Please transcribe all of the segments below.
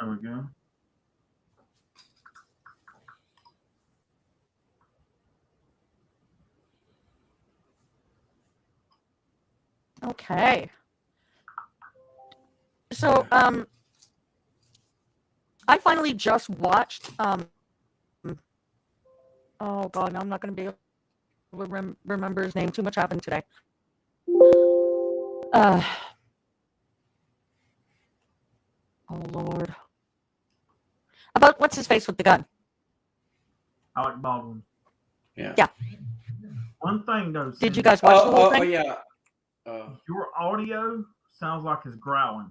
There we go. Okay. So, I finally just watched. Oh God, now I'm not going to be able to remember his name. Too much happened today. Oh Lord. About what's his face with the gun? Alec Baldwin. Yeah. Yeah. One thing though, Did you Cindy, guys watch the whole Oh thing? yeah. your audio sounds like it's growling.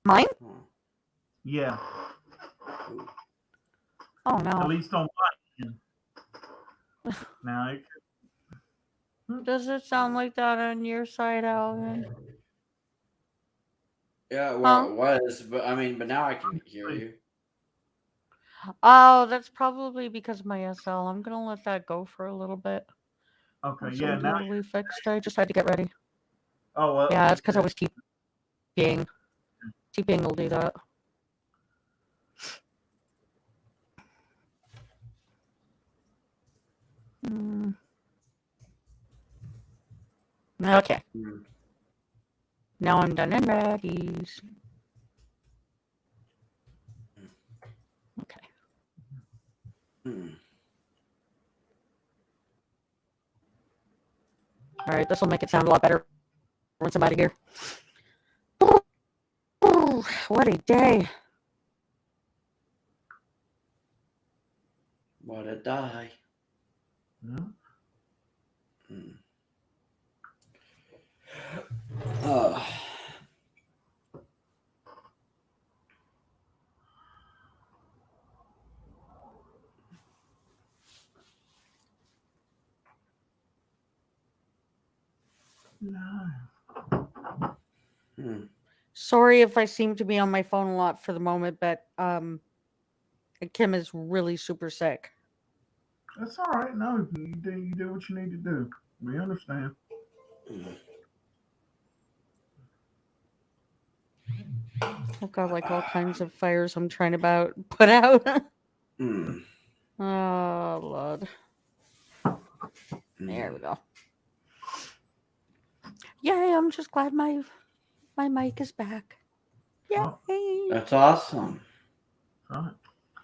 Mine? Yeah, Oh at no. least on my end. Now, Does it sound like that on your side, Alvin? Yeah, well, Huh? it was, but now I can hear you. Oh, that's probably because of my SL. I'm gonna let that go for a little bit. okay, Once yeah, I'm now. totally fixed, I just had to get ready. Oh, well, Yeah, it's because I okay. was TPing. TPing will do that. Mm. Okay. Hmm. Now I'm done and ready. Okay. Hmm. All right, this will make it sound a lot better once I'm out of here. Ooh, what a day. What a die. Yeah. Hmm. Oh. Hmm. Sorry if I seem to be on my phone a lot for the moment, but Kim is really super sick. That's all right. No, you do what you need to do. We understand. I've got like all kinds of fires I'm trying to put out. Hmm. Oh Lord. There we go. Yay, I'm just glad my mic is back. Oh, Yay. That's awesome. all right.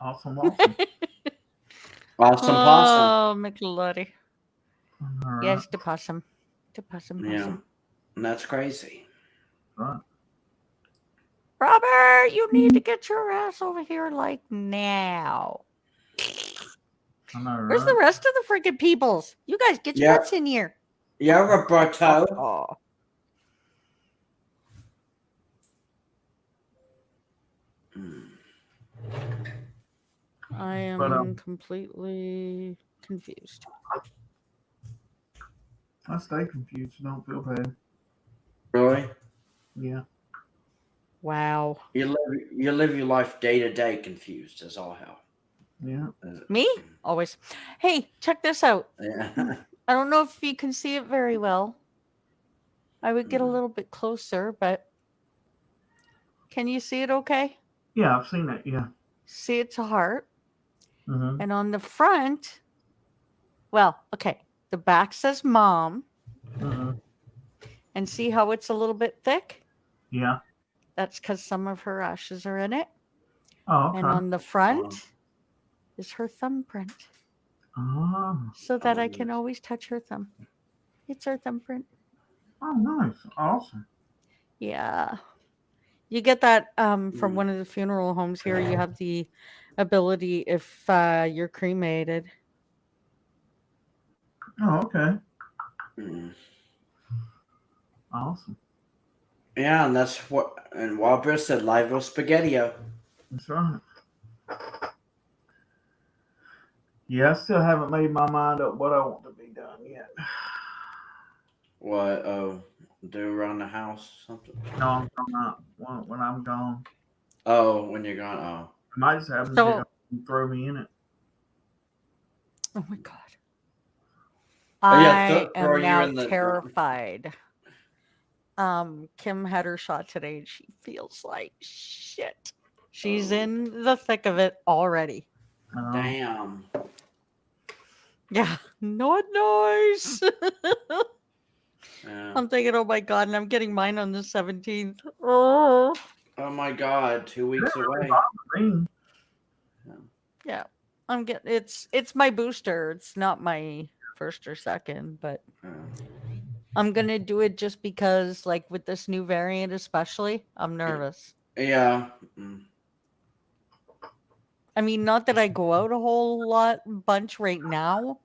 Awesome, awesome. Awesome possum. Oh, McLuddy. All right. Yes, the possum. The possum Yeah. possum. And that's crazy. All right. Robert, you need to get your ass over here like now. I know, Where's right? the rest of the freaking peoples? You guys get your Yeah. butts in here. Yeah, Roberto. Oh. Hmm. I But am completely confused. I stay confused. So don't feel bad. Really? Yeah. Wow. You live your life day to day confused as all hell. Yeah. Me? Always. Hey, check this out. Yeah. I don't know if you can see it very well. I would get a little bit closer, but can you see it okay? Yeah, I've seen that. Yeah. See it's a heart. Mm-hmm. And on the front, well, okay, the back says mom. Mm-hmm. And see how it's a little bit thick? Yeah. That's because some of her ashes are in it. Oh, And okay. on the front is her thumbprint. Oh, So that I can always touch her thumb. It's her thumbprint. oh, nice. Awesome. Yeah. You get that from one of the funeral homes here. You have the ability if you're cremated. Oh, okay. Hmm. Awesome. Yeah, and that's what. And Walter said, "Live with spaghettio." That's right. Yeah, I still haven't made my mind up what I want to be done yet. What? Oh, do around the house or something? No, I'm talking about when I'm gone. Oh, when you're gone. Oh. I might just have them dig So, up and throw me in it. oh my God. Oh yeah, I throw am you now in the. terrified Kim had her shot today and she feels like shit. She's in the thick of it already. Damn. Yeah, not nice. Yeah. I'm thinking, oh my god, and I'm getting mine on the 17th. Oh, Oh my God, 2 weeks away. Me. yeah. I'm getting it's my booster. It's not my first or second, but Yeah. I'm gonna do it just because, like with this new variant, especially, I'm nervous. Yeah. Mm. I mean, not that I go out a whole bunch right now.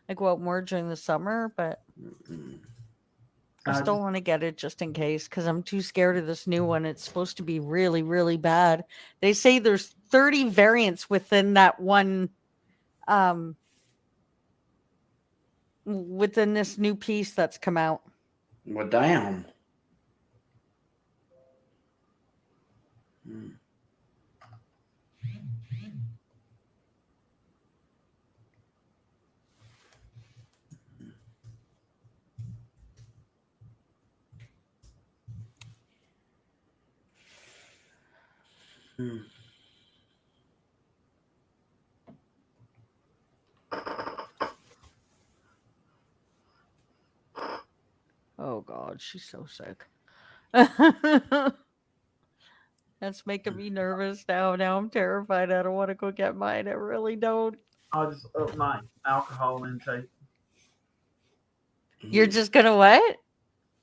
I go out more during the summer, but Mm. I I still just- want to get it just in case because I'm too scared of this new one. It's supposed to be really, really bad. They say there's 30 variants within that one, um, within this new piece that's come out. Well, damn. Mm. Mm. Oh God, she's so sick. That's making me nervous now. Now I'm terrified. I don't want to go get mine. I really don't. I'll just up my alcohol intake. You're just gonna what?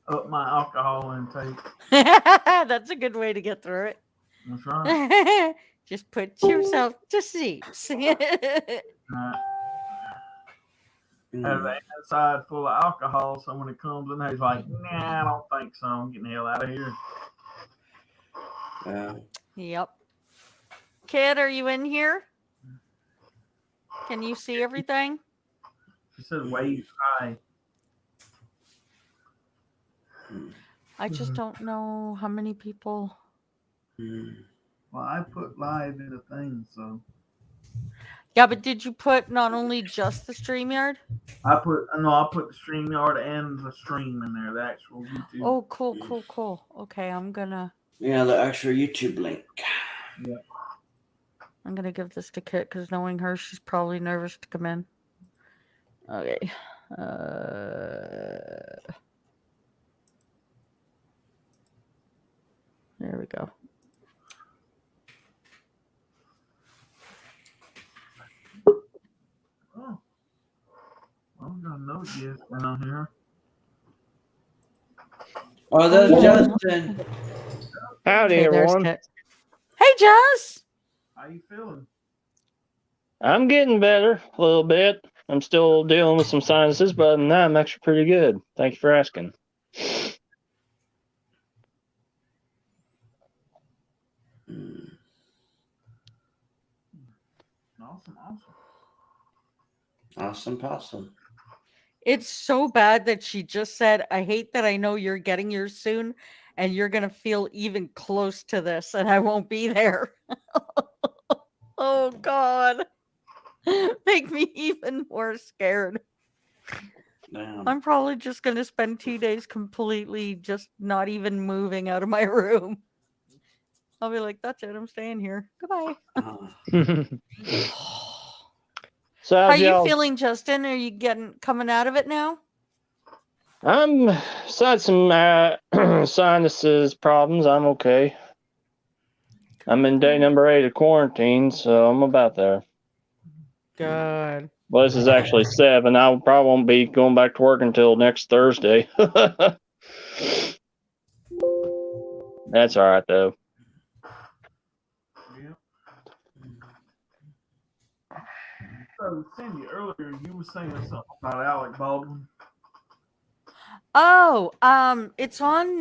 Up my alcohol intake. That's a good way to get through it. That's right. Just put yourself to sleep. Have Mm. the inside full of alcohol, so when it comes in, he's like, "Nah, I don't think so. I'm getting the hell out of here." Yeah. Yep. Kid, are you in here? Can you see everything? She said, "Waves high." Mm. I just don't know how many people. Mm. Well, I put live in the thing, so Yeah, but did you put not only just the StreamYard? I put the StreamYard and the stream in there, the actual YouTube. Oh, cool, cool, cool. Okay, I'm gonna Yeah, the actual YouTube link. give this to Kit because knowing her, she's probably nervous to come in. Okay. There we go. Oh, well, we got another guest down here. Oh, that's yeah. Justin. Howdy, Okay, there's everyone. Kit. Hey, Jess. How you feeling? I'm getting better a little bit. I'm still dealing with some sinuses, but other than that, I'm actually pretty good. Thank you for asking. Mm. Awesome, awesome. Awesome possum. It's so bad that she just said, I hate that I know you're getting yours soon and you're going to feel even close to this and I won't be there. Oh, God. Make me even more scared. Damn. I'm probably just going to spend 2 days completely just not even moving out of my room. I'll be like, that's it. I'm staying here. Goodbye. So How how's you y'all? feeling, Justin? Are you coming out of it now? I'm besides some sinuses problems. I'm okay. I'm in day number 8 of quarantine, so I'm about there. Good. Well, this is actually 7. I probably won't be going back to work until next Thursday. That's all right though. Yeah. So, Cindy, earlier you were saying something about Alec Baldwin. Oh, it's on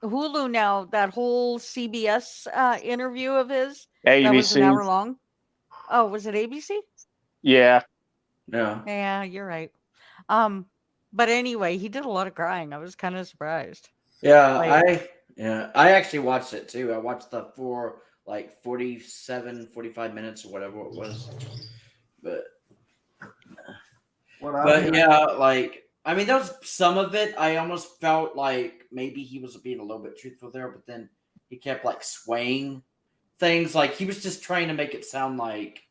Hulu now. That whole CBS interview of his that was an hour ABC. long. Oh, was it ABC? Yeah. Yeah. Yeah, you're right. But anyway, he did a lot of crying. I was kind of surprised. Yeah, Like- I actually watched it too. I watched the 45 minutes or whatever it was. But What I yeah, like I mean, there was some of it. I almost felt like maybe he was being a little bit truthful there, but then he kept like swaying things. Like he was just trying to make it sound like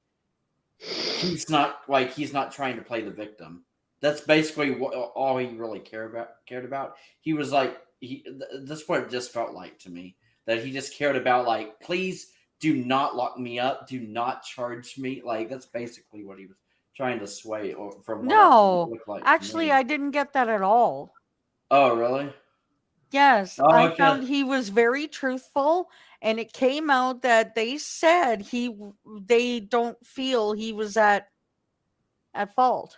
he's not trying to play the victim. That's basically what all he really cared about. He was like that's what it just felt like to me, that he just cared about like, please do not lock me up, do not charge me. Like that's basically what he was trying to sway, or from what No, it looked like to actually, me. I didn't get that at all. Oh, really? Yes, Oh, I okay. found he was very truthful, and it came out that they said they don't feel he was at fault.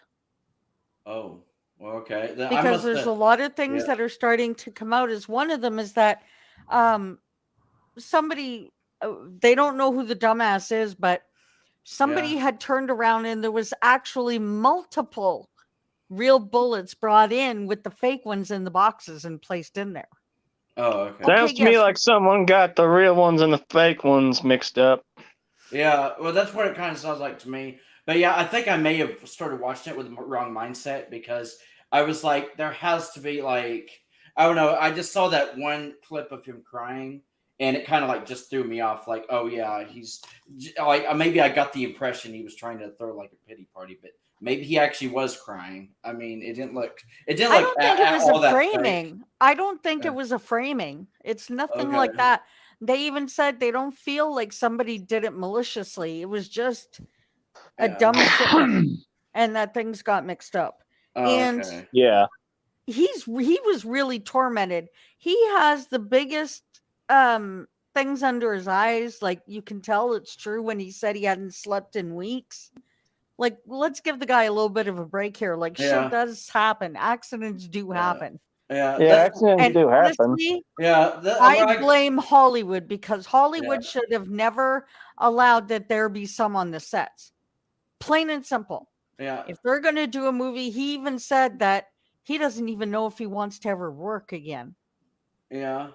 Oh, well, okay. Then I Because must there's a have. lot of things Yeah. that are starting to come out. As one of them is that somebody, they don't know who the dumbass is, but somebody Yeah. had turned around and there was actually multiple real bullets brought in with the fake ones in the boxes and placed in there. Oh, okay. Sounds to me yes. like someone got the real ones and the fake ones mixed up. Yeah, well, that's what it kind of sounds like to me. But yeah, I think I may have started watching it with the wrong mindset, because I was like, there has to be like, I don't know. I just saw that one clip of him crying, and it kind of like just threw me off. Like, oh yeah, he's like, maybe I got the impression he was trying to throw like a pity party, but maybe he actually was crying. I mean, it didn't look I like don't think it was all a that fake. framing. I don't think Yeah. it was a framing. It's nothing Okay. like that. They even said they don't feel like somebody did it maliciously. It was just a Yeah. dumb shipment, and that things got mixed up. Oh, And okay. Yeah. he was really tormented. He has the biggest things under his eyes. Like you can tell it's true when he said he hadn't slept in weeks. Like, let's give the guy a little bit of a break here. Like, Yeah. shit does happen. Accidents do happen. Yeah. Yeah, accidents And do happen. honestly, Yeah. I blame Hollywood, because Hollywood should have never allowed that there be some on the sets. Plain and simple. Yeah. If they're going to do a movie, he even said that he doesn't even know if he wants to ever work again. Yeah.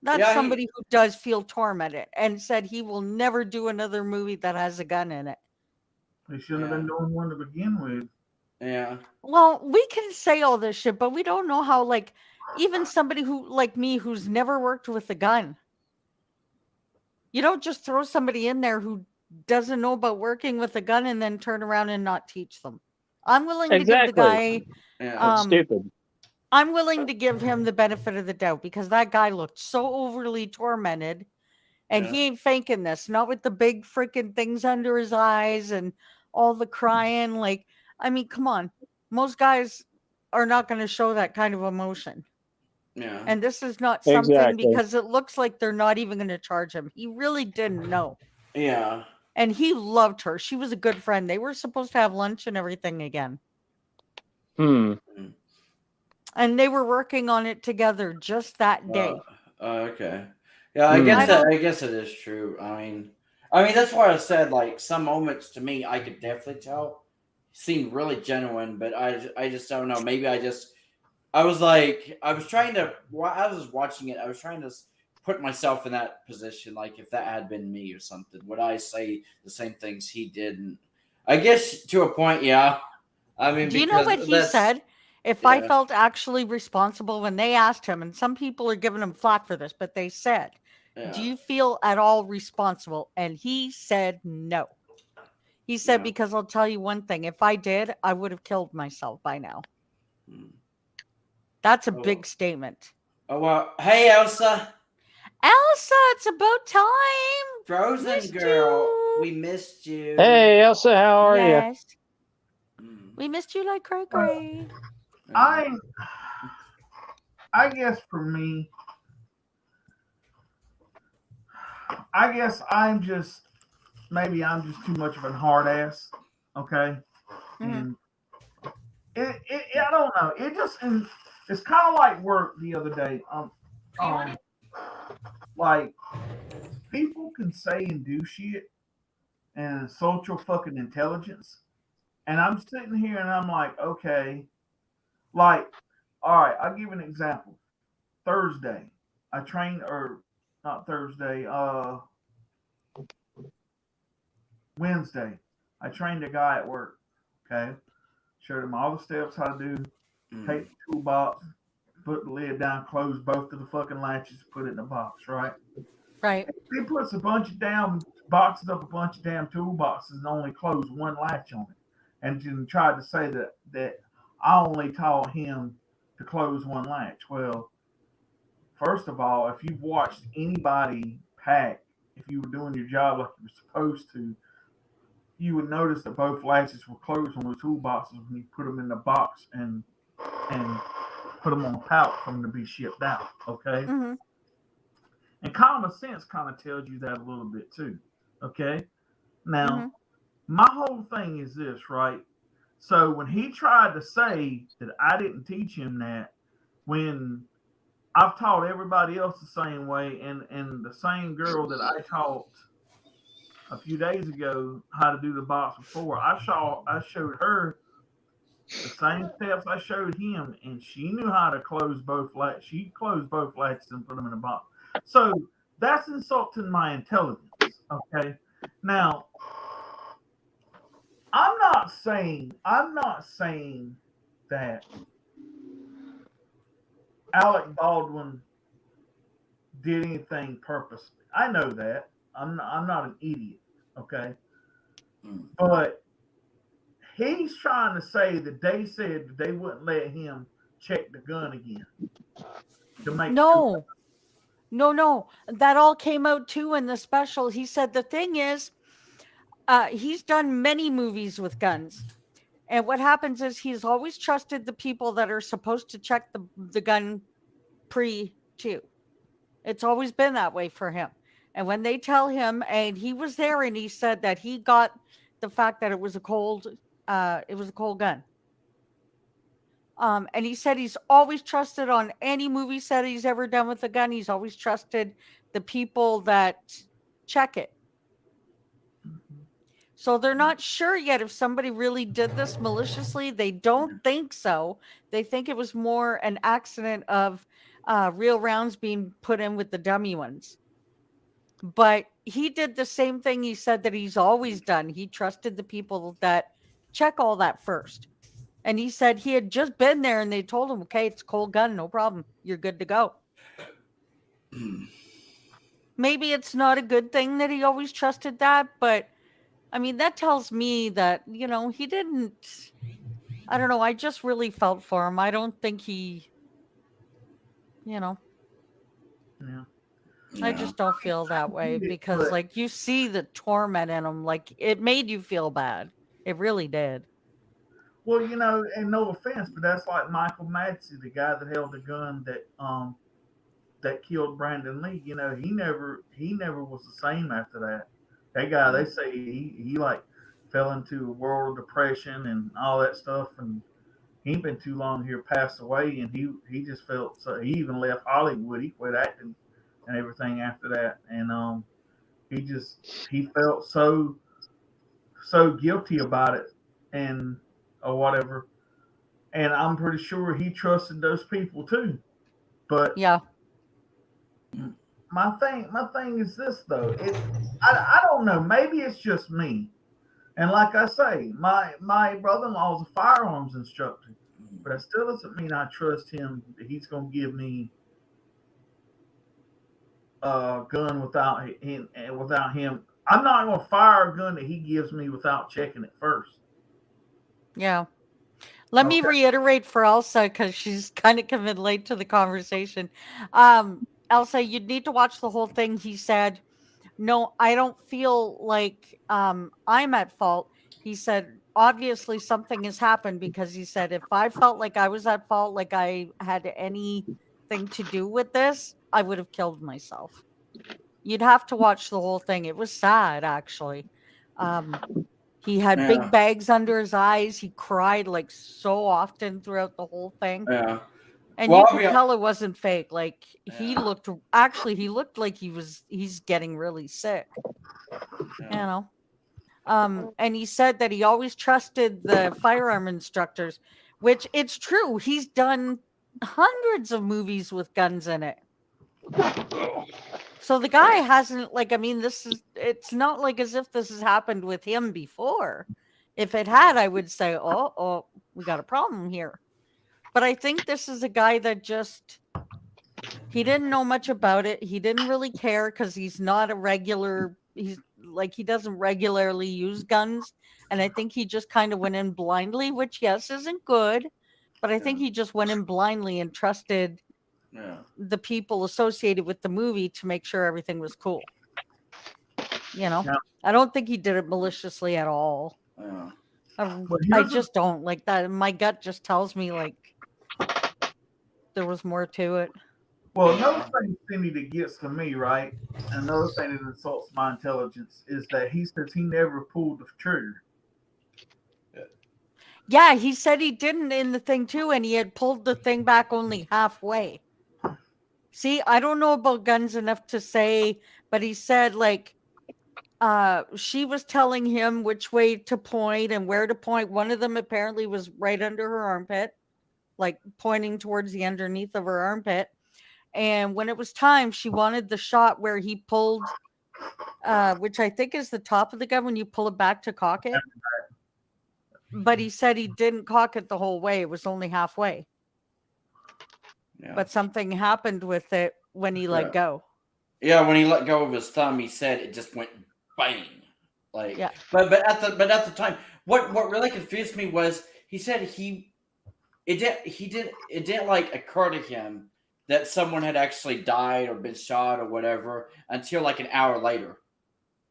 That's Yeah, somebody who does feel tormented, and said he will never do another movie that has a gun in it. They shouldn't have been doing one to begin with. Yeah. Well, we can say all this shit, but we don't know how, like, even somebody who, like me, who's never worked with a gun, you don't just throw somebody in there who doesn't know about working with a gun and then turn around and not teach them. I'm willing to give the guy, Yeah. That's stupid. I'm willing to give him the benefit of the doubt, because that guy looked so overly tormented, and Yeah. he ain't faking this, not with the big freaking things under his eyes and all the crying. Like, I mean, come on. Most guys are not going to show that kind of emotion. Yeah. And this is not something, Exactly. because it looks like they're not even going to charge him. He really didn't know. Yeah. And he loved her. She was a good friend. They were supposed to have lunch and everything again. Hmm. And they were working on it together just that day. Okay. Yeah, I guess it is true. I mean, that's why I said, like, some moments to me I could definitely tell seemed really genuine, but I just don't know. Maybe I was like, I was watching it. I was trying to put myself in that position, like if that had been me or something, would I say the same things he did? And I guess to a point, yeah. I mean, do you know what he said? If I yeah. felt actually responsible, when they asked him, and some people are giving him flack for this, but they said, Yeah. do you feel at all responsible? And he said no. He said, Yeah. because I'll tell you one thing, if I did, I would have killed myself by now. That's a big statement. Oh, well. Hey, Elsa. Elsa, it's about time. Frozen Missed girl. you. We missed you. Hey, Elsa, how are you? Yes. We missed you like cray. I guess for me, I guess maybe I'm just too much of a hard ass. Okay. And it I don't know. It just, and it's kind of like work the other day. Like, people can say and do shit and insult your fucking intelligence. And I'm sitting here and I'm like, okay, like, all right, I'll give an example. Thursday, I trained, or not Thursday, Wednesday, I trained a guy at work. Okay. Showed him all the steps how to do take the toolbox, put the lid down, close both of the fucking latches, put it in the box, right? Right. He puts a bunch of damn boxes up, a bunch of damn toolboxes, and only closed one latch on it, and then tried to say that I only taught him to close one latch. Well, first of all, if you've watched anybody pack, if you were doing your job like you were supposed to, you would notice that both latches were closed on the toolboxes when you put them in the box and put them on a pallet for them to be shipped out. Okay. Mm-hmm. And common sense kind of tells you that a little bit too. Okay. Now, Mm-hmm. my whole thing is this, right? So when he tried to say that I didn't teach him that, when I've taught everybody else the same way, and the same girl that I taught a few days ago how to do the box before, I showed her the same steps I showed him, and she knew how to close both latches. She closed both latches and put them in a box. So that's insulting my intelligence. Okay. Now, I'm not saying that Alec Baldwin did anything purposely. I know that. I'm not an idiot, okay? But he's trying to say that they said that they wouldn't let him check the gun again to make sure. No. That all came out too in the special. He said the thing is, he's done many movies with guns. And what happens is he's always trusted the people that are supposed to check the gun too. It's always been that way for him. And when they tell him, and he was there and he said that he got the fact that it was a cold gun. And he said he's always trusted on any movie set he's ever done with a gun. He's always trusted the people that check it. So they're not sure yet if somebody really did this maliciously. They don't think so. They think it was more an accident of real rounds being put in with the dummy ones. But he did the same thing he said that he's always done. He trusted the people that check all that first. And he said he had just been there and they told him, okay, it's a cold gun, no problem. You're good to go. Maybe it's not a good thing that he always trusted that, but I mean, that tells me that, he didn't, I don't know. I just really felt for him. I don't think he, Yeah. I just don't feel that way because like you see the torment in him, like it made you feel bad. It really did. Well, and no offense, but that's like Michael Madsen, the guy that held the gun that killed Brandon Lee. He never was the same after that. That guy, they say he like fell into a world of depression and all that stuff, and he ain't been too long here, passed away, and he just felt so. He even left Hollywood. He quit acting and everything after that, and he felt so guilty about it, and or whatever. And I'm pretty sure he trusted those people too. But yeah, my thing is this though. I don't know. Maybe it's just me. And like I say, my brother-in-law is a firearms instructor, but that still doesn't mean I trust him that he's going to give me a gun without him. I'm not going to fire a gun that he gives me without checking it first. Yeah. Let me reiterate for Elsa because she's kind of coming late to the conversation. Elsa, you'd need to watch the whole thing. He said, no, I don't feel like I'm at fault. He said, obviously something has happened because he said, if I felt like I was at fault, like I had anything to do with this, I would have killed myself. You'd have to watch the whole thing. It was sad, actually. He had big bags under his eyes. He cried like so often throughout the whole thing. Yeah. And you could tell it wasn't fake. Like he looked like he's getting really sick. And he said that he always trusted the firearm instructors, which it's true. He's done hundreds of movies with guns in it. So the guy hasn't it's not like as if this has happened with him before. If it had, I would say, oh, we got a problem here. But I think this is a guy that just he didn't know much about it. He didn't really care because he's not a regular. He's like he doesn't regularly use guns, and I think he just kind of went in blindly, which yes isn't good, but I think he just went in blindly and trusted Yeah. the people associated with the movie to make sure everything was cool. You know, Yeah. I don't think he did it maliciously at all. Yeah. But I here's the- just don't like that. My gut just tells me like there was more to it. Well, another thing, Cindy, that gets to me, right? Another thing that insults my intelligence is that he says he never pulled the trigger. Yeah, he said he didn't in the thing too, and he had pulled the thing back only halfway. See, I don't know about guns enough to say, but he said like she was telling him which way to point and where to point. One of them apparently was right under her armpit, like pointing towards the underneath of her armpit. And when it was time, she wanted the shot where he pulled, which I think is the top of the gun when you pull it back to cock it. But he said he didn't cock it the whole way; it was only halfway. Yeah. But something happened with it when he let Yeah. go. Yeah, when he let go of his thumb, he said it just went bang. Like, Yeah. But at the time, what really confused me was he said it didn't like occur to him that someone had actually died or been shot or whatever until like an hour later,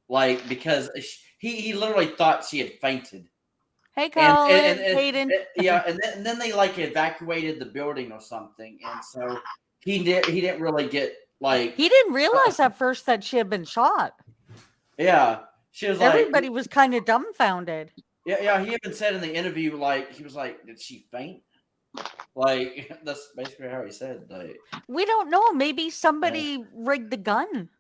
like because he literally thought she had fainted. Hey, Colin, and Hayden. yeah, and then they like evacuated the building or something, and so he didn't really get like He didn't realize at first that she had been shot. yeah. She was like Everybody was kind of dumbfounded. yeah. He even said in the interview like he was like, did she faint? Like that's basically how he said like We don't know. Maybe somebody rigged the gun.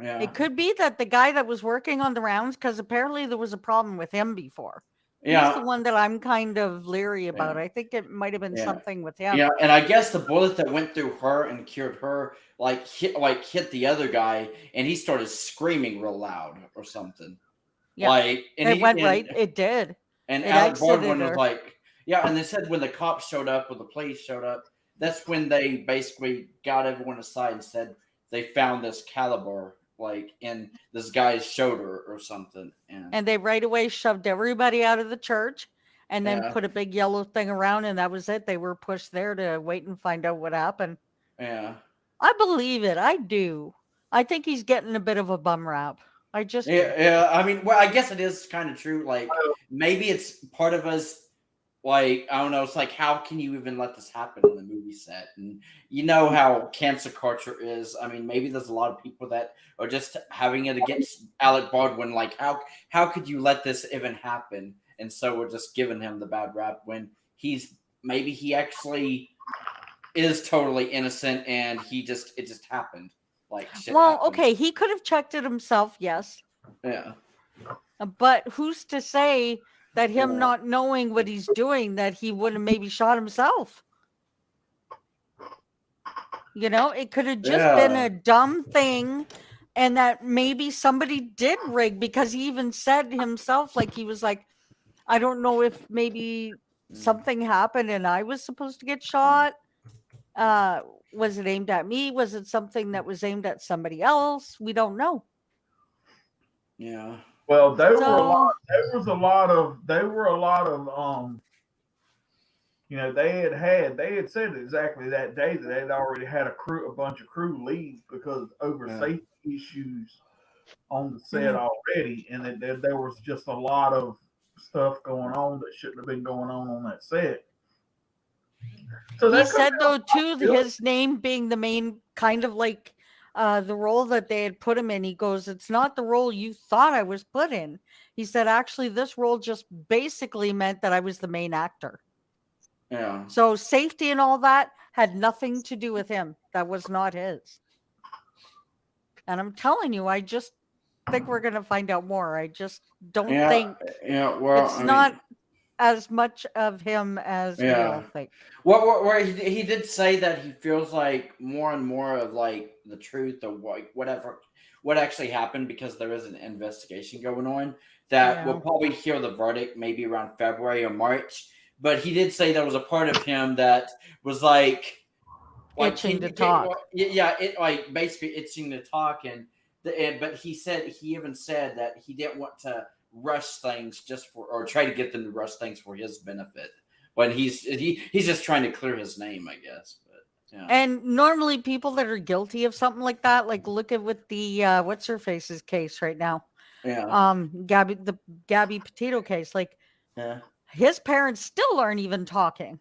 yeah It could be that the guy that was working on the rounds, because apparently there was a problem with him before. He's yeah the one that I'm kind of leery about. Yeah. I think it might have been Yeah. something with him. yeah. And I guess the bullet that went through her and cured her like hit the other guy, and he started screaming real loud or something. Yeah. Like and It went right. It did. And It Alec exited Baldwin was her. like, yeah, and they said when the cops showed up or the police showed up, that's when they basically got everyone aside and said they found this caliber like in this guy's shoulder or something. And they right away shoved everybody out of the church and then Yeah. put a big yellow thing around, and that was it. They were pushed there to wait and find out what happened. yeah. I believe it. I do. I think he's getting a bit of a bum rap. I just do. Yeah. I mean, well, I guess it is kind of true. Like maybe it's part of us. Like I don't know. It's like how can you even let this happen in the movie set? And you know how cancer culture is. I mean, maybe there's a lot of people that are just having it against Alec Baldwin. Like how could you let this even happen? And so we're just giving him the bad rap when maybe he actually is totally innocent and it just happened. Like shit Well, happened. okay, he could have checked it himself, yes. Yeah. But who's to say that him Yeah. not knowing what he's doing, that he wouldn't maybe shot himself? You know, it could have just been Yeah. a dumb thing, and that maybe somebody did rig, because he even said himself, like he was like, I don't know if maybe something happened and I was supposed to get shot. Was it aimed at me? Was it something that was aimed at somebody else? We don't know. Yeah. Well, there were a So- lot. There were a lot of you know, they had said exactly that day that they'd already had a bunch of crew leave because over Yeah. safety issues on the set already, and that there was just a lot of stuff going on that shouldn't have been going on that set. So He that said could- though too, Yeah. his name being the main kind of like the role that they had put him in. He goes, it's not the role you thought I was put in. He said, actually, this role just basically meant that I was the main actor. Yeah. So safety and all that had nothing to do with him. That was not his. And I'm telling you, I just think we're gonna find out more. I just don't Yeah. think Yeah. Well, it's I mean, not as much of him as we all think. Where he did say that he feels like more and more of like the truth or what actually happened, because there is an investigation going on that Yeah. we'll probably hear the verdict maybe around February or March. but he did say there was a part of him that was like Itching can to you talk. yeah, it like basically itching to talk, but he even said that he didn't want to rush things just for or try to get them to rush things for his benefit when he's just trying to clear his name, I guess. But yeah. And normally people that are guilty of something like that, like look at with the what's her face's case right now. Yeah. Gabby Petito case, like Yeah. his parents still aren't even talking.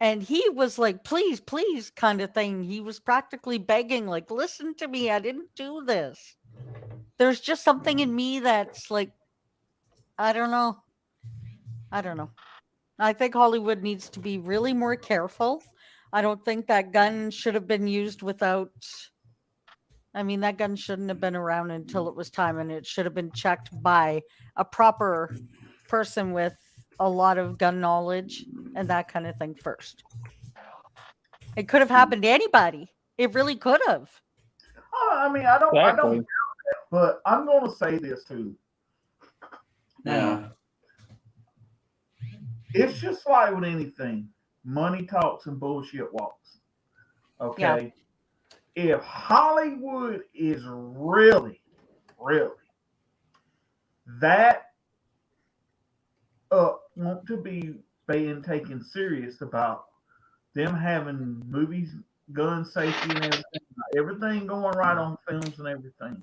And he was like, please, please, kind of thing. He was practically begging, like, listen to me. I didn't do this. There's just something in me that's like, I don't know. I think Hollywood needs to be really more careful. I don't think that gun should have been used without. I mean, that gun shouldn't have been around until it was time, and it should have been checked by a proper person with a lot of gun knowledge and that kind of thing first. It could have happened to anybody. It really could have. I mean, I don't Exactly. doubt that, but I'm going to say this too. Yeah. It's just like with anything. Money talks and bullshit walks. Okay. If Hollywood is really that want to be being taken serious about them having movies, gun safety and everything going right on films and everything.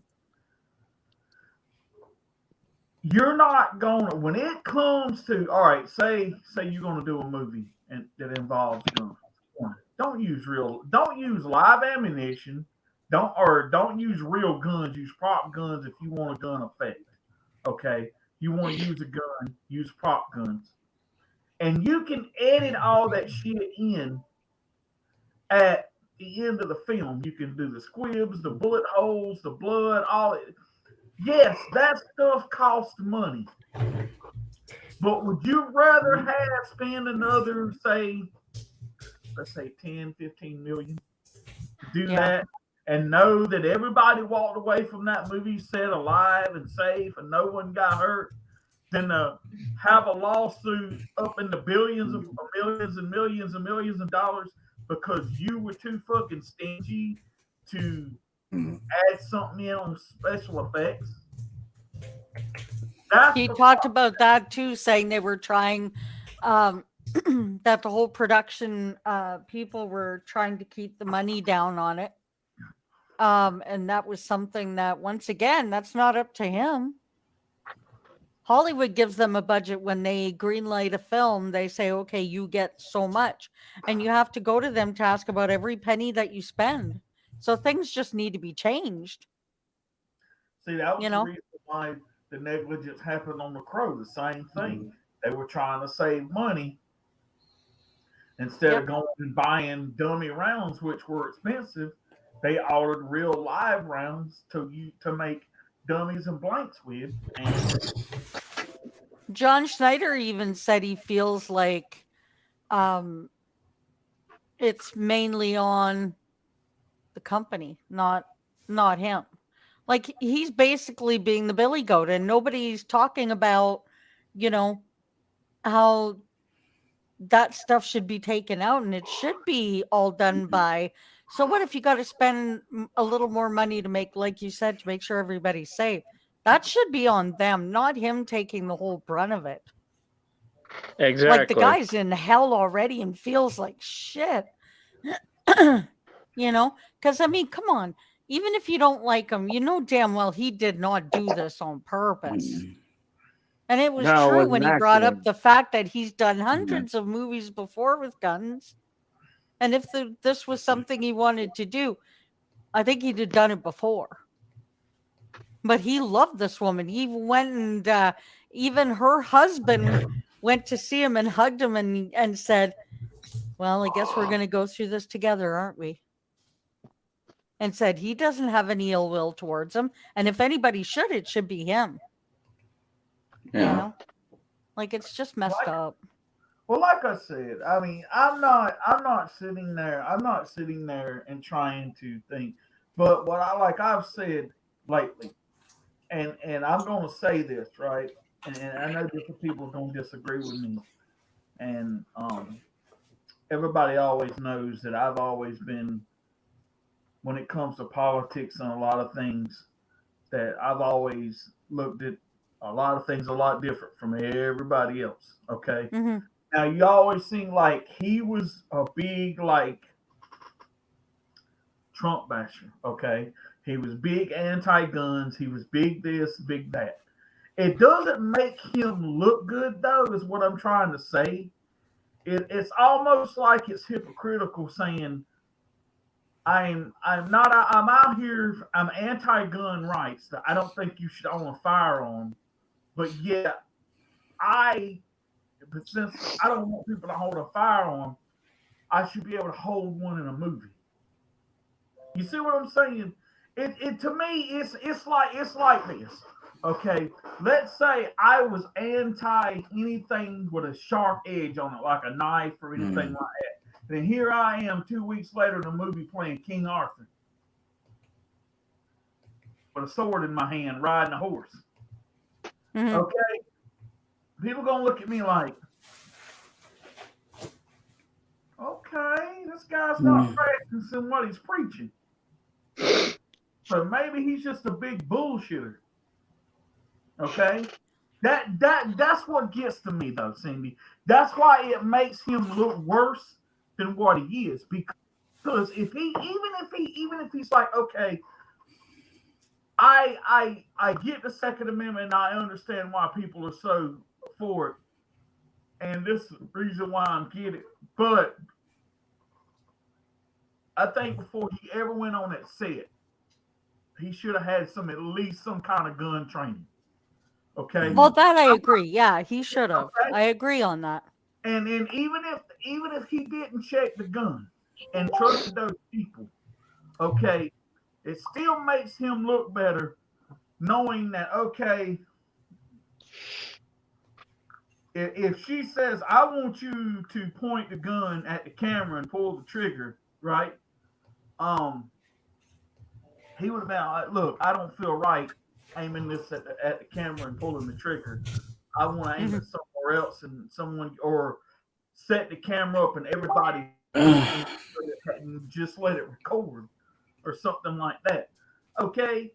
You're not gonna when it comes to all right, say you're gonna do a movie and that involves guns. Don't use live ammunition. Don't use real guns. Use prop guns if you want a gun effect. Okay, you want to use a gun, use prop guns, and you can edit all that shit in at the end of the film. You can do the squibs, the bullet holes, the blood, all it. Yes, that stuff costs money. But would you rather have spend another, let's say 10, 15 million to do that and know that everybody walked away from that movie set alive and safe and no one got hurt than to have a lawsuit up in the billions of millions and millions and millions of dollars because you were too fucking stingy to add something in on special effects? He talked about that too, saying they were trying that the whole production people were trying to keep the money down on it. And that was something that, once again, that's not up to him. Hollywood gives them a budget when they greenlight a film. They say, okay, you get so much. And you have to go to them to ask about every penny that you spend. So things just need to be changed. See, that was the reason why the negligence happened on The Crow. The same thing. They were trying to save money. Instead of going and buying dummy rounds, which were expensive, they ordered real live rounds to make dummies and blanks with. And John Schneider even said he feels like it's mainly on the company, not him. Like, he's basically being the billy goat, and nobody's talking about, how that stuff should be taken out, and it should be all done by. So what if you got to spend a little more money to make, like you said, to make sure everybody's safe? That should be on them, not him taking the whole brunt of it. Exactly. Like, the guy's in hell already and feels like shit. Because, I mean, come on. Even if you don't like him, you know damn well he did not do this on purpose. And it was true when he brought up the fact that he's done hundreds of movies before with guns. And if this was something he wanted to do, I think he'd have done it before. But he loved this woman. He went and even her husband went to see him and hugged him and said, well, I guess we're going to go through this together, aren't we? And said he doesn't have any ill will towards him. And if anybody should, it should be him. Yeah. Like, it's just messed up. Well, like I said, I mean, I'm not sitting there and trying to think. But what I've said lately, and I'm going to say this, right? And I know different people are going to disagree with me. and everybody always knows that I've always been, when it comes to politics and a lot of things, that I've always looked at a lot of things a lot different from everybody else. Okay. Hmm. Now you always seem like he was a big like Trump basher. Okay. He was big anti-guns. He was big this, big that. It doesn't make him look good though, is what I'm trying to say. It's almost like it's hypocritical saying I'm out here, I'm anti-gun rights. I don't think you should own a firearm, but yet but since I don't want people to hold a firearm, I should be able to hold one in a movie. You see what I'm saying? It to me, it's like this. Okay, let's say I was anti anything with a sharp edge on it, like a knife or anything like that. Then here I am 2 weeks later in a movie playing King Arthur with a sword in my hand, riding a horse. Hmm. Okay, people gonna look at me like, okay, this guy's not practicing what he's preaching. So maybe he's just a big bullshitter. Okay, that's what gets to me though, Cindy. That's why it makes him look worse than what he is. Because even if he's like, okay, I get the Second Amendment and I understand why people are so for it, and this is the reason why I'm getting it. But I think before he ever went on that set, he should have had at least some kind of gun training. Okay. Well, that I agree. Yeah, he should have. Okay. I agree on that. And then even if he didn't check the gun and trusted those people, okay, it still makes him look better knowing that, okay, if she says, I want you to point the gun at the camera and pull the trigger, right? He would have been like, look, I don't feel right aiming this at the camera and pulling the trigger. I want to aim it somewhere else and someone, or set the camera up and everybody and just let it record or something like that. Okay.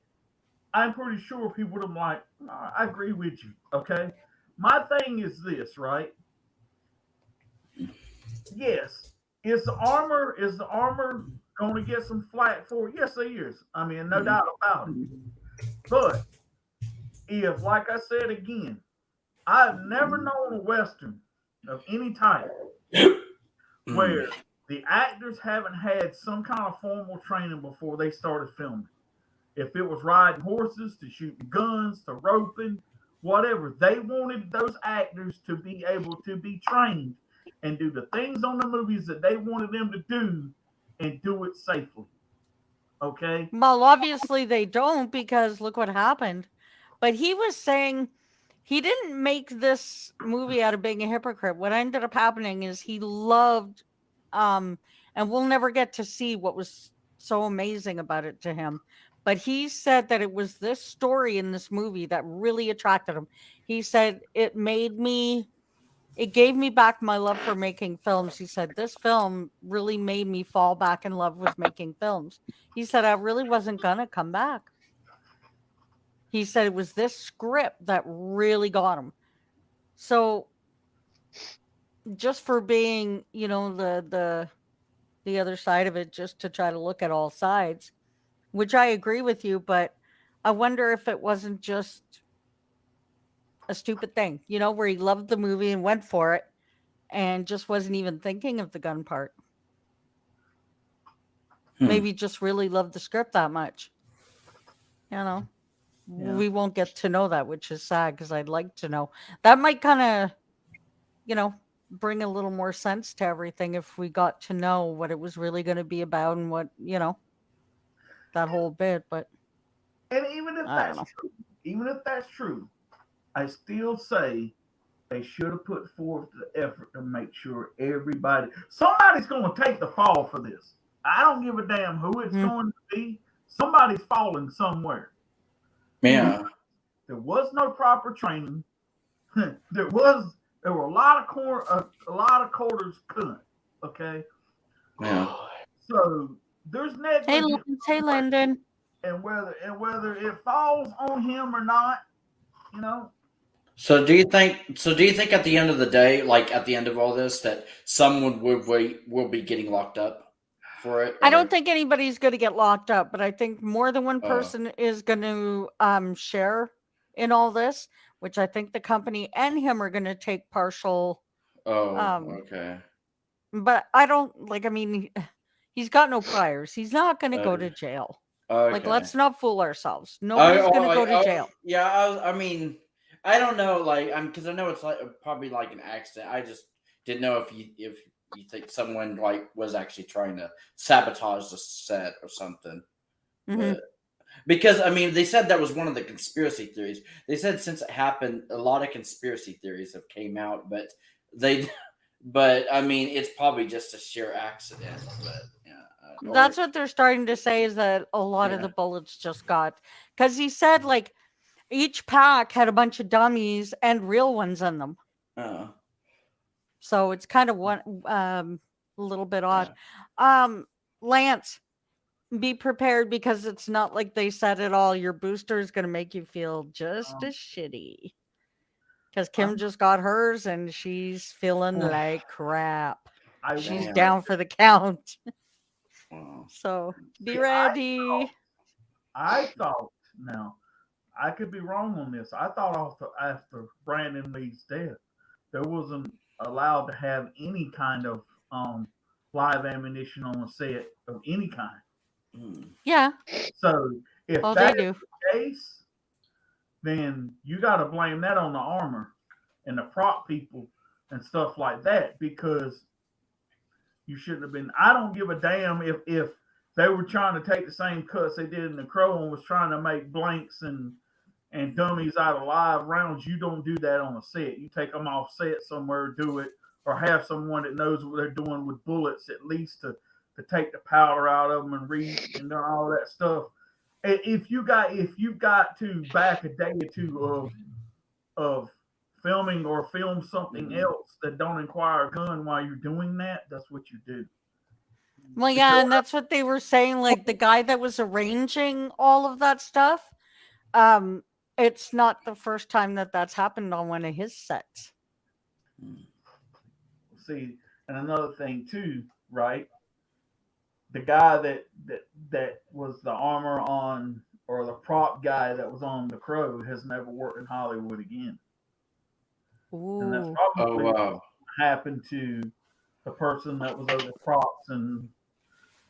I'm pretty sure people would have like, I agree with you. Okay. My thing is this, right? Yes. Is the armor going to get some flack for it? Yes, it is. I mean, no doubt about it. But if, like I said again, I've never known a Western of any type where the actors haven't had some kind of formal training before they started filming. If it was riding horses, to shooting guns, to roping, whatever, they wanted those actors to be able to be trained and do the things on the movies that they wanted them to do and do it safely. Okay? Well, obviously they don't, because look what happened. But he was saying he didn't make this movie out of being a hypocrite. What ended up happening is he loved, and we'll never get to see what was so amazing about it to him. But he said that it was this story in this movie that really attracted him. He said it gave me back my love for making films. He said this film really made me fall back in love with making films. He said I really wasn't gonna come back. He said it was this script that really got him. So just for being, the other side of it, just to try to look at all sides, which I agree with you, but I wonder if it wasn't just a stupid thing, where he loved the movie and went for it and just wasn't even thinking of the gun part. Maybe just really loved the script that much. Yeah. We won't get to know that, which is sad because I'd like to know. That might kind of, bring a little more sense to everything if we got to know what it was really going to be about and what, that whole bit. But and even if that's true, I still say they should have put forth the effort to make sure somebody's going to take the fall for this. I don't give a damn who it's going to be. Somebody's falling somewhere. Yeah. There was no proper training. There was There were a lot of quarters cut. Okay, Yeah. so there's Hey, negligence, Lance. Hey, Landon. and whether it falls on him or not, you know, So do you think? So do you think at the end of the day, like at the end of all this, that someone will be getting locked up for it? I don't think anybody's going to get locked up, but I think more than one Oh. person is going to share in all this, which I think the company and him are going to take partial. Oh, Um, okay. But I don't like. I mean, he's got no priors. He's not going to go Okay. to jail. Okay. Like, let's not fool ourselves. Nobody's going to go to jail. Yeah, I mean, I don't know, like, because I know it's like probably like an accident. I just didn't know if you think someone like was actually trying to sabotage the set or something. Mhm. But, because I mean, they said that was one of the conspiracy theories. They said since it happened, a lot of conspiracy theories have came out, but I mean, it's probably just a sheer accident. But yeah, That's what they're starting to say, is that a lot of Yeah. the bullets just got, because he said like each pack had a bunch of dummies and real ones in them. So it's kind of a little bit odd. Lance, be prepared, because it's not like they said it all. Your booster is going to make you feel just as shitty. Because Kim just got hers and she's feeling like crap. She's Damn. down for the count. Wow. So be See, ready. I thought now I could be wrong on this. I thought after Brandon Lee's death, there wasn't allowed to have any kind of live ammunition on a set of any kind. Yeah. So if Well, that they is do. the case, then you got to blame that on the armor and the prop people and stuff like that, because you shouldn't have been. I don't give a damn if they were trying to take the same cuts they did in the Crow and was trying to make blanks and dummies out of live rounds. You don't do that on a set. You take them off set somewhere, do it, or have someone that knows what they're doing with bullets, at least to take the powder out of them and read and all that stuff. If you've got to back a day or two of filming or film something else that don't require a gun while you're doing that, that's what you do. Well, yeah, and that's what they were saying. Like the guy that was arranging all of that stuff, it's not the first time that that's happened on one of his sets. See, and another thing too, right? The guy that was the armor on, or the prop guy that was on The Crow, has never worked in Hollywood again. And that's Ooh. probably Oh, what wow. happened to the person that was over props and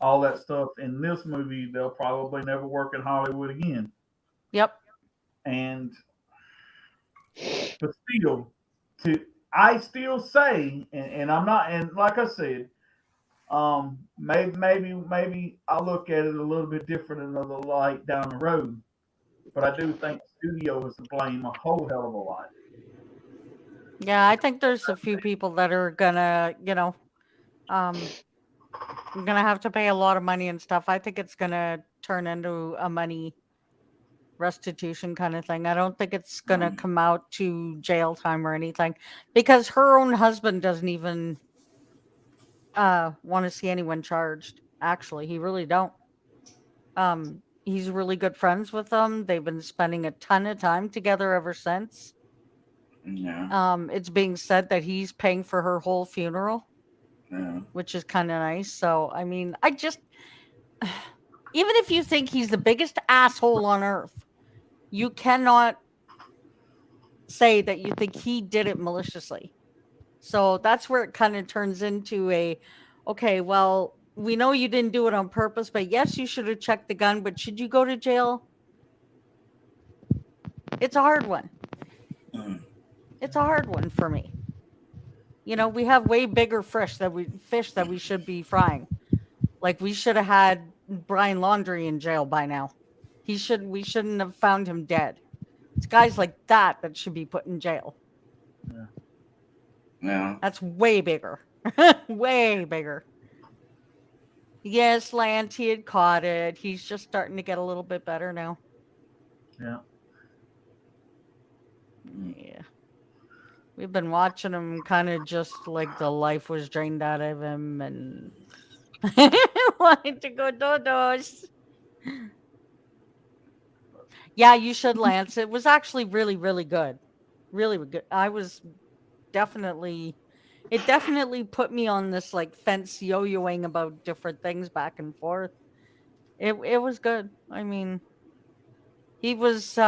all that stuff in this movie. They'll probably never work in Hollywood again. Yep. But still, I still say, and I'm not, and like I said, maybe I'll look at it a little bit different in another light down the road. But I do think the studio is to blame a whole hell of a lot. Yeah, I think there's a few people that are gonna, gonna have to pay a lot of money and stuff. I think it's gonna turn into a money restitution kind of thing. I don't think it's gonna come out to jail time or anything, because her own husband doesn't even want to see anyone charged. Actually, he really don't. He's really good friends with them. They've been spending a ton of time together ever since. Yeah. It's being said that he's paying for her whole funeral, Yeah. which is kind of nice. So, I mean, I just, even if you think he's the biggest asshole on earth, you cannot say that you think he did it maliciously. So that's where it kind of turns into okay, well, we know you didn't do it on purpose, but yes, you should have checked the gun, but should you go to jail? It's a hard one. It's a hard one for me. We have way bigger fish that we should be frying. Like, we should have had Brian Laundrie in jail by now. We shouldn't have found him dead. It's guys like that should be put in jail. Yeah. That's way bigger. Way bigger. Yes, Lance, he had caught it. He's just starting to get a little bit better now. Yeah. Yeah. We've been watching him kind of just like the life was drained out of him and wanted to go dodos. Yeah, you should, Lance. It was actually really, really good. Really good. I was definitely, it definitely put me on this like fence yo-yoing about different things back and forth. It was good. I mean, he was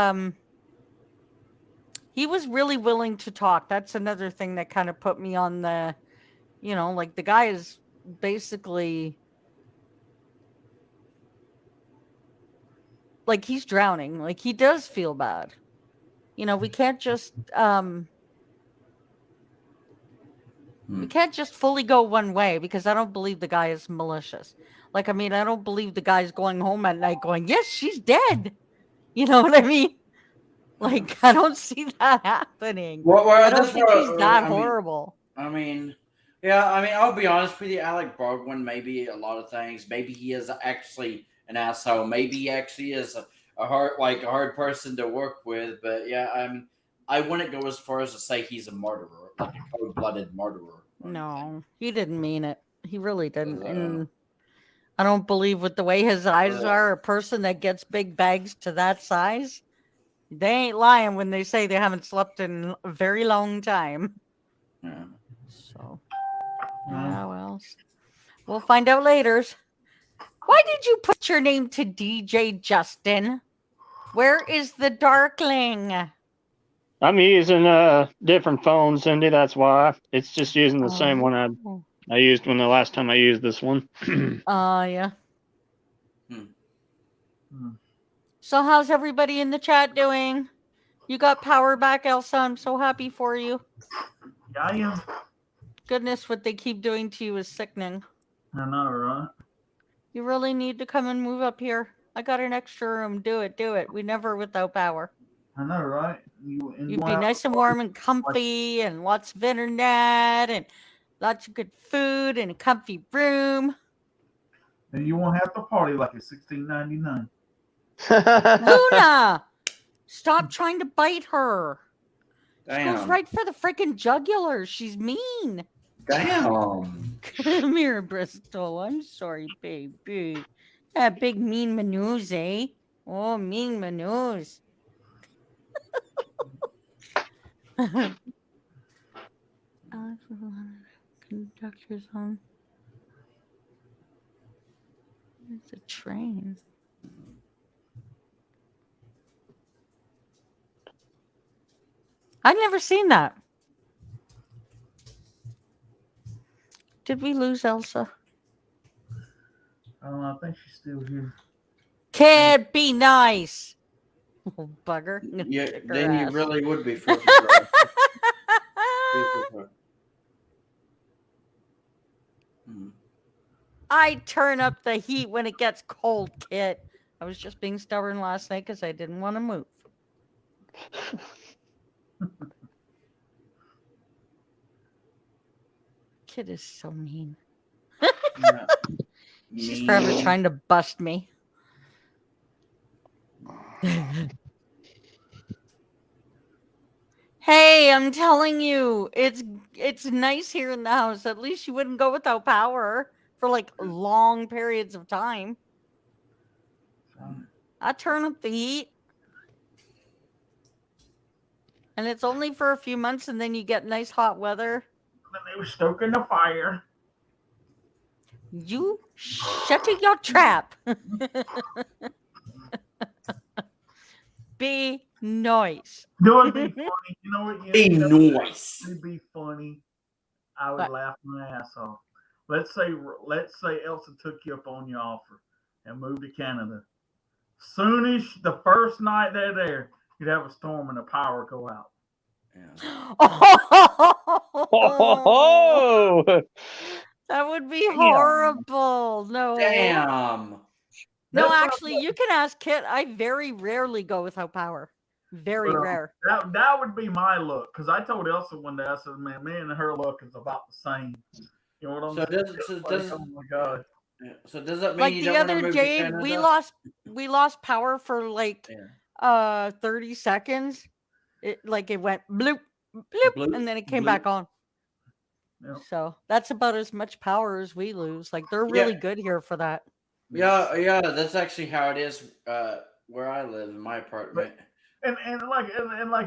really willing to talk. That's another thing that kind of put me on the, like the guy is basically like he's drowning. Like he does feel bad. We can't just fully go one way because I don't believe the guy is malicious. Like, I mean, I don't believe the guy's going home at night going, yes, she's dead. You know what I mean? Like, I don't see that happening. I don't think he's that horrible. I mean, yeah, I mean, I'll be honest with you, Alec Baldwin, maybe a lot of things. Maybe he is actually an asshole. Maybe he actually is a hard person to work with. But yeah, I mean, I wouldn't go as far as to say he's a murderer, like a cold-blooded murderer. No, he didn't mean it. He really didn't. And I don't believe with the way his eyes are, a person that gets big bags to that size, they ain't lying when they say they haven't slept in a very long time. Yeah. So, well, we'll find out later. Why did you put your name to DJ Justin? Where is the Darkling? I'm using different phone, Cindy. That's why. It's just using the same one I used when the last time I used this one. Yeah. So how's everybody in the chat doing? You got power back, Elsa. I'm so happy for you. Yeah, I am. Goodness, what they keep doing to you is sickening. I know, right? You really need to come and move up here. I got an extra room. Do it. We never without power. I know, right? You'd be nice and warm and comfy and lots of internet and lots of good food and a comfy room. And you won't have to party like it's $16.99. Luna! Stop trying to bite her. Damn. She goes right for the freaking jugular. She's mean. Damn. Come here, Bristol. I'm sorry, baby. That big mean Manooz, eh? Oh, mean Manooz. Conductors on. It's a train. I've never seen that. Did we lose Elsa? I don't know. I think she's still here. Kid, be nice. Oh, bugger. Yeah, then you really would be. I turn up the heat when it gets cold, Kit. I was just being stubborn last night because I didn't want to move. Kit is so mean. Yeah. She's forever trying to bust me. Hey, I'm telling you, it's nice here in the house. At least you wouldn't go without power for like long periods of time. I turn up the heat. And it's only for a few months and then you get nice hot weather. When they were stoking the fire. You shut your trap. Be nice. No, it'd be funny. You know what? Be nice. It'd be funny. I would laugh my ass off. Let's say Elsa took you up on your offer and moved to Canada. Soonish, the first night they're there, you'd have a storm and the power go out. Yeah. Oh, that would be horrible. No. Damn. No, actually, you can ask Kit. I very rarely go without power. Very rare. That would be my look. Because I told Elsa one day, I said, man, me and her look is about the same. You know what I'm saying? Oh my God. So does that mean like you the don't other day we lost power for like 30 seconds. It went bloop, bloop, Bloop, and then it came bloop. back on. Yep. So that's about as much power as we lose. Like they're really good here for that. Yeah, that's actually how it is where I live in my apartment. And like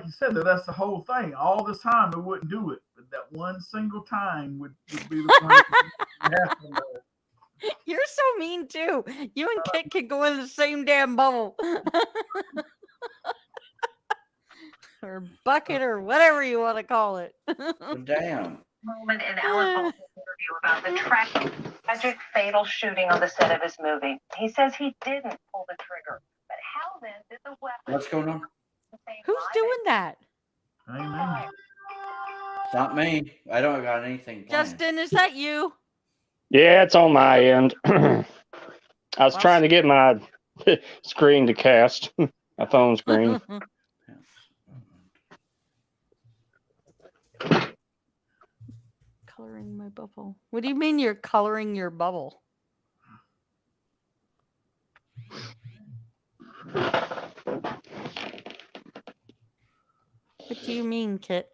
you said, that's the whole thing. All this time it wouldn't do it, but that one single time would be the one that happened. You're so mean too. You and Kit can go in the same damn bubble. Or bucket or whatever you want to call it. Damn. Moment in Alan Paul's interview about the tragic fatal shooting on the set of his movie. He says he didn't pull the trigger. But how then did the weapon? What's going on? Who's doing that? Amen. It's not me. I don't got anything planned. Justin, is that you? Yeah, it's on my end. I was trying to get my screen to cast, my phone screen. Coloring my bubble. What do you mean you're coloring your bubble? What do you mean, Kit?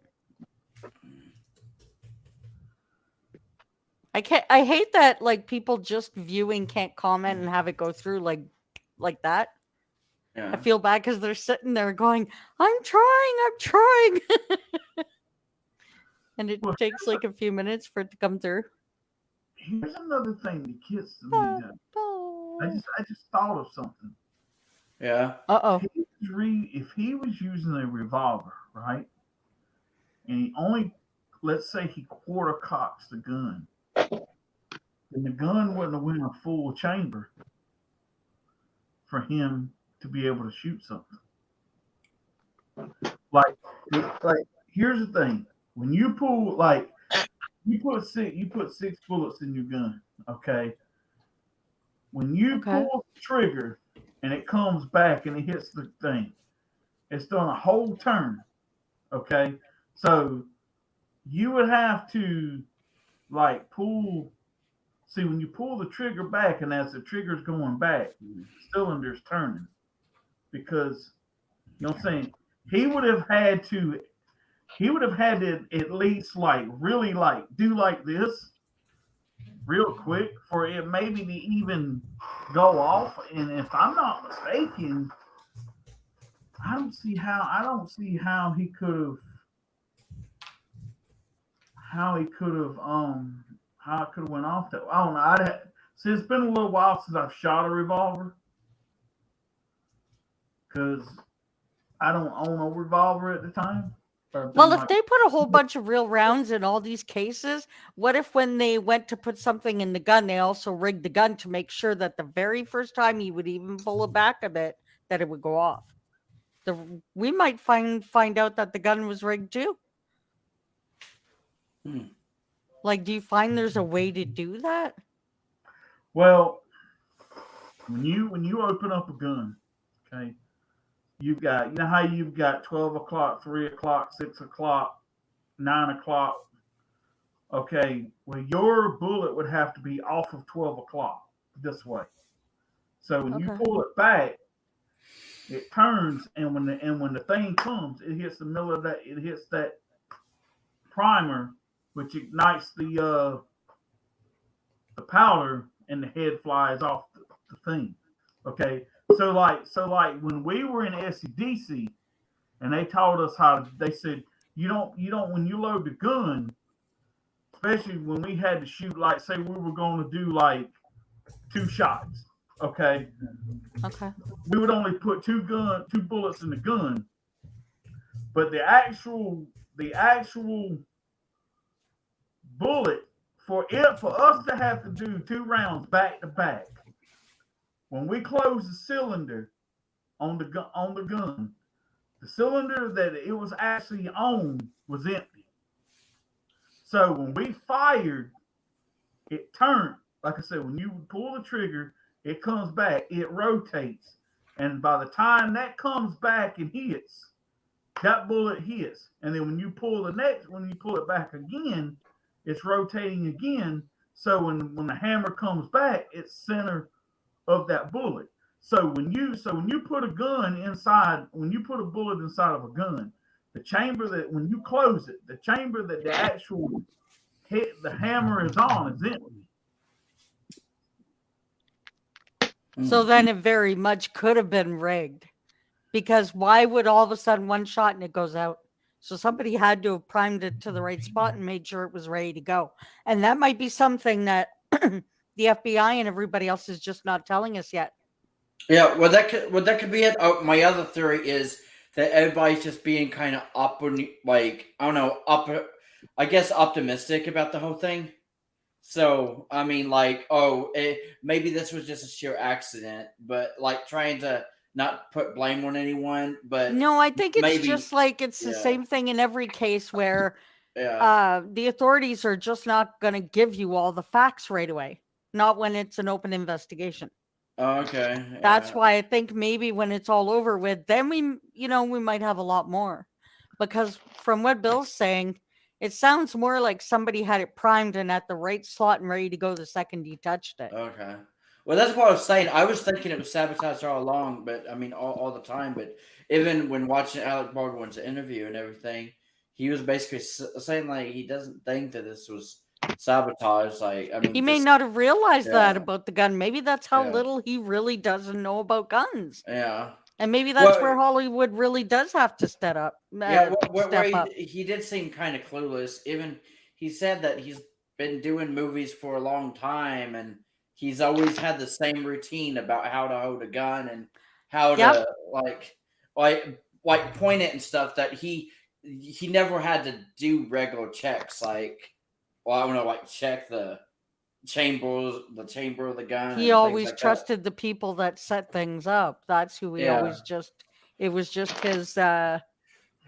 I hate that like people just viewing can't comment and have it go through like that. Yeah. I feel bad because they're sitting there going, I'm trying. And it takes like a few minutes for it to come through. Here's another thing the kids to me does. I just thought of something. Yeah. Uh-oh. If he was using a revolver, right? And he only, let's say he quarter cocks the gun, then the gun wouldn't have went a full chamber for him to be able to shoot something. Like here's the thing. When you pull, like, you put 6 bullets in your gun, okay? When you pull the trigger and it comes back and it hits the thing, it's done a whole turn, okay? So you would have to, like, see, when you pull the trigger back and as the trigger's going back, the cylinder's turning. Because, you know what I'm saying? He would have had to at least like really like do like this real quick for it maybe to even go off. And if I'm not mistaken, I don't see how he could have went off that. I don't know. See, it's been a little while since I've shot a revolver because I don't own a revolver at the time. Well, if they put a whole bunch of real rounds in all these cases, what if when they went to put something in the gun, they also rigged the gun to make sure that the very first time he would even pull it back a bit, that it would go off? We might find out that the gun was rigged too. Like, do you find there's a way to do that? Well, when you open up a gun, okay, you know how you've got 12 o'clock, 3 o'clock, 6 o'clock, 9 o'clock. Okay, well, your bullet would have to be off of 12 o'clock this way. So when you pull it back, it turns, and when the thing comes, it hits the middle of that. It hits that primer, which ignites the powder, and the head flies off the thing. Okay. So like when we were in SCDC and they taught us they said, you don't, when you load the gun, especially when we had to shoot, like, say we were going to do like 2 shots. Okay. We would only put 2 bullets in the gun, but the actual bullet for us to have to do 2 rounds back to back. When we closed the cylinder on the gun, the cylinder that it was actually on was empty. So when we fired, it turned. Like I said, when you pull the trigger, it comes back, it rotates, and by the time that comes back and hits, that bullet hits. And then when you pull it back again, it's rotating again. So when the hammer comes back, it's center of that bullet. So when you put a bullet inside of a gun, The chamber that when you close it, the chamber that the actual hit the hammer is on is empty. So then it very much could have been rigged. Because why would all of a sudden one shot and it goes out? So somebody had to have primed it to the right spot and made sure it was ready to go. And that might be something that the FBI and everybody else is just not telling us yet. Yeah, well, that could be it. Oh, my other theory is that everybody's just being kind of I guess optimistic about the whole thing. So I mean, maybe this was just a sheer accident, but like trying to not put blame on anyone. But No, I think it's maybe- just like it's the yeah. same thing in every case where yeah, the authorities are just not going to give you all the facts right away. Not when it's an open investigation. okay, That's yeah. why I think maybe when it's all over with, then we might have a lot more. Because from what Bill's saying, it sounds more like somebody had it primed and at the right slot and ready to go the second you touched it. Okay. Well, that's what I was saying. I was thinking it was sabotage all along, but I mean, all the time. But even when watching Alec Baldwin's interview and everything, he was basically saying like he doesn't think that this was sabotage. Like, I mean, He may just- not have realized that Yeah. about the gun. Maybe that's how Yeah. little he really doesn't know about guns. Yeah. And maybe that's Well- where Hollywood really does have to step up. Yeah, where step up. he did seem kind of clueless. Even he said that he's been doing movies for a long time, and he's always had the same routine about how to hold a gun and how Yep. to like point it and stuff. That he never had to do regular checks. Like, well, I don't know, like check the chamber of the gun. and He things always like that. trusted the people that set things up. That's who he Yeah. always just. It was just his. Yeah.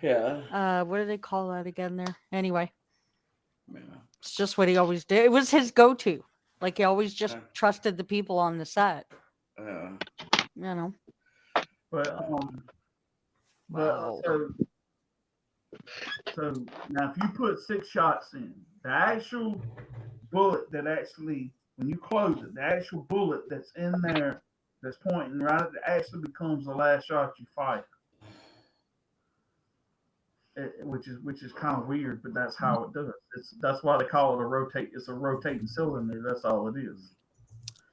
What do they call that again? There. Anyway, Yeah. it's just what he always did. It was his go-to. Like he always just Yeah. trusted the people on the set. Yeah. You know. But Wow. so now if you put 6 shots in, the actual bullet that actually when you close it, the actual bullet that's in there that's pointing right at it actually becomes the last shot you fire. Which is kind of weird, but that's how it does. That's why they call it it's a rotating cylinder. That's all it is.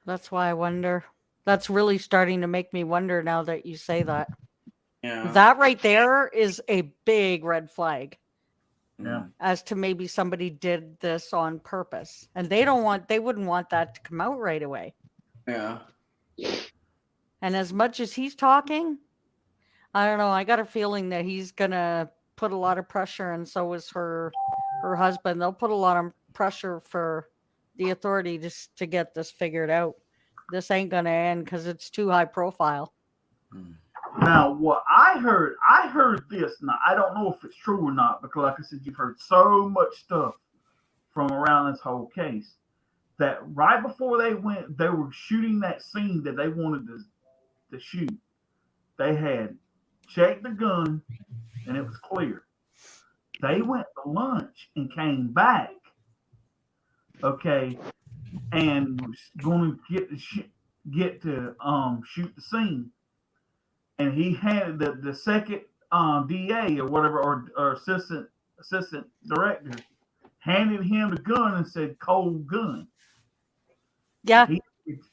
That's why I wonder. That's really starting to make me wonder now that you say that. Yeah. That right there is a big red flag Yeah. as to maybe somebody did this on purpose. And they wouldn't want that to come out right away. Yeah. And as much as he's talking, I don't know, I got a feeling that he's gonna put a lot of pressure, and so is her husband. They'll put a lot of pressure for the authority to get this figured out. This ain't gonna end because it's too high profile. Now, what I heard this. Now, I don't know if it's true or not, because like I said, you've heard so much stuff from around this whole case that right before they were shooting that scene that they wanted to shoot. They had checked the gun and it was clear. They went to lunch and came back, okay, and was going to get to shoot the scene. And he handed the second DA or whatever or assistant director handed him the gun and said cold gun. Yeah.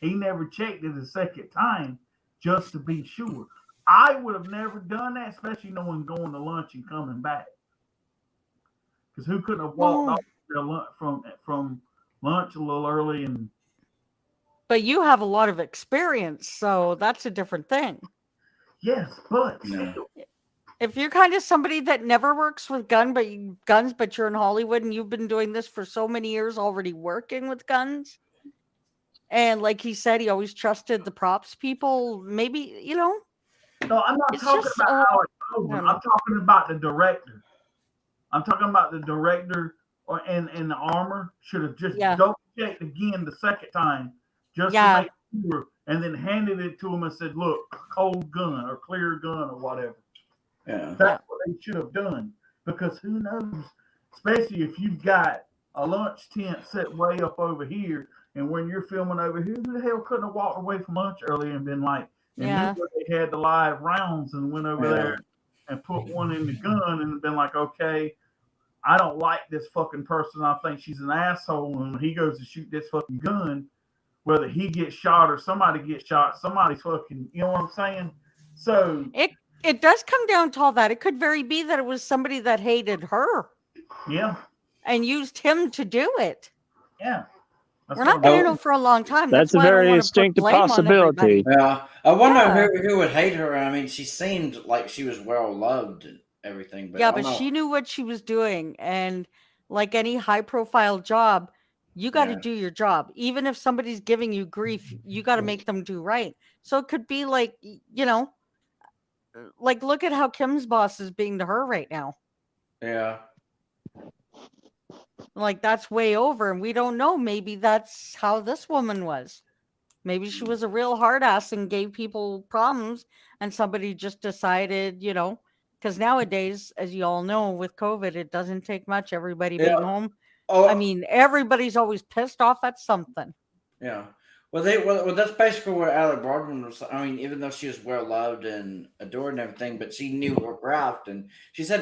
He never checked it a second time just to be sure. I would have never done that, especially knowing going to lunch and coming back. Because who couldn't have walked off from lunch a little early and. But you have a lot of experience, so that's a different thing. Yes, but No. If you're kind of somebody that never works with guns, but you're in Hollywood and you've been doing this for so many years already working with guns, and like he said, he always trusted the props people, maybe, No, I'm not It's talking just, about Alex Baldwin. I don't I'm talking about the director. I'm talking about the director and the armor should have just Yeah. double checked again the second time just Yeah. to make sure, and then handed it to him and said, "Look, cold gun or clear gun or whatever." Yeah. That's what they should have done, because who knows? Especially if you've got a lunch tent set way up over here, and when you're filming over here, who the hell couldn't have walked away from lunch early and been like, and Yeah. knew where they had the live rounds and went over Yeah. there and put one in the gun and been like, okay, I don't like this fucking person. I think she's an asshole. And when he goes to shoot this fucking gun, whether he gets shot or somebody gets shot, somebody's fucking, you know what I'm saying? So It does come down to all that. It could very be that it was somebody that hated her yeah, and used him to do it. yeah. That's We're not what going I'm- to know for a long time. That's a why I don't very wanna put distinctive blame on possibility. everybody. Yeah, I wonder Yeah. who would hate her. I mean, she seemed like she was well loved and everything, but Yeah, I don't but know. she knew what she was doing. And like any high profile job, you got to Yeah. do your job. Even if somebody's giving you grief, you got to make them do right. So it could be like, like look at how Kim's boss is being to her right now. Yeah, Like that's way over. And we don't know. Maybe that's how this woman was. Maybe she was a real hard ass and gave people problems. And somebody just decided, because nowadays, as you all know, with COVID, it doesn't take much. Everybody Yeah. being home. Oh, I mean, everybody's always pissed off at something. yeah. Well, that's basically what Alec Baldwin was. I mean, even though she was well loved and adored and everything, but she knew her craft, and she said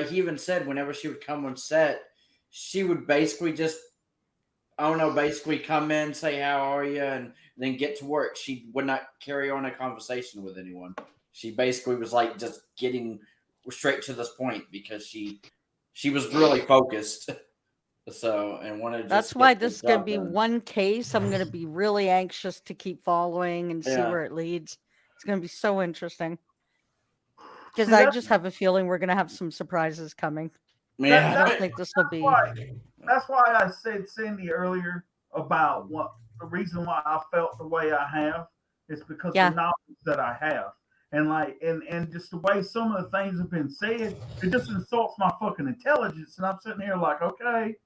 he even said whenever she would come on set, she would basically just, I don't know, basically come in, say how are you, and then get to work. She would not carry on a conversation with anyone. She basically was like just getting straight to this point because she was really focused. So and wanted to just That's get why the this is going to job be done. one case I'm going to be really anxious to keep following and see Yeah. where it leads. It's going to be so interesting. Because See, I that's- just have a feeling we're going to have some surprises coming. I Yeah. don't think this will be. That's why I said Cindy earlier about what the reason why I felt the way I have is because Yeah. the knowledge that I have. And and just the way some of the things have been said, it just insults my fucking intelligence. And I'm sitting here like, okay,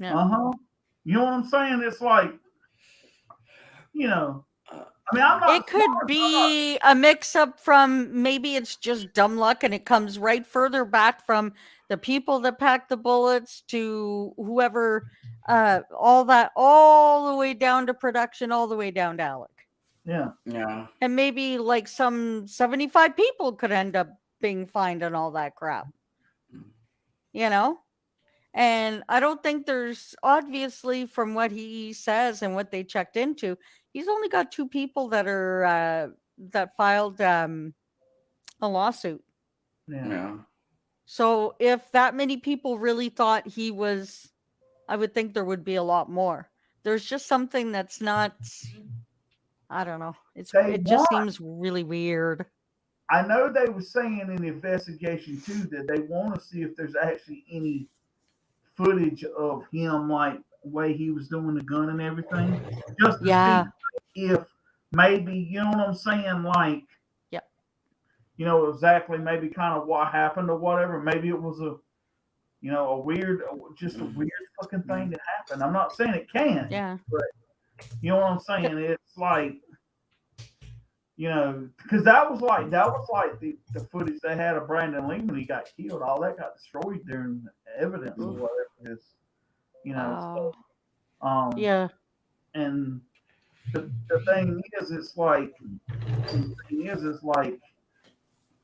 Yeah. You know what I'm saying? It's like, I mean, I'm not. It could be a mix up from maybe it's just dumb luck and it comes right further back from the people that packed the bullets to whoever, all that, all the way down to production, all the way down to Alec. Yeah. Yeah. And maybe like some 75 people could end up being fined and all that crap. And I don't think there's, obviously, from what he says and what they checked into, he's only got 2 people that are that filed a lawsuit. Yeah. So if that many people really thought he was, I would think there would be a lot more. There's just something that's not, I don't know. It just seems really weird. I know they were saying in the investigation too that they want to see if there's actually any footage of him, like the way he was doing the gun and everything, just to see if maybe, you know what I'm saying, like, exactly maybe kind of what happened or whatever. Maybe it was a weird fucking thing that happened. I'm not saying it can't, but you know what I'm saying. It's like, because that was like the footage they had of Brandon Lee when he got killed. All that got destroyed during evidence or whatever. And the thing is, it's like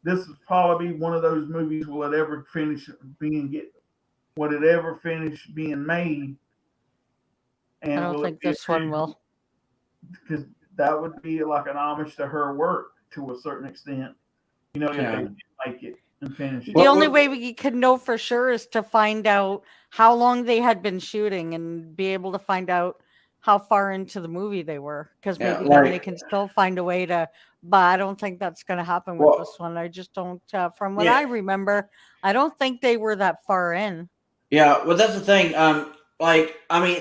this is probably one of those movies will it ever finish being made? And I don't think this one will. Because that would be like an homage to her work to a certain extent. If they did make it and finish it. The only way we could know for sure is to find out how long they had been shooting and be able to find out how far into the movie they were. Because maybe then they can still find a way to, but I don't think that's going to happen with this one. I just don't, from what I remember, I don't think they were that far in. Yeah, well, that's the thing.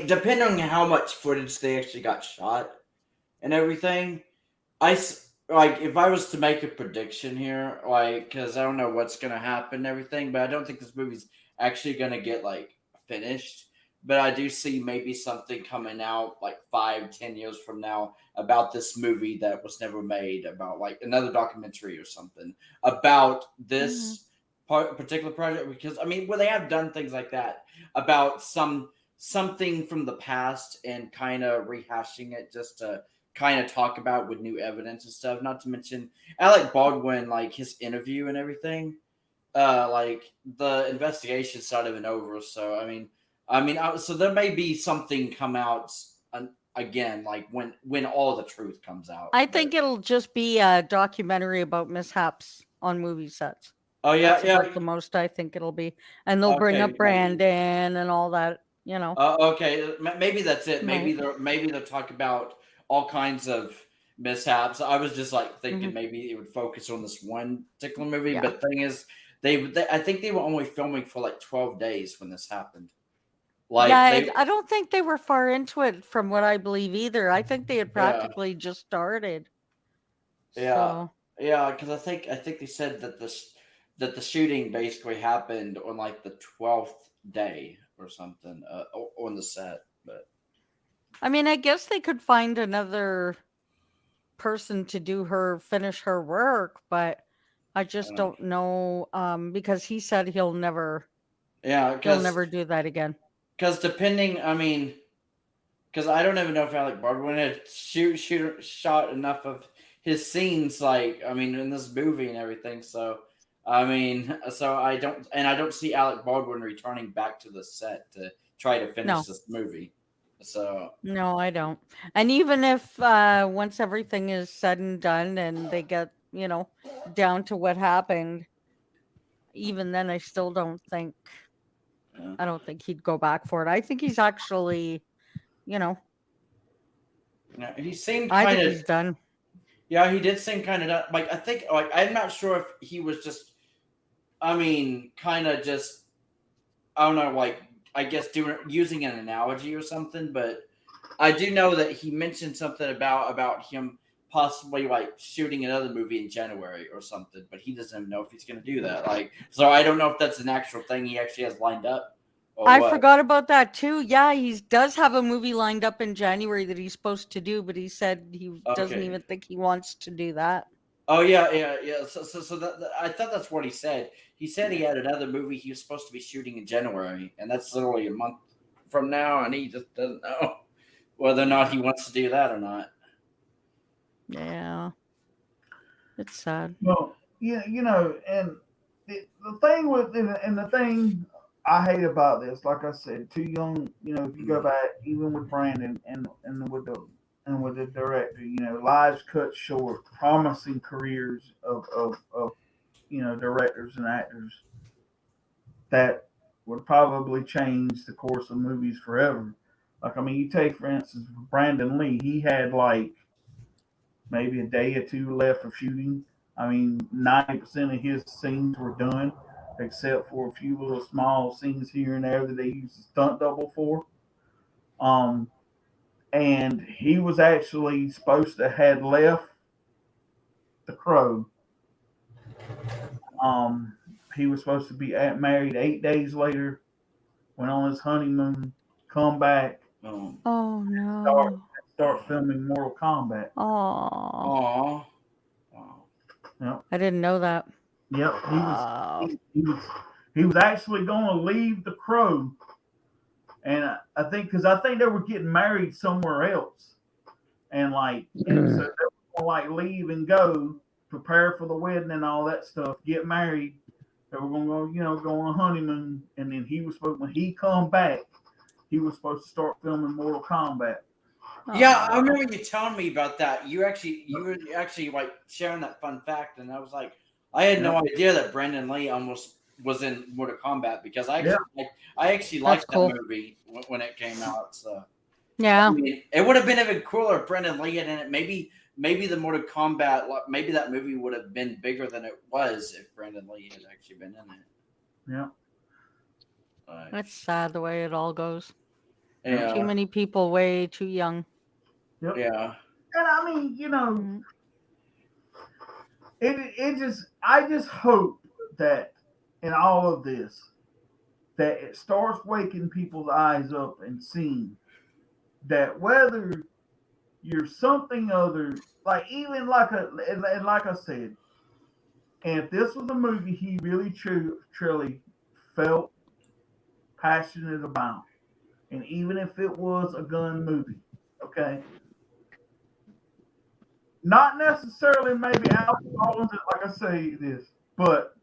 Depending on how much footage they actually got shot and everything, if I was to make a prediction here, because I don't know what's gonna happen and everything, but I don't think this movie's actually gonna get finished. But I do see maybe something coming out 5-10 years from now about this movie that was never made, about another documentary or something about this particular project. Because they have done things like that about something from the past and kind of rehashing it just to kind of talk about with new evidence and stuff. Not to mention Alec Baldwin, like his interview and everything. Like the investigation side of it over. So so there may be something come out again, like when all the truth comes out. I think it'll just be a documentary about mishaps on movie sets. Oh yeah, That's yeah. about the most I think it'll be, and they'll bring Okay, up Brandon and all that. You know, Okay, maybe that's it. Maybe they'll talk about all kinds of mishaps. I was just like thinking maybe it would focus on this one particular movie, Yeah. but thing is, they I think they were only filming for like 12 days when this happened. Like yeah, I don't think they were far into it from what I believe either. I think they had Yeah. practically just started. Yeah, So, yeah, because I think they said that the shooting basically happened on like the 12th day or something on the set. But I mean, I guess they could find another person to finish her work, but I just don't know because he said he'll never yeah, do that again. because depending, because I don't even know if Alec Baldwin had shot enough of his scenes, like in this movie and everything. So so I don't see Alec Baldwin returning back to the set to try to finish No. this movie. So No, I don't. And even if once everything is said and done and they get, down to what happened, even then I still don't think yeah. I don't think he'd go back for it. I think he's actually, Yeah, he seemed I kind think of. he's done. Yeah, he did seem kind of like I think like I'm not sure if he was just. Kind of just. I don't know, like I guess using an analogy or something, but I do know that he mentioned something about him possibly like shooting another movie in January or something, but he doesn't even know if he's going to do that. Like, so I don't know if that's an actual thing he actually has lined up. Or I what. forgot about that too. Yeah, he does have a movie lined up in January that he's supposed to do, but he said he doesn't Okay. even think he wants to do that. Oh yeah. So that I thought that's what he said. He said he had another movie he was supposed to be shooting in January, and that's literally a month from now, and he just doesn't know whether or not he wants to do that or not. Yeah. It's sad. Well, yeah, and the thing and the thing I hate about this, like I said, too young. If you go back, even with Brandon and with the director, lives cut short, promising careers of directors and actors that would probably change the course of movies forever. Like, you take for instance Brandon Lee, he had like maybe a day or two left of shooting. 90% of his scenes were done, except for a few little small scenes here and there that they used a stunt double for. And he was actually supposed to have left The Crow. He was supposed to be married 8 days later, went on his honeymoon, come back, Oh no. start filming Mortal Kombat. Oh. Yep. I didn't know that. Yep. Wow. He was actually going to leave The Crow, and I think they were getting married somewhere else, and so they were going to leave and go, prepare for the wedding and all that stuff, get married. They were going to go on a honeymoon, and then when he come back, he was supposed to start filming Mortal Kombat. Yeah, I remember you telling me about that. You were actually like sharing that fun fact, and I was like, I had no idea that Brandon Lee almost was in Mortal Kombat because I actually liked cool. that movie when it came out. So Yeah. it would have been even cooler if Brandon Lee had in it. Maybe the Mortal Kombat, maybe that movie would have been bigger than it was if Brandon Lee had actually been in it. Yeah. It's sad the way it all goes. Yeah. Too many people way too young. Yep. Yeah. And I just hope that in all of this, that it starts waking people's eyes up and seeing that whether you're something other, like I said, and if this was a movie he really truly felt passionate about, and even if it was a gun movie, okay, not necessarily maybe alcohol, like I say this, but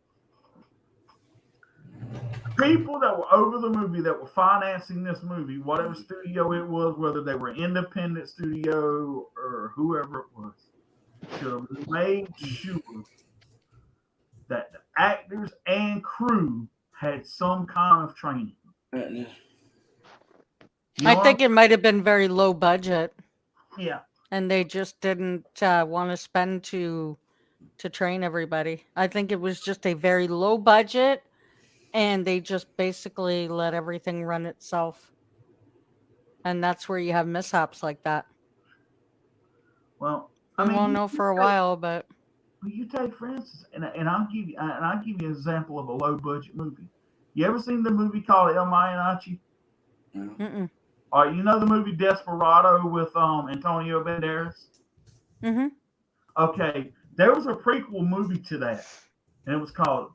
people that were over the movie that were financing this movie, whatever studio it was, whether they were independent studio or whoever it was, should have made sure that the actors and crew had some kind of training. You know I what think it might have been very low budget, yeah. and they just didn't want to spend to train everybody. I think it was just a very low budget, and they just basically let everything run itself. And that's where you have mishaps like that. Well, We won't know for a while, but you take for instance, and I'll give you an example of a low budget movie. You ever seen the movie called El Mariachi? mm-mm. All right, you know the movie Desperado with Antonio Banderas? Mm-hmm. Okay, there was a prequel movie to that, and it was called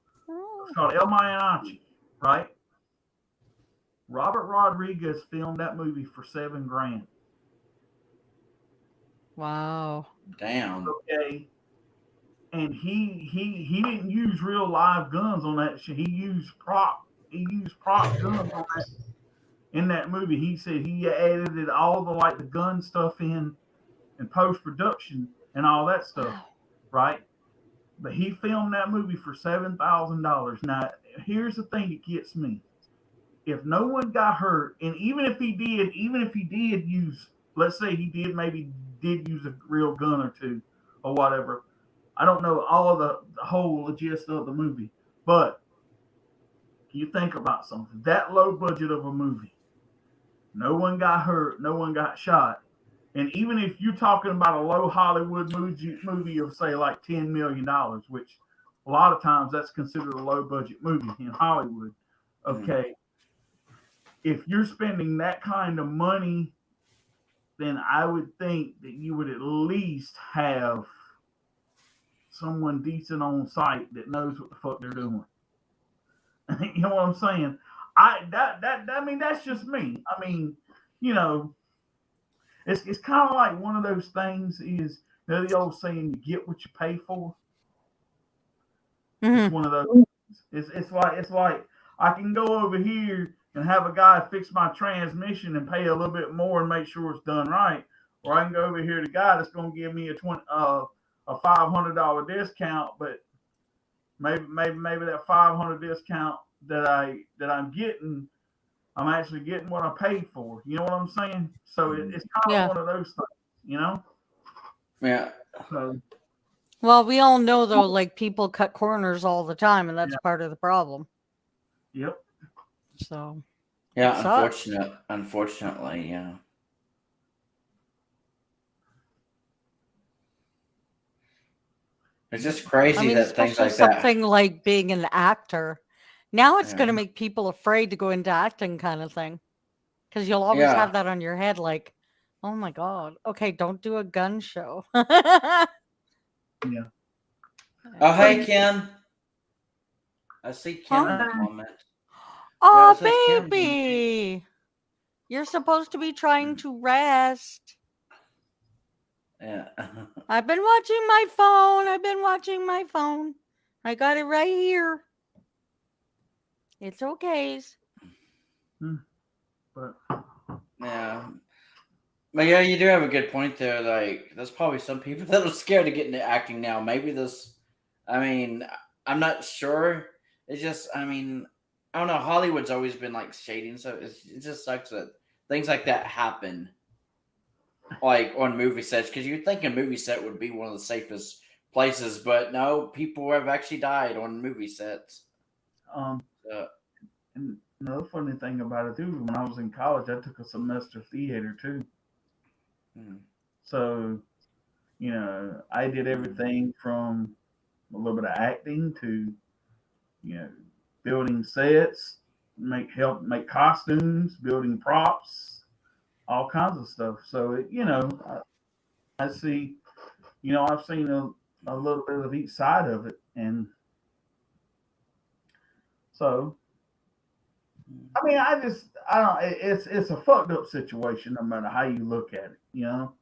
El Mariachi, right? Robert Rodriguez filmed that movie for $7,000. Wow. Damn. Okay, and he didn't use real live guns on that shit. He used prop guns on that in that movie. He said he edited all the gun stuff in post production and all that stuff, right? But he filmed that movie for $7,000. Now, here's the thing that gets me: if no one got hurt, and even if he did use, let's say he did use a real gun or two or whatever. I don't know all of the whole gist of the movie, but you think about something that low budget of a movie. No one got hurt, no one got shot. And even if you're talking about a low Hollywood movie of say like $10 million, which a lot of times that's considered a low budget movie in Hollywood. Okay. If you're spending that kind of money, then I would think that you would at least have someone decent on site that knows what the fuck they're doing. You know what I'm saying? I mean, that's just me. I mean, you know, it's kind of like one of those things is, you know, the old saying, you get what you pay for. Mm-hmm. It's one of those. It's like I can go over here and have a guy fix my transmission and pay a little bit more and make sure it's done right, or I can go over here to the guy that's going to give me a $500 discount, but maybe that $500 discount that I'm getting, I'm actually getting what I paid for. You know what I'm saying? So it's kind of one of those things, you know? Yeah. So, well, we all know though, like people cut corners all the time, and that's part of the problem. Yep. So. Yeah, unfortunately, yeah. It's just crazy that things like that. Something like being an actor. Now it's going to make people afraid to go into acting, kind of thing, because you'll always have that on your head, like, oh my god, okay, don't do a gun show. Yeah. Oh, hey, Ken. I see Ken in the comments. Oh, baby. You're supposed to be trying to rest. Yeah. I've been watching my phone. I got it right here. It's okay. But yeah. But yeah, you do have a good point there. Like, there's probably some people that are scared to get into acting now. Maybe I mean, I'm not sure. It's just, I mean, I don't know. Hollywood's always been like shading, so it just sucks that things like that happen, like on movie sets. Because you'd think a movie set would be one of the safest places, but no, people have actually died on movie sets. And another funny thing about it too, when I was in college, I took a semester theater too. So, you know, I did everything from a little bit of acting to, you know, building sets, help make costumes, building props, all kinds of stuff. So, you know, I see, you know, I've seen a little bit of each side of it. And so, I mean, it's a fucked up situation no matter how you look at it, you know?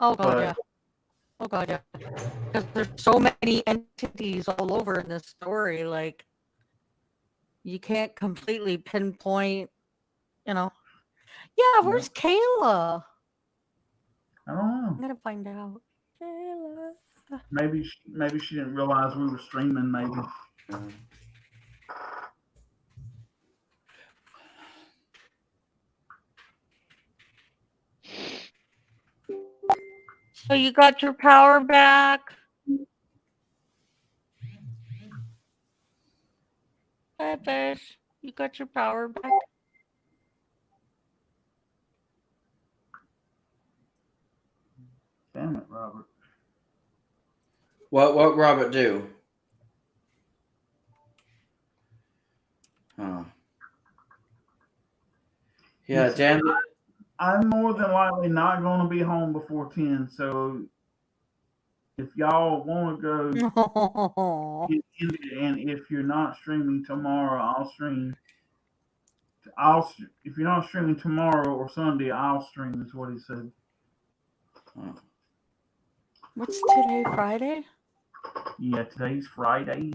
Oh, God, yeah. Oh god, yeah. Because there's so many entities all over in this story. Like, you can't completely pinpoint, you know. Yeah, where's Kayla? I don't know. I'm gonna find out. Kayla. Maybe she didn't realize we were streaming. Maybe. So you got your power back? Hi, fish. You got your power back? Damn it, Robert. What Robert do? Huh. Yeah, Listen, damn it. I'm more than likely not going to be home before 10. So if y'all want to go Oh, get into it, and if you're not streaming tomorrow, I'll stream. If you're not streaming tomorrow or Sunday, I'll stream. Is what he said. what's today? Friday? Yeah, today's Friday.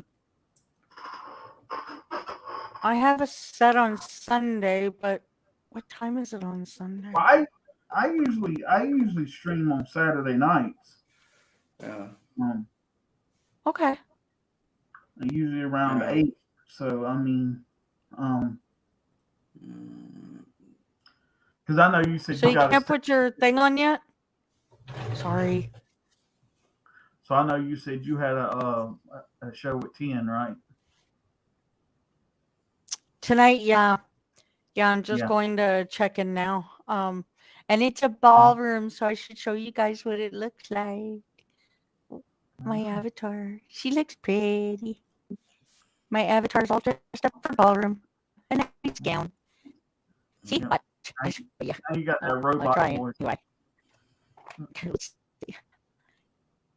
I have a set on Sunday, but what time is it on Sunday? I usually stream on Saturday nights. Yeah. Okay. Usually around Yeah. 8. So I mean, because I know you said So you gotta can't put your thing on yet? Sorry. So I know you said you had a show at 10, right? Tonight, yeah. Yeah, I'm just Yeah. going to check in now. And it's a ballroom, so I should show you guys what it looks like. My avatar. She looks pretty. My avatar's all dressed up for ballroom. A nice gown. See? Yeah. What? I show you. Now you got that I'm robot trying. voice. Anyway. Okay, let's see.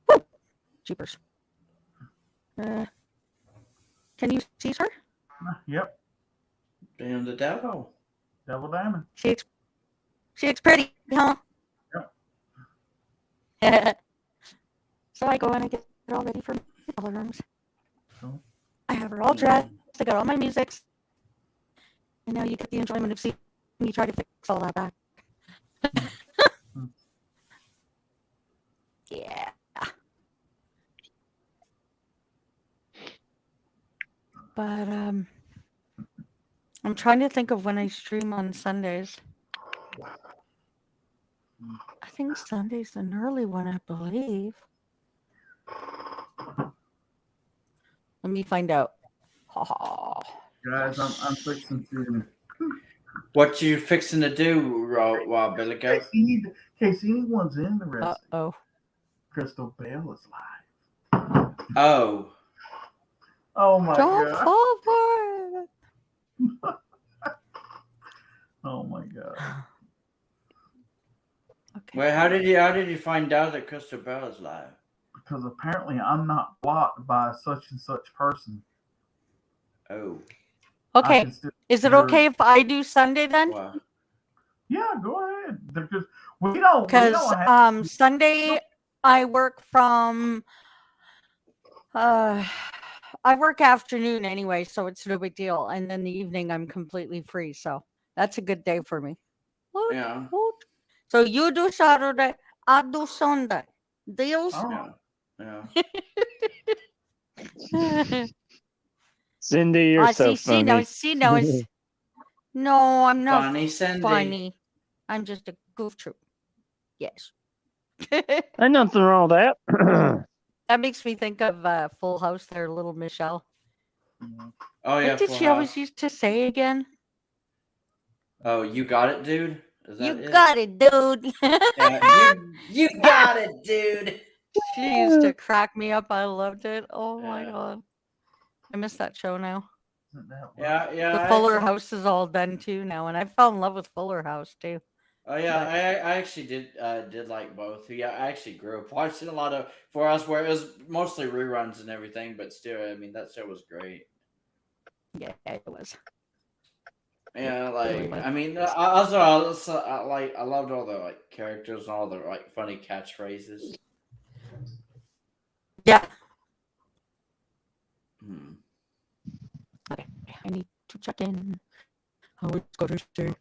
Woo! Jeepers. Can you see her? Yep. Damn the devil. Devil Diamond. She looks pretty, huh? Yep. So I go and I get it all ready for the ballrooms. Cool. I have her all dressed. I got all my musics. And now you get the enjoyment of seeing me try to fix all that back. Yeah. But I'm trying to think of when I stream on Sundays. I think Sunday's an early one, I believe. Let me find out. Guys, I'm fixing to. What you fixing to do, Rob Billy Goat? In case anyone's interested, Uh-oh. Crystal Bell is live. Oh. Oh my Don't god. fall for it. Oh my god. Okay. Wait, how did you find out that Crystal Bell is live? Because apparently I'm not blocked by such and such person. Oh. Okay. Is it okay if I do Sunday then? Wow. Yeah, go ahead. Because we don't Because have Sunday I work from I work afternoon anyway, so it's no big deal. And then the evening I'm completely free, so that's a good day for me. Woot, Yeah. woot. So you do Saturday, I do Sunday. Deals? Oh. Yeah. Cindy, you're so funny. She knows. No, I'm not Funny Cindy. funny. I'm just a goof troop. Yes. Ain't nothing wrong with that. That makes me think of Full House there, little Michelle. Oh yeah. What did Full she House. always used to say again? Oh, you got it, dude. Is that You it? got it, dude. Yeah, you got it, dude. She used to crack me up. I loved it. Oh my Yeah. god. I miss that show now. Yeah. The Fuller House is all done too now, and I fell in love with Fuller House too. Oh yeah, But- I actually did like both. Yeah, I actually grew up watching a lot of For Us, where it was mostly reruns and everything, but still, I mean, that show was great. Yeah, it was. Yeah, really like was. I mean, I loved all the like characters and all the like funny catchphrases. Yeah. Hmm. Okay. I need to check in. Oh, it's going to say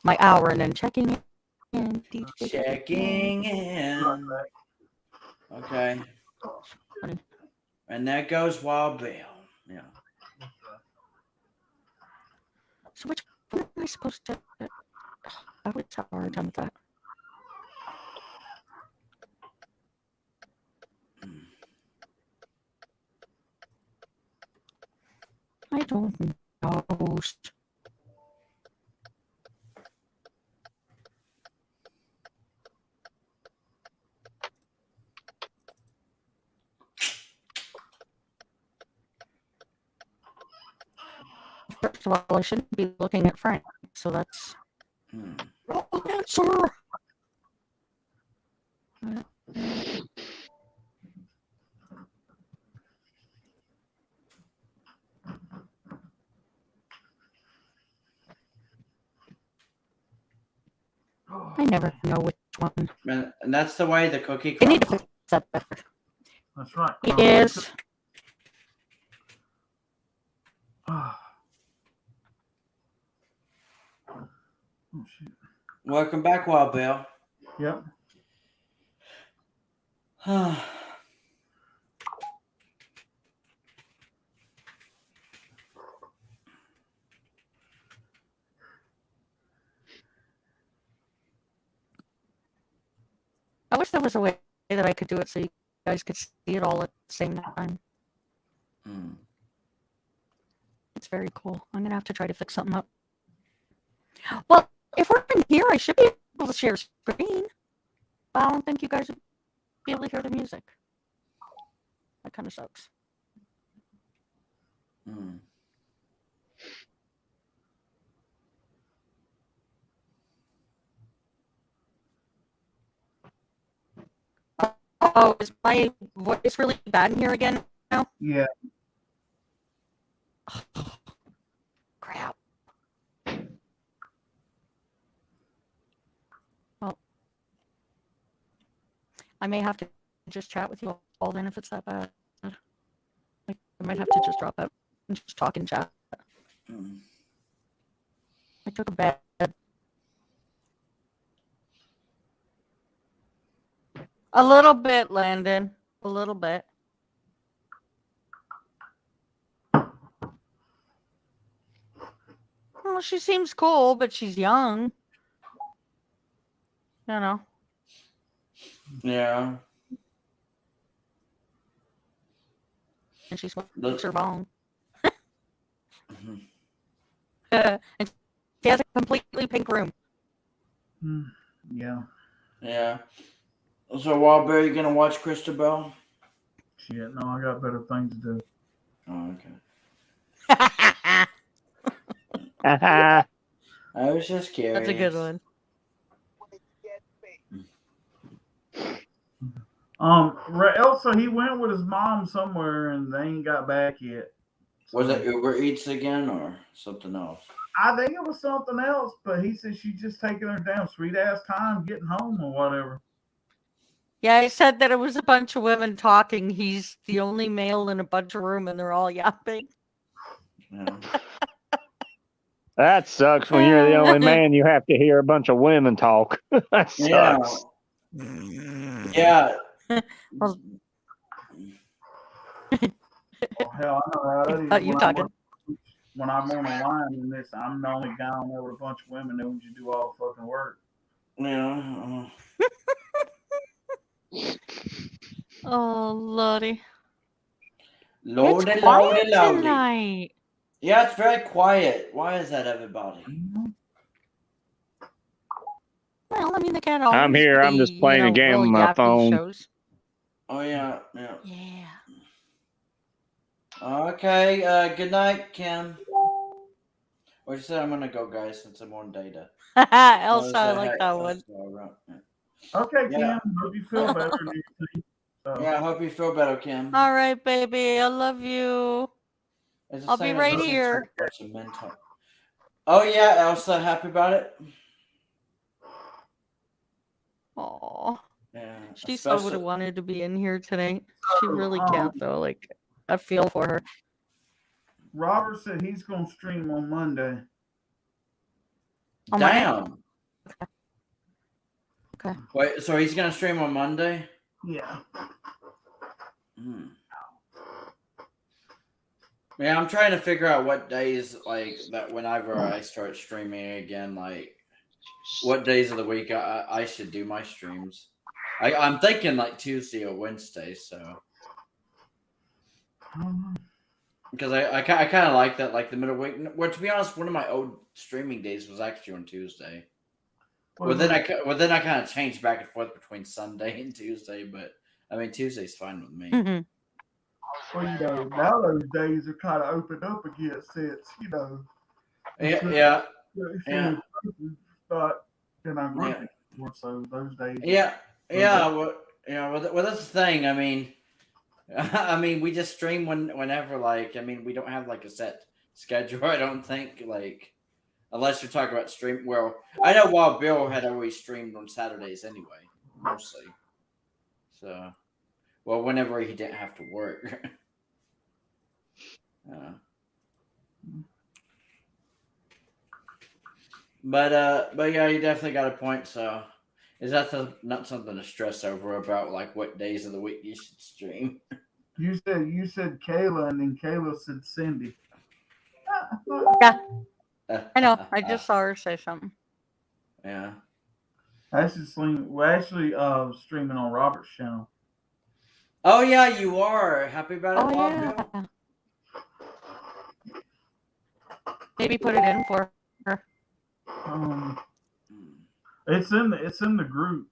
my hour and then checking in. Checking in. Okay. And there goes Wild Bill. Yeah. So which one am I supposed to? I would have a hard time with that. I don't know. First of all, I shouldn't be looking at Frank, so that's Hmm. wrong answer. I never know which one. And that's the way the Cookie I need to Crumbs. fix that better. That's right. Yes. Oh, shit. Welcome back, Wild Bill. Yep. I wish there was a way that I could do it so you guys could see it all at the same time. Hmm. It's very cool. I'm gonna have to try to fix something up. Well, if we're in here, I should be able to share screen. But I don't think you guys would be able to hear the music. That kind of sucks. Hmm. Oh, is my voice really bad in here again now? Yeah. Crap. Well, I may have to just chat with you all then if it's that bad. Like, I might have to just drop out and just talk and chat. Hmm. I took a bed. A little bit, Landon. A little bit. Well, she seems cool, but she's young. You know. Yeah. And she smokes Look. her bone. Mhm. And she has a completely pink room. Yeah. Yeah. So, Wild Bill, you gonna watch Christabel? Shit. No, I got better things to do. Oh, okay. Haha. I was just curious. That's a good one. Elsa, he went with his mom somewhere and they ain't got back yet. Was So, it Uber Eats again or something else? I think it was something else, but he said she's just taking her damn sweet ass time getting home or whatever. Yeah, I said that it was a bunch of women talking. He's the only male in a bunch of room and they're all yapping. Yeah. That sucks when you're the only man. You have to hear a bunch of women talk. That sucks. Yeah. Well, Oh, hell, I know how that is. thought you talking. When I'm on a line and this, I'm the only guy on there with a bunch of women that want you to do all the fucking work. Yeah. Oh, Lordy. Lordy, It's quiet lordy, lordy. tonight. Yeah, it's very quiet. Why is that, everybody? Well, I mean, they can't always I'm here. I'm just be, playing a game real on my yappy phone. shows. Oh, yeah. Yeah. Yeah. Okay. Good night, Kim. Or you said I'm gonna go, guys, since I'm on data. Elsa, I like that one. Okay, Yeah. Kim. Hope you feel better. and everything. So, Yeah, I hope you feel better, Kim. All right, baby. I love you. It's the I'll be same as right listening to here. a bunch of men talk. Oh yeah, Elsa, happy about it? Oh, Yeah, She so would have especially- wanted to be in here tonight. She So, really can't though. Like, I feel for her. Robert said he's gonna stream on Monday. Oh my- Damn. Okay. Wait, so he's gonna stream on Monday? Yeah. Hmm. Yeah, I'm trying to figure out what days like that whenever I start streaming again, like what days of the week I should do my streams. I'm thinking like Tuesday or Wednesday, so because I kind of like that, like the middle week. Well, to be honest, one of my old streaming days was actually on Tuesday. Well, then I kind of changed back and forth between Sunday and Tuesday, but I mean Tuesday's fine with me. Mhm. Well, you know, now those days are kind of opened up again since, you know, Yeah. but then I'm Yeah. working more, so those days. Yeah. Well, that's the thing. I mean, we just stream whenever. Like, I mean, we don't have like a set schedule. I don't think, like, unless you're talking about stream. Well, I know Wild Bill had always streamed on Saturdays anyway, mostly. So, well, whenever he didn't have to work. But yeah, you definitely got a point. So, is that not something to stress over about, like what days of the week you should stream? You said Kayla, and then Kayla said Cindy. Yeah, I know. I just saw her say something. Yeah. We're actually streaming on Robert's channel. Oh yeah, you are happy about it, Oh Wild yeah. Bill? Maybe put it in for her. It's in the group.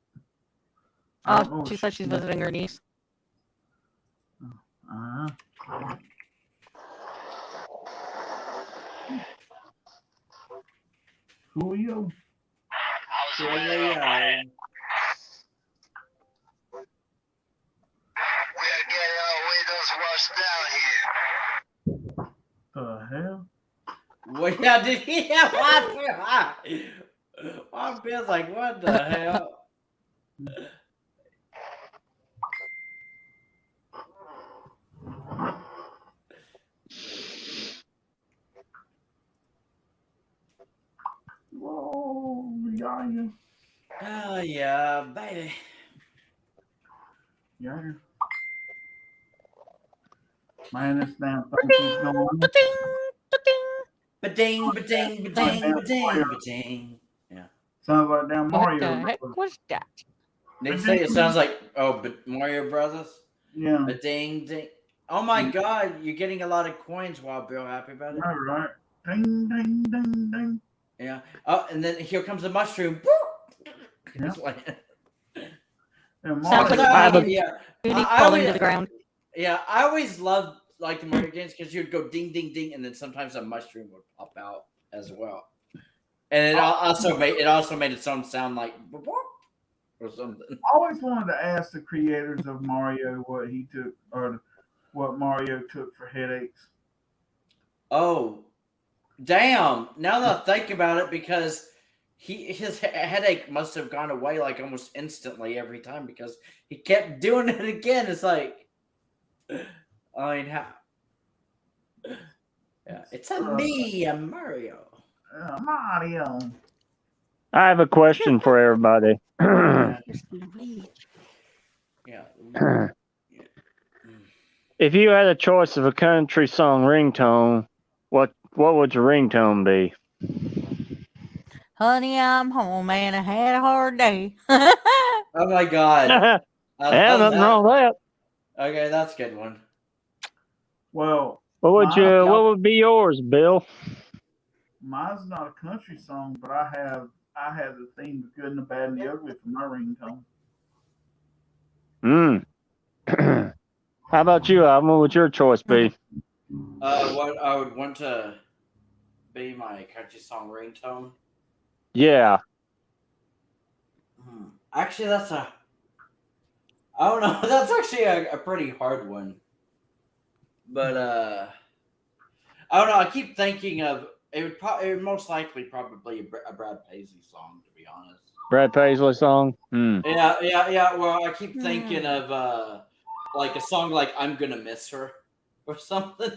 I don't know Oh, she if said she's visiting her niece. Julio. The hell? Well, yeah, did he have Wild Bill's like, what the hell? Whoa, yeah. Oh yeah, baby. Yeah. Man, this damn thing keeps going. Ba-ding, ba-ding, ba-ding, ba-ding, ba-ding. Yeah. Sounds like damn What Mario. the heck was that? They say it sounds like but Mario Brothers. Yeah. Ba-ding, ding. Oh my God, you're getting a lot of coins, Wild Bill. Happy about it? All right. Ding, ding, ding, ding. Yeah. Oh, and then here comes the mushroom. Yeah. It's like- And Sounds like Mario, yeah. Booty I falling always- to the ground. Yeah, I always loved like the Mario games because you'd go ding, ding, ding, and then sometimes a mushroom would pop out as well. And it also made its own sound like or something. I always wanted to ask the creators of Mario what he took or what Mario took for headaches. Oh, damn! Now that I think about it, because his headache must have gone away like almost instantly every time because he kept doing it again. It's like, I mean, how? Yeah, it's a me, a Mario. Mario. I have a question for everybody. Yeah. If you had a choice of a country song ringtone, what would your ringtone be? Honey, I'm home and I had a hard day. Oh my God. Yeah, I love nothing that. wrong with that. Okay, that's a good one. Well, What would Wow. what would be yours, Bill? mine's not a country song, but I have the theme The Good and the Bad and the Ugly for my ringtone. How about you, Alvin? What would your choice be? What I would want to be my country song ringtone. Yeah. Actually, I don't know. That's actually a pretty hard one. But I don't know. I keep thinking of it would most likely probably a Brad Paisley song, to be honest. Brad Paisley song. Yeah. Well, I keep Hmm. thinking of like a song like "I'm Gonna Miss Her" or something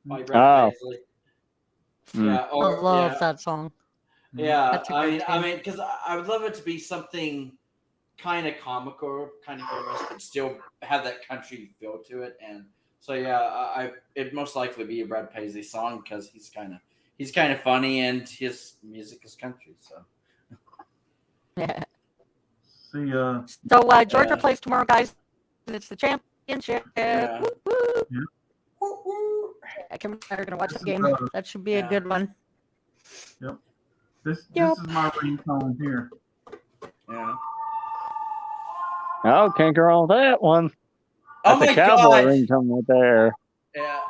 by Brad Oh. Paisley. Mm. Yeah, I or love that song. yeah. That's a good I tune. mean, because I would love it to be something kind of comical, kind of humorous, but still have that country feel to it. And so yeah, it'd most likely be a Brad Paisley song because he's kind of funny and his music is country. So Yeah. See, So Georgia Yeah. plays tomorrow, guys. It's the championship. Yeah. Woo, woo. I can remember gonna watch This the is, game. That should be a yeah. good one. this Yep. is my ringtone here. yeah. Oh, can't go wrong with that one. Oh That's my a cowboy god! ringtone right there. Yeah.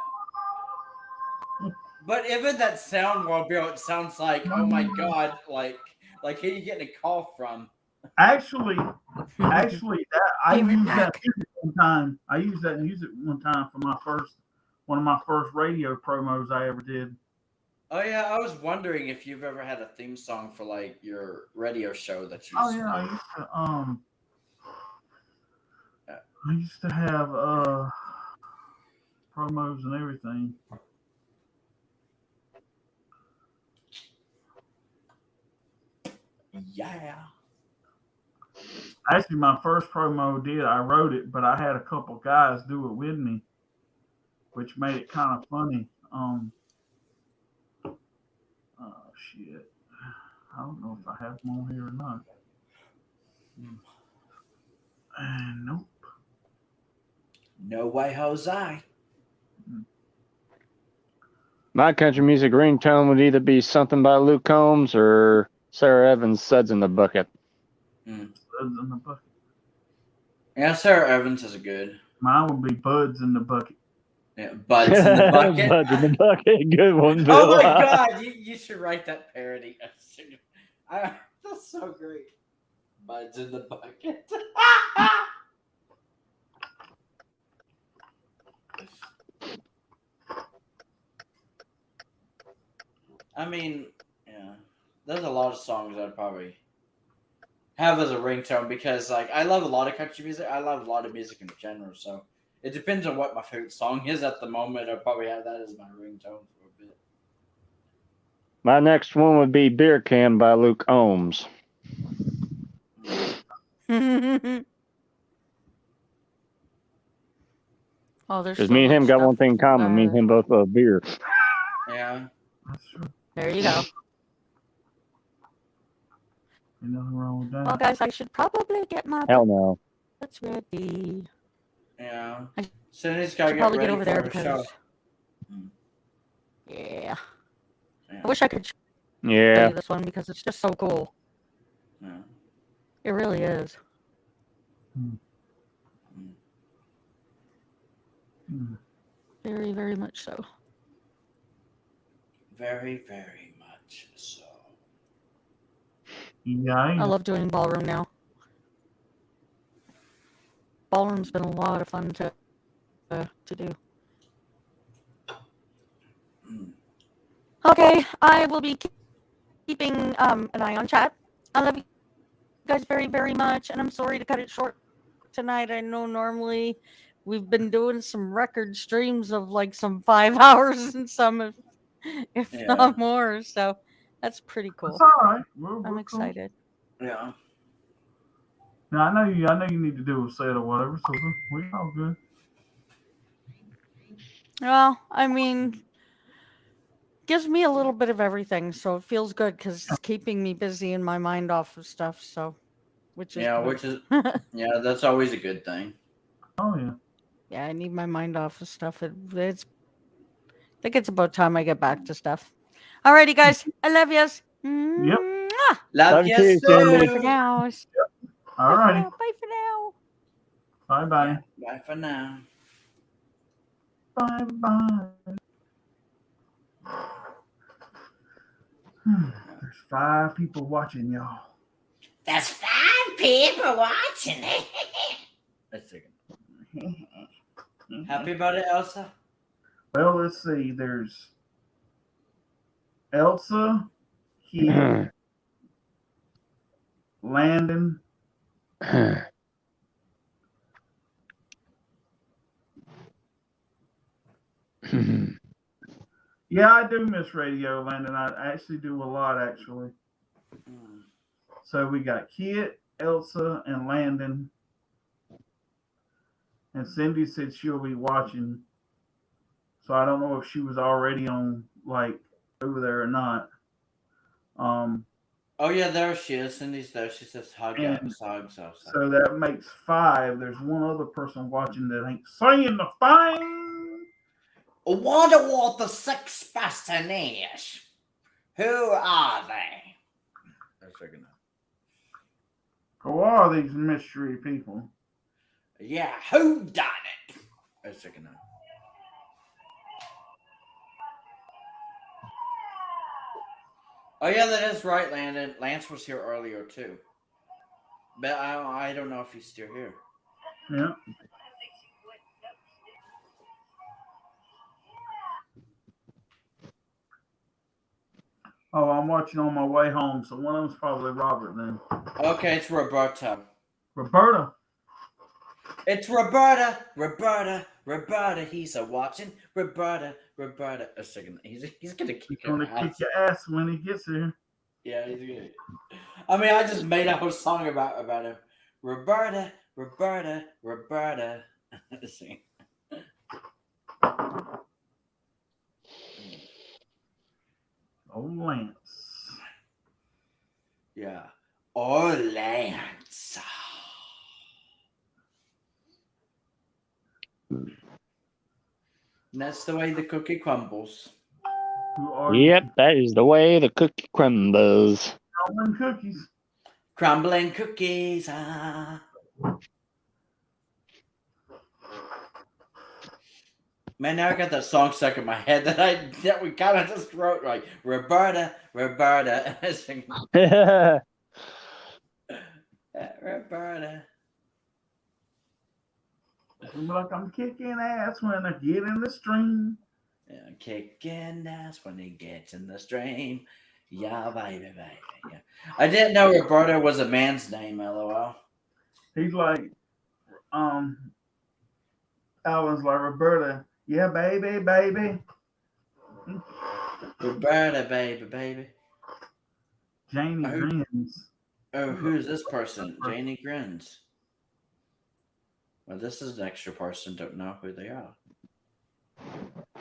But even that sound, Bill, it sounds like, oh my god, like who are you getting a call from? Actually, that I Hey, we're used that back. music one time. I used that music one time for one of my first radio promos I ever did. Oh yeah, I was wondering if you've ever had a theme song for like your radio show that you. Oh yeah, I used to have promos and everything. Yeah. Actually, my first promo I wrote it, but I had a couple guys do it with me, which made it kind of funny. Oh shit, I don't know if I have them on here or not. Nope. No way, Jose. My country music ringtone would either be something by Luke Combs or Sarah Evans' "Suds in the Bucket." Buds in the bucket. Yeah, Sarah Evans is good. Mine would be Buds in the bucket. Yeah, Buds in the Bucket. Buds in the Bucket. Good one, Bill. Oh my god, you should write that parody. That's so great. Buds in the Bucket. I mean, yeah, there's a lot of songs I'd probably have as a ringtone because, like, I love a lot of country music. I love a lot of music in general, so it depends on what my favorite song is at the moment. I'll probably have that as my ringtone for a bit. My next one would be "Beer Can" by Luke Combs. Oh, there's Because so me and him much got stuff. one thing in common. Me and him both love beer. Yeah. That's true. There you go. Ain't nothing wrong with that. Well, guys, I should probably get my Hell no. butts ready. Yeah. I Cindy's gotta should get probably ready get over for there her show. because. Yeah. Yeah. I wish I could show Yeah. you this one because it's just so cool. Yeah. It really is. Very, very much so. Very, very much so. Yeah, I love doing ballroom now. Ballroom's been a lot of fun to do. Okay, I will be keeping an eye on chat. I love you guys very, very much, and I'm sorry to cut it short tonight. I know normally we've been doing some record streams of like some 5 hours and some if Yeah. not more, so that's pretty cool. It's all right. We're I'm cool. excited. Yeah. Now I know you need to do a set or whatever, so we're all good. Well, I mean, gives me a little bit of everything, so it feels good because it's keeping me busy and my mind off of stuff. So, which is Yeah, good. which is yeah, that's always a good thing. Oh yeah. Yeah, I need my mind off of stuff. It's I think it's about time I get back to stuff. Alrighty, guys, I love yous. Yep. Love you you too, Cindy. Bye too. for now. All righty. Bye for now. Bye bye. Bye for now. Bye bye. There's 5 people watching, y'all. That's 5 people watching it. Let's see. Happy about it, Elsa? Well, let's see. There's Elsa, Keith, Landon. Yeah, I do miss radio, Landon. I actually do a lot, actually. Mm. So we got Kit, Elsa, and Landon. And Cindy said she'll be watching. So I don't know if she was already on, like, over there or not. Oh yeah, there she is. Cindy's there. She says hug And us, hugs us. so that makes 5. There's one other person watching that ain't saying the thing. I wonder what the 6th person is. Who are they? Let's check it out. Who are these mystery people? Yeah, who done it? Let's check it out. Oh yeah, that is right, Landon. Lance was here earlier too, but I don't know if he's still here. Yeah. Oh, I'm watching on my way home, so one of them's probably Robert then. Okay, it's Roberta. Roberta. It's Roberta. Roberta. He's a watching. Roberta. A second. He's gonna kick He's your gonna kick ass. your ass when he gets here. Yeah, he's gonna. I mean, I just made up a song about him. Roberta. Let's see. Oh, Lance. Yeah. Oh, Lance. And that's the way the cookie crumbles. Who are Yep, that is the way the cookie crumbles. crumbling cookies? Crumbling cookies. Ah. Man, now I got that song stuck in my head that we kind of just wrote, like Roberta. Roberta. I'm like, I'm kicking ass when I get in the stream. Yeah, kicking ass when he gets in the stream. Yeah, baby. Yeah. I didn't know Roberta was a man's name, lol. He's like, Alan's like, Roberta, yeah, baby. Roberta, baby. Janie Oh. grins. Oh, who's this person? Janie grins. Well, this is an extra person. Don't know who they are.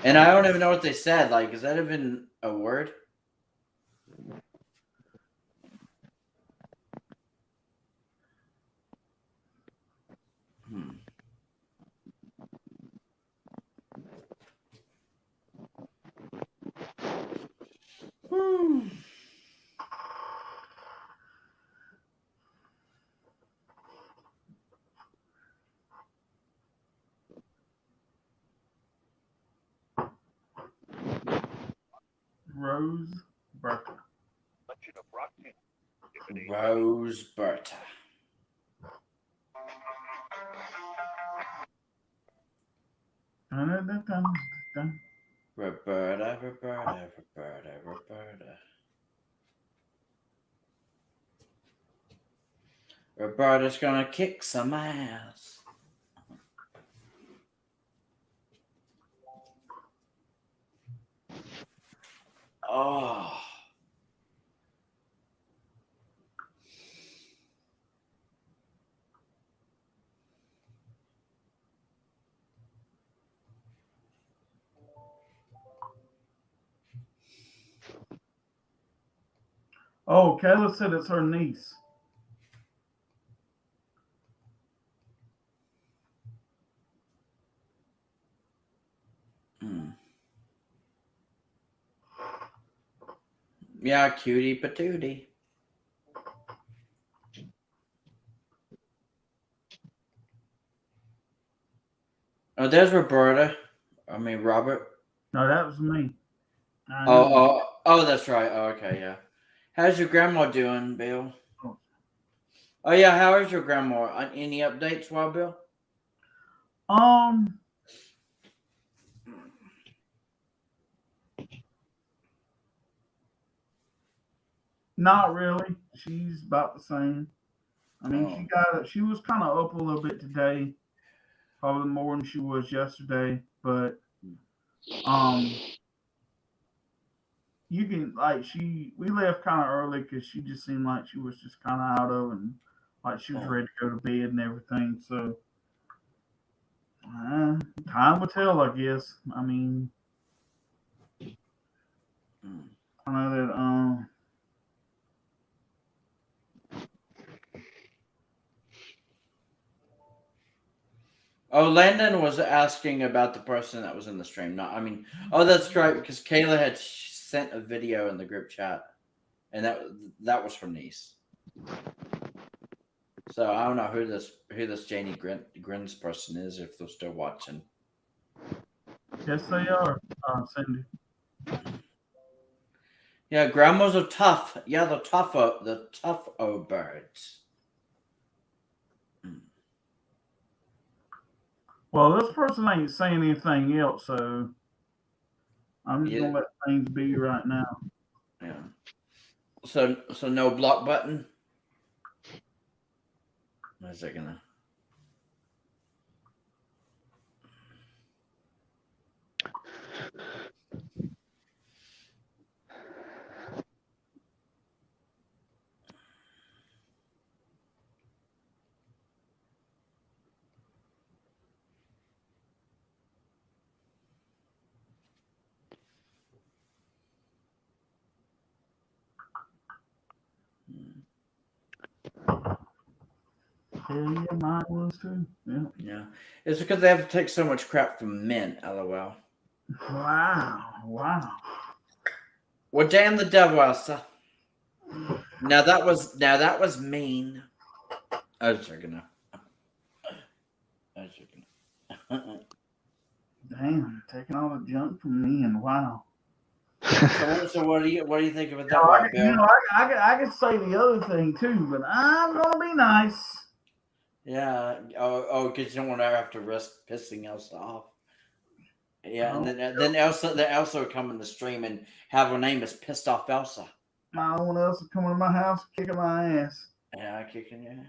And I don't even know what they said. Like, is that even a word? Rose Bertha. Rose Berta. Roberta. Roberta's gonna kick some ass. Oh. Oh, Kayla said it's her niece. Yeah, cutie patootie. Oh, there's Roberta. I mean, Robert. No, that was me. I know. Oh, that's right. Oh, okay, yeah. How's your grandma doing, Bill? Oh, yeah, how is your grandma? Any updates, Wild Bill? Not really. She's about the same. I mean, Oh. she was kind of up a little bit today, probably more than she was yesterday. But um, you can like we left kind of early because she just seemed like she was just kind of out of and like she was Oh. ready to go to bed and everything. So time will tell, I guess. I mean, Mm. I know that Oh, Landon was asking about the person that was in the stream. No, I mean, oh, that's right, because Kayla had sent a video in the group chat, and that was her niece. So I don't know who this Janie Grins person is, if they're still watching. yes, they are, Cindy. Yeah, grandmas are tough. Yeah, the tough birds. Well, this person ain't saying anything else, so I'm just gonna let things be right now. Yeah. So no block button. Where's that gonna? Hell yeah, mine was too. Yeah. Yeah. It's because they have to take so much crap from men. LOL. Wow. Well, damn the devil, Elsa. Now that was mean. I was joking. Damn, taking all the junk from me and wow. So what do you think about that, Bill? I could say the other thing too, but I'm gonna be nice. Yeah. Oh, because you don't want to have to risk pissing Elsa off. Yeah, and then Elsa would come in the stream and have her name is Pissed Off Elsa. No one else is coming to my house kicking my ass. Yeah, kicking you.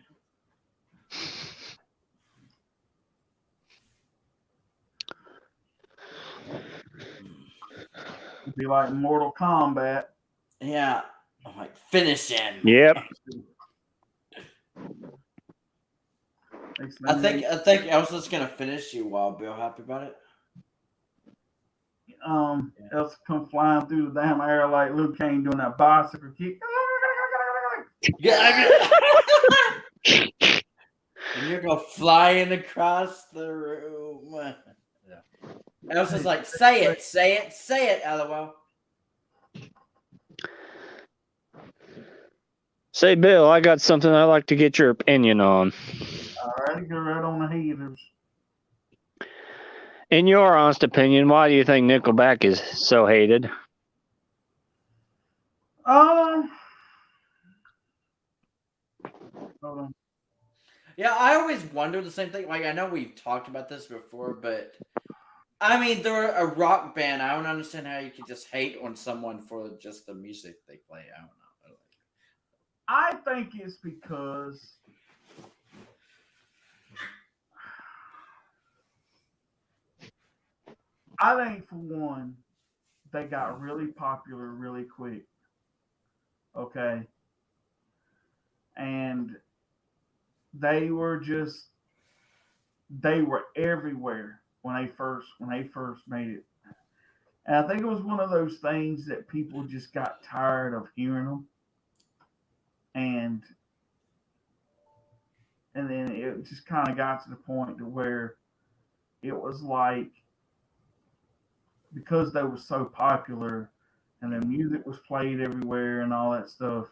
It'd be like Mortal Kombat. Yeah. I'm like, finish him. Yep. I think Elsa's gonna finish you, Wild Bill. Happy about it? Elsa come flying through the damn air like Luke Kane doing that bicycle kick. Yeah. And you're gonna flying across the room. Elsa's like, say it, LOL. Say, Bill, I got something I'd like to get your opinion on. Alrighty, go right on the haters. In your honest opinion, why do you think Nickelback is so hated? Hold on. Yeah, I always wonder the same thing. Like, I know we've talked about this before, but I mean, they're a rock band. I don't understand how you could just hate on someone for just the music they play. I don't know. I think it's because I think for one, they got really popular really quick. Okay. And they were everywhere when they first made it. And I think it was one of those things that people just got tired of hearing them. And then it just kind of got to the point to where it was like, because they were so popular and their music was played everywhere and all that stuff,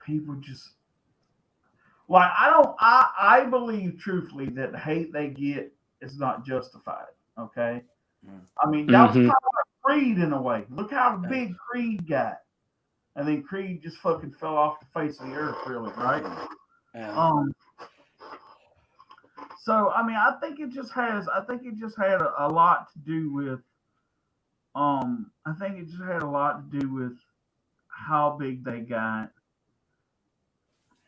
people just like, I believe truthfully that the hate they get is not justified. Okay. I mean, that was kind of like Creed in a way. Look how big Creed got. And then Creed just fucking fell off the face of the earth, really, right? Yeah. So I mean, I think it just had a lot to do with how big they got,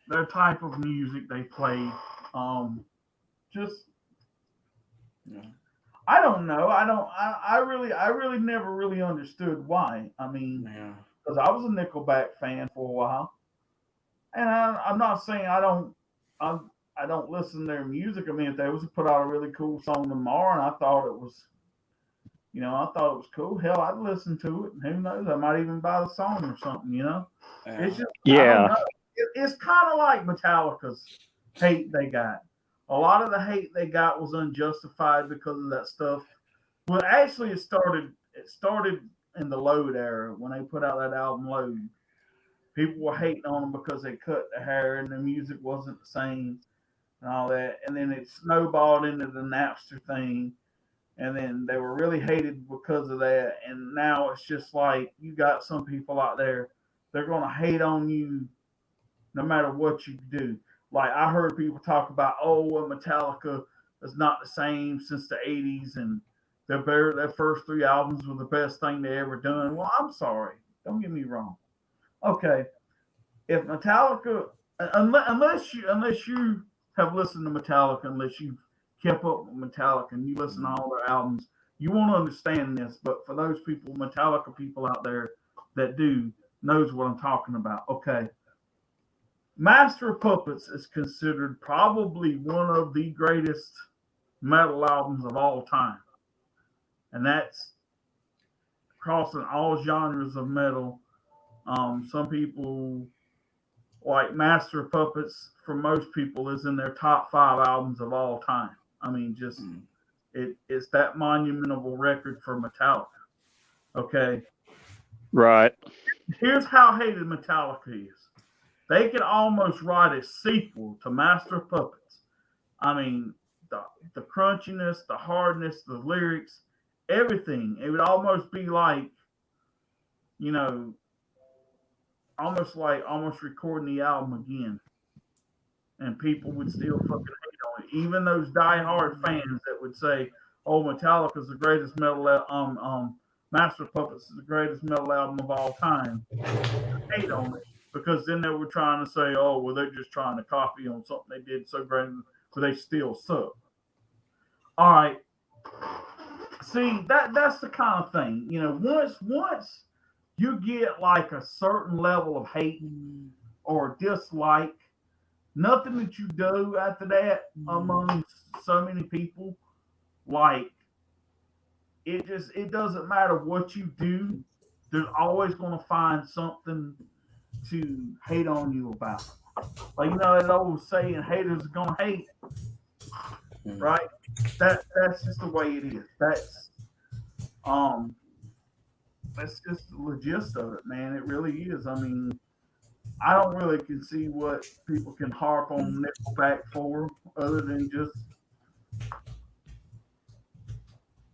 their type of music they play. Just Yeah. I don't know. I really never really understood why. I mean, Yeah. because I was a Nickelback fan for a while, and I'm not saying I don't listen to their music. I mean, if they was to put out a really cool song tomorrow, and I thought it was, I thought it was cool. Hell, I'd listen to it. And who knows? I might even buy the song or something. It's just I don't Yeah. know. It's kind of like Metallica's hate they got. A lot of the hate they got was unjustified because of that stuff. Well, actually, it started in the Load era when they put out that album Load. People were hating on them because they cut the hair and the music wasn't the same and all that. And then it snowballed into the Napster thing. And then they were really hated because of that. And now it's just like you got some people out there, they're going to hate on you no matter what you do. Like I heard people talk about, well, Metallica is not the same since the 80s and their first 3 albums were the best thing they ever done. Well, I'm sorry. Don't get me wrong. Okay. If Metallica, unless you have listened to Metallica, unless you've kept up with Metallica and you listen to all their albums, you won't understand this. But for those people, Metallica people out there that do, knows what I'm talking about. Okay. Master of Puppets is considered probably one of the greatest metal albums of all time. And that's crossing all genres of metal. Some people like Master of Puppets, for most people, is in their top 5 albums of all time. I mean, just it's that monumental record for Metallica. Okay. Right. Here's how hated Metallica is. They could almost write a sequel to Master of Puppets. I mean, the crunchiness, the hardness, the lyrics, everything. It would almost be like, almost recording the album again. And people would still fucking hate on it. Even those diehard fans that would say, Metallica's the greatest metal Master of Puppets is the greatest metal album of all time. Hate on it. Because then they were trying to say, they're just trying to copy on something they did so great, but they still suck. All right. See, that's the kind of thing. Once you get like a certain level of hate or dislike, nothing that you do after that among so many people, like it doesn't matter what you do, there's always going to find something to hate on you about. Like that old saying, haters are gonna hate. Right? That's just the way it is. That's just the gist of it, man. It really is. I mean, I don't really can see what people can harp on Nickelback for other than just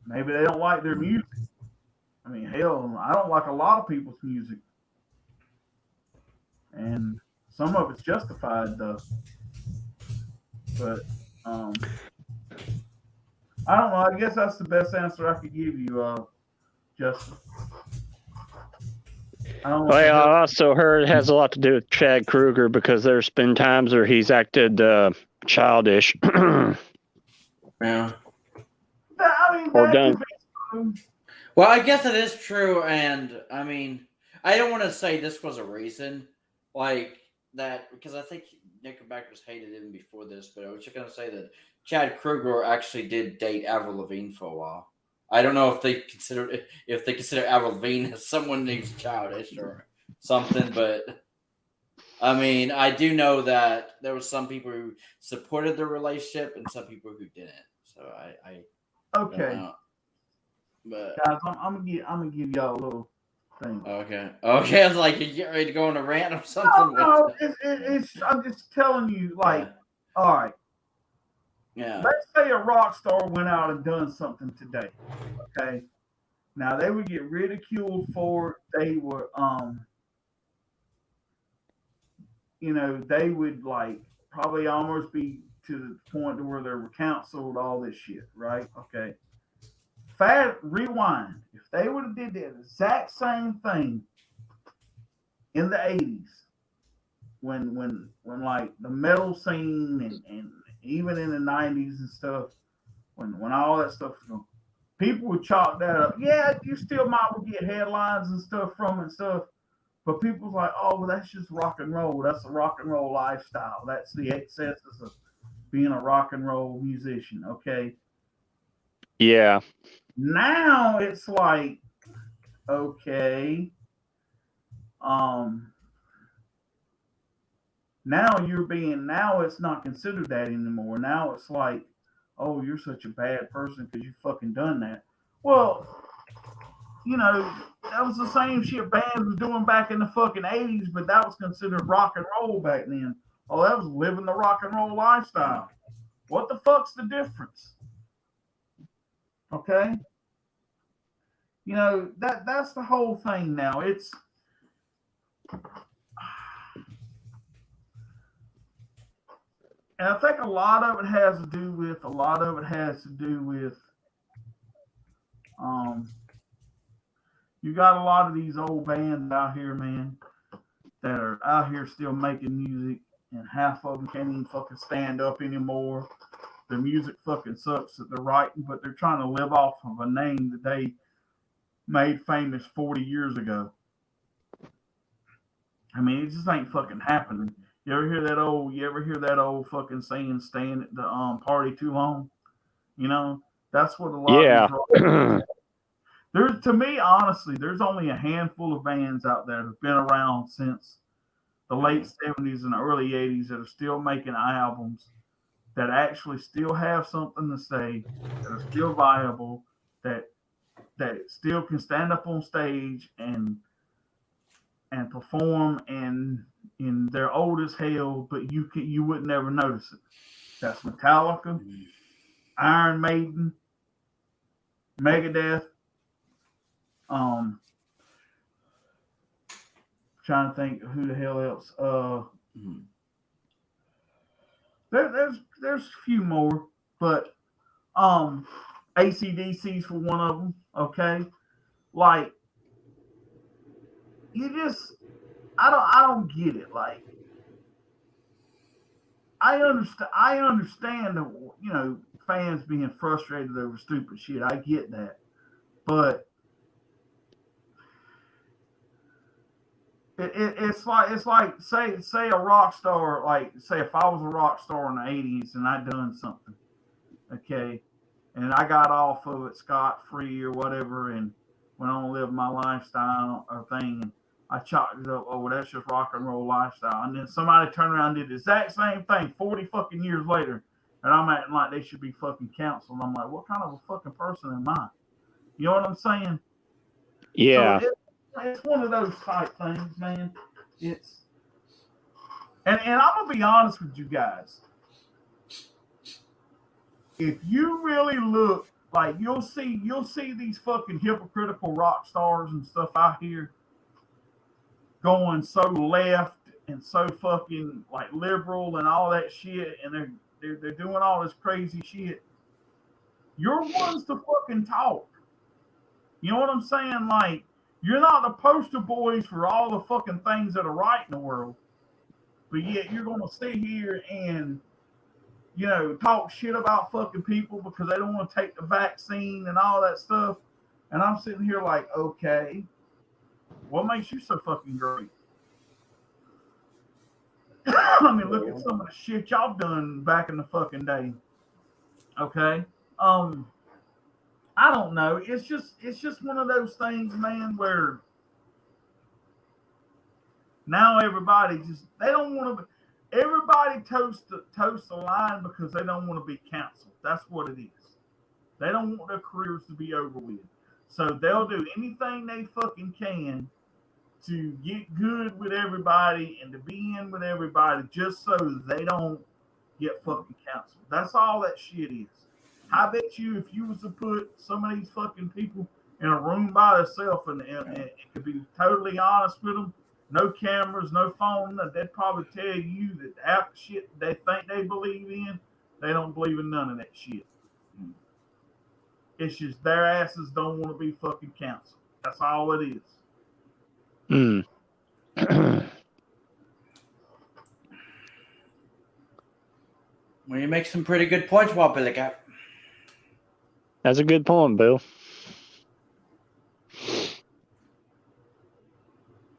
maybe they don't like their music. I mean, hell, I don't like a lot of people's music. And some of it's justified though. But I don't know. I guess that's the best answer I could give you, Justin. Well, I also heard it has a lot to do with Chad Kruger because there's been times where he's acted childish. Yeah. I mean, Or done. Well, I guess it is true, and I mean, I don't want to say this was a reason like that because I think Nickelback was hated even before this, but I was just gonna say that Chad Kruger actually did date Avril Lavigne for a while. I don't know if they consider Avril Lavigne as someone who's childish or something, but I mean, I do know that there was some people who supported the relationship and some people who didn't. So I okay, don't know. But guys, I'm gonna give y'all a little thing. Okay. I was like, you get ready to go on a rant or something? No, it's I'm just telling you, like, all right. Yeah. Let's say a rock star went out and done something today. Okay. Now they would get ridiculed for it. They were they would like probably almost be to the point where they were counseled all this shit, right? Okay. Rewind. If they would have did the exact same thing in the 80s, when like the metal scene and even in the 90s and stuff, when all that stuff was going, people would chalk that up. Yeah, you still might get headlines and stuff from it and stuff, but people's like, oh, well, that's just rock and roll. That's a rock and roll lifestyle. That's the excesses of being a rock and roll musician. Okay. Yeah. Now it's like, okay, now it's not considered that anymore. Now it's like, oh, you're such a bad person because you fucking done that. Well, that was the same shit bands was doing back in the fucking 80s, but that was considered rock and roll back then. Oh, that was living the rock and roll lifestyle. What the fuck's the difference? Okay? That's the whole thing now. It's and I think a lot of it has to do with you got a lot of these old bands out here, man, that are out here still making music, and half of them can't even fucking stand up anymore. Their music fucking sucks that they're writing, but they're trying to live off of a name that they made famous 40 years ago. I mean, it just ain't fucking happening. You ever hear that old fucking saying, staying at the party too long? That's what a lot of these to me, honestly, there's only a handful of bands out there that have been around since the late 70s and the early 80s that are still making albums that actually still have something to say, that are still viable, that still can stand up on stage and perform, and they're old as hell, but you would never notice it. That's Metallica, Iron Maiden, Megadeth. Trying to think who the hell else. There's a few more, but AC/DC's for one of them. Okay, like I don't get it. Like I understand the fans being frustrated over stupid shit. I get that, but it's like say a rock star, like say if I was a rock star in the 80s and I'd done something, okay, and I got off of it scot-free or whatever and went on to live my lifestyle or thing, and I chalked it up, oh, well, that's just rock and roll lifestyle. And then somebody turned around and did the exact same thing 40 fucking years later, and I'm acting like they should be fucking counseled. I'm like, what kind of a fucking person am I? You know what I'm saying? Yeah. So it's one of those type things, man. It's and I'm gonna be honest with you guys. If you really look, like you'll see these fucking hypocritical rock stars and stuff out here going so left and so fucking like liberal and all that shit, and they're doing all this crazy shit. You're ones to fucking talk. You know what I'm saying? Like, you're not the poster boys for all the fucking things that are right in the world, but yet you're gonna sit here and talk shit about fucking people because they don't want to take the vaccine and all that stuff. And I'm sitting here like, okay, what makes you so fucking great? I mean, look at some of the shit y'all done back in the fucking day. Okay. I don't know. It's just one of those things, man, where now everybody they don't want to. Everybody toast the line because they don't want to be canceled. That's what it is. They don't want their careers to be over with. So they'll do anything they fucking can to get good with everybody and to be in with everybody just so they don't get fucking canceled. That's all that shit is. I bet you if you was to put some of these fucking people in a room by themselves and to be totally honest with them, no cameras, no phone, they'd probably tell you that half the shit they think they believe in, they don't believe in none of that shit. It's just their asses don't want to be fucking canceled. That's all it is. Well, you make some pretty good points, Billy Cat. That's a good point, Bill.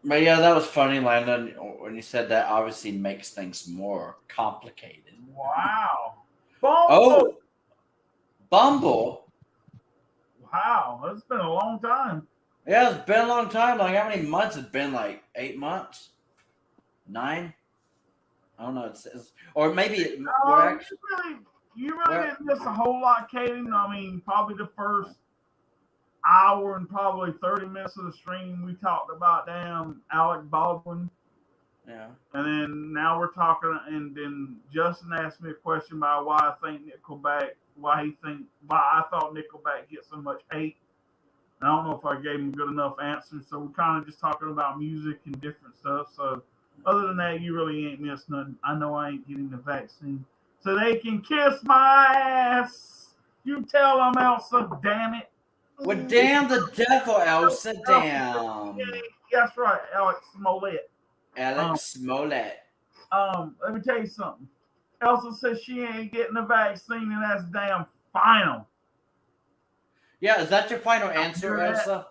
But yeah, that was funny, Landon, when you said that obviously makes things more complicated. Wow. Bumble. Oh, Bumble? Wow. That's been a long time. Yeah, it's been a long time. Like, how many months? It's been like 8 months? 9? I don't know. It's or maybe we're actually. You really didn't miss a whole lot, Kaden. I mean, probably the first hour and probably 30 minutes of the stream, we talked about damn Alec Baldwin. Yeah. And then now we're talking, and then Justin asked me a question about why I think Nickelback, why I thought Nickelback gets so much hate. And I don't know if I gave him a good enough answer. So we're kind of just talking about music and different stuff. So other than that, you really ain't missed nothing. I know I ain't getting the vaccine. So they can kiss my ass. You tell them, Elsa, damn it. Well, damn the devil, Elsa, damn. That's right, Alex Smollett. Alex Smollett. Let me tell you something. Elsa says she ain't getting the vaccine, and that's damn final. Yeah, is that your final answer, Elsa?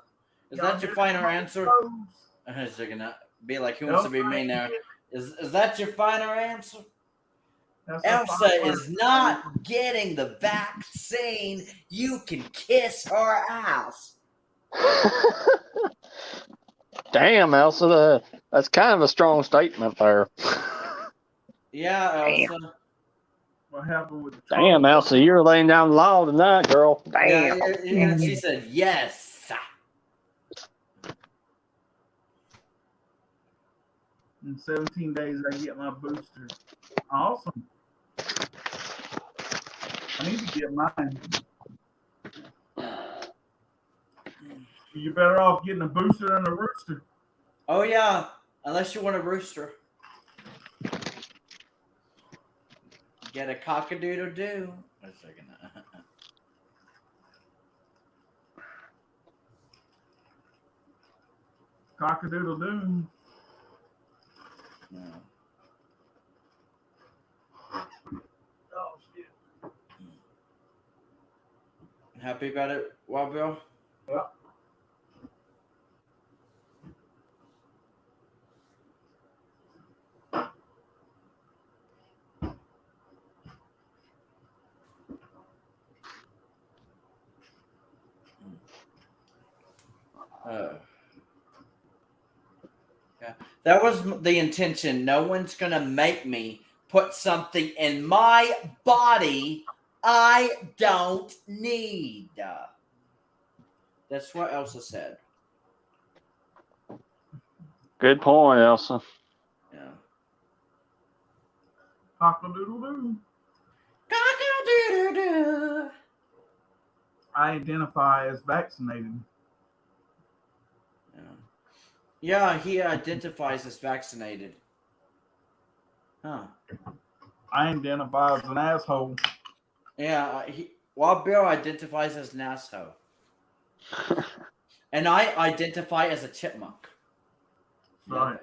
Is that your final answer? I was gonna be like, who wants to be me now? Is that your final answer? Elsa is not getting the vaccine. You can kiss her ass. Damn, Elsa, that's kind of a strong statement there. Yeah, Elsa. What happened with the Damn, Elsa, you're laying down the law tonight, girl. Damn. Yeah, she said yes. In 17 days, I get my booster. Awesome. I need to get mine. You're better off getting a booster than a rooster. Oh, yeah. Unless you want a rooster. Get a cock-a-doodle-doo. Wait a second. Cock-a-doodle-doo. No. Oh, shit. Happy about it, Wild Bill? Yeah. Yeah, that was the intention. No one's gonna make me put something in my body I don't need. That's what Elsa said. Good point, Elsa. Yeah. Cock-a-doodle-doo. Cock-a-doodle-doo. I identify as vaccinated. Yeah, he identifies as vaccinated. Huh. I identify as an asshole. Yeah, Wild Bill identifies as an asshole. And I identify as a chipmunk. Right.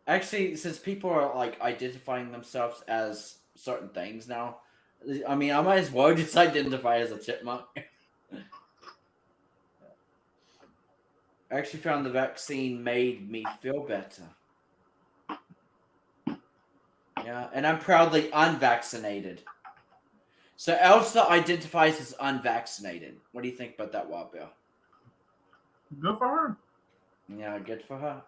Actually, since people are like identifying themselves as certain things now, I mean, I might as well just identify as a chipmunk. I actually found the vaccine made me feel better. Yeah, and I'm proudly unvaccinated. So Elsa identifies as unvaccinated. What do you think about that, Wild Bill? Good for her. Yeah, good for her.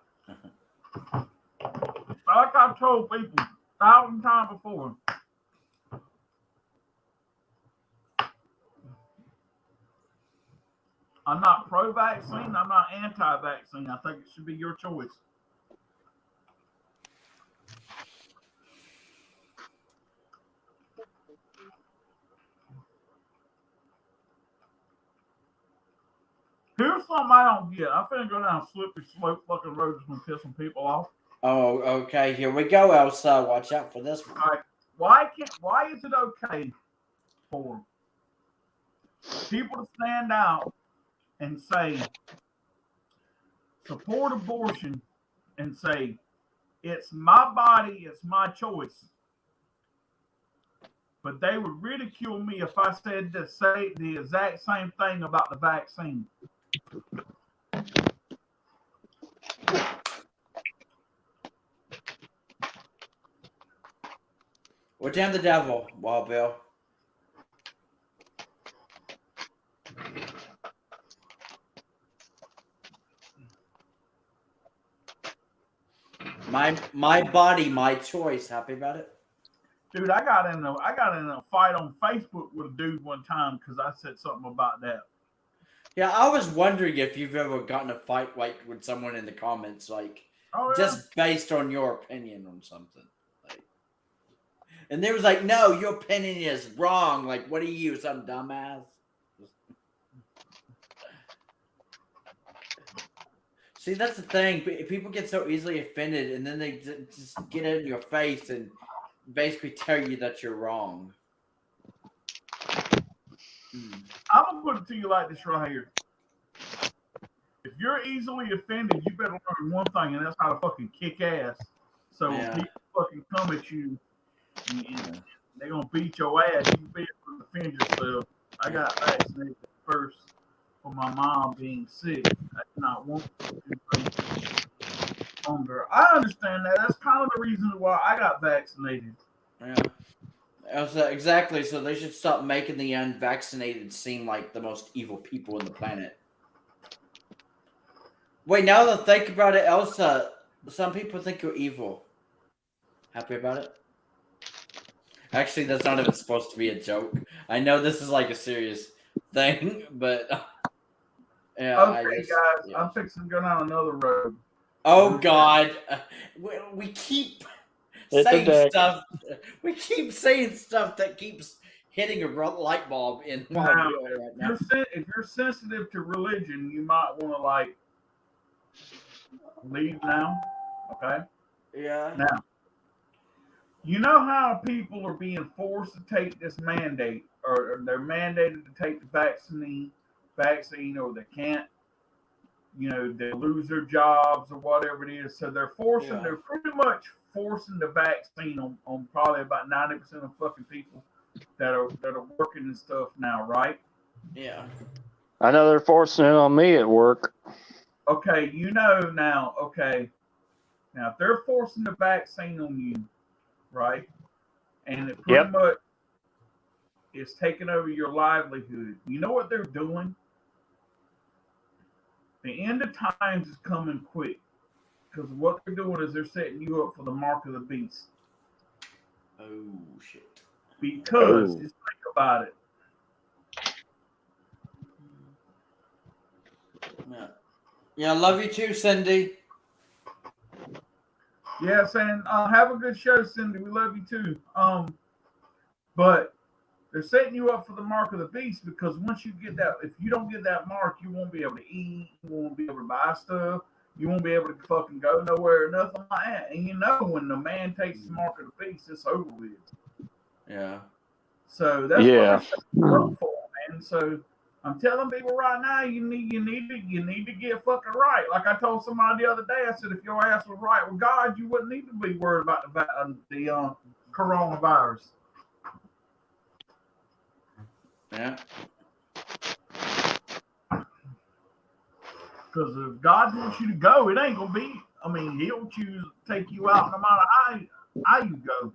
Like I've told people 1,000 times before. I'm not pro-vaccine. I'm not anti-vaccine. I think it should be your choice. Here's something I don't get. I'm finna go down a slippery slope fucking road that's gonna piss some people off. Oh, okay. Here we go, Elsa. Watch out for this one. All right. Why is it okay for people to stand out and say support abortion and say it's my body, it's my choice. But they would ridicule me if I said the exact same thing about the vaccine. Well, damn the devil, Wild Bill. My body, my choice. Happy about it? Dude, I got in a fight on Facebook with a dude one time because I said something about that. Yeah, I was wondering if you've ever gotten a fight like with someone in the comments, like Oh, yeah. just based on your opinion on something. Like, and they was like, "No, your opinion is wrong. Like, what are you, some dumbass?" See, that's the thing. People get so easily offended, and then they just get in your face and basically tell you that you're wrong. I'm gonna put it to you like this right here. If you're easily offended, you better learn one thing, and that's how to fucking kick ass. So when people fucking come at you, they're gonna beat your ass. You be able to defend yourself. I got vaccinated first for my mom being sick. I did not want to longer. I understand that. That's kind of the reason why I got vaccinated. Yeah. Exactly. So they should stop making the unvaccinated seem like the most evil people on the planet. Wait, now that I think about it, Elsa, some people think you're evil. Happy about it? Actually, that's not even supposed to be a joke. I know this is like a serious thing, but yeah. Okay, guys, I'm fixing to go down another road. Oh God, we keep saying stuff. We keep saying stuff that keeps hitting a light bulb in my wheel right now. If you're sensitive to religion, you might want to like leave now. Okay. Yeah. Now, you know how people are being forced to take this mandate, or they're mandated to take the vaccine, or they can't. You know, they lose their jobs or whatever it is. So they're pretty much forcing the vaccine on probably about 90% of fucking people that are working and stuff now, right? Yeah. I know they're forcing it on me at work. Okay, now, if they're forcing the vaccine on you, right? And it pretty much is taking over your livelihood. You know what they're doing? The end of times is coming quick, because what they're doing is they're setting you up for the mark of the beast. Oh shit! Because just think about it. Yeah, I love you too, Cindy. Yes, and have a good show, Cindy. We love you too. But they're setting you up for the mark of the beast, because once you get that, if you don't get that mark, you won't be able to eat, you won't be able to buy stuff, you won't be able to fucking go nowhere, nothing like that. And you know, when the man takes the mark of the beast, it's over with. Yeah. So that's what they're setting you up for, man. So I'm telling people right now, you need to get fucking right. Like I told somebody the other day, I said, if your ass was right with God, you wouldn't need to be worried about the coronavirus. Yeah. Because if God wants you to go, it ain't gonna be. I mean, He'll choose to take you out no matter how you go.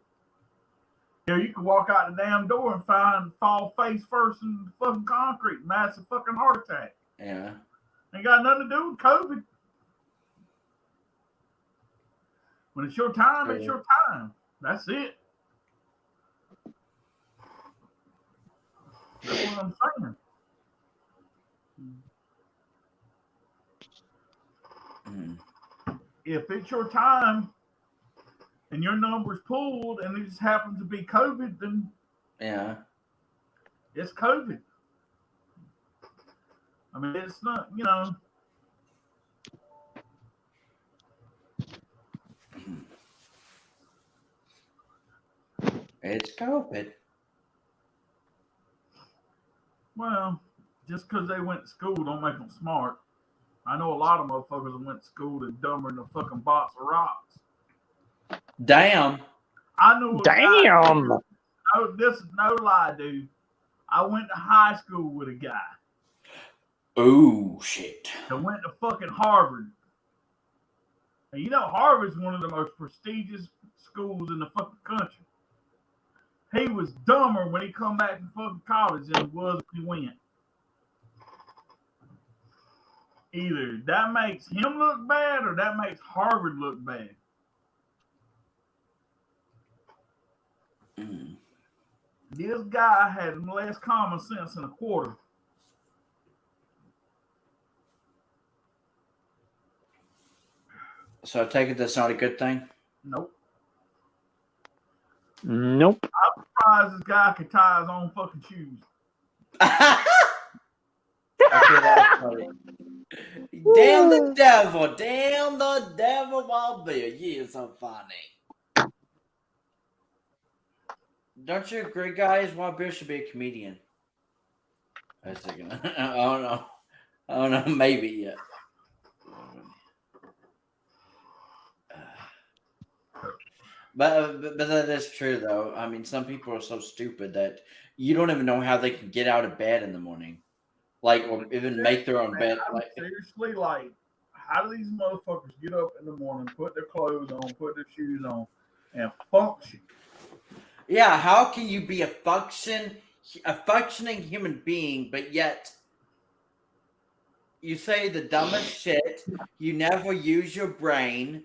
You know, you can walk out the damn door and fall face first in the fucking concrete, massive fucking heart attack. Yeah. Ain't got nothing to do with COVID. When it's your time, it's your time. That's it. That's what I'm saying. If it's your time and your number's pulled and it just happens to be COVID, then it's COVID. I mean, it's not, you know. It's COVID. Well, just because they went to school don't make them smart. I know a lot of motherfuckers that went to school that dumber than a fucking box of rocks. Damn. I know a guy. Damn. No, this is no lie, dude. I went to high school with a guy Oh shit. that went to fucking Harvard. And you know Harvard's one of the most prestigious schools in the fucking country. He was dumber when he come back from fucking college than he was when he went. Either that makes him look bad or that makes Harvard look bad. Mm. This guy had less common sense than a quarter. So I take it that's not a good thing. Nope. Nope. I'm surprised this guy could tie his own fucking shoes. Okay, that's funny. Damn the devil, damn the devil, Wild Bill. You are so funny. Don't you agree, guys? Wild Bill should be a comedian. I was thinking, I don't know, maybe, yeah. But that is true, though. I mean, some people are so stupid that you don't even know how they can get out of bed in the morning. Like, or even make their own bed. Like, Seriously, like, how do these motherfuckers get up in the morning, put their clothes on, put their shoes on, and function? yeah, how can you be a functioning human being, but yet you say the dumbest shit? You never use your brain.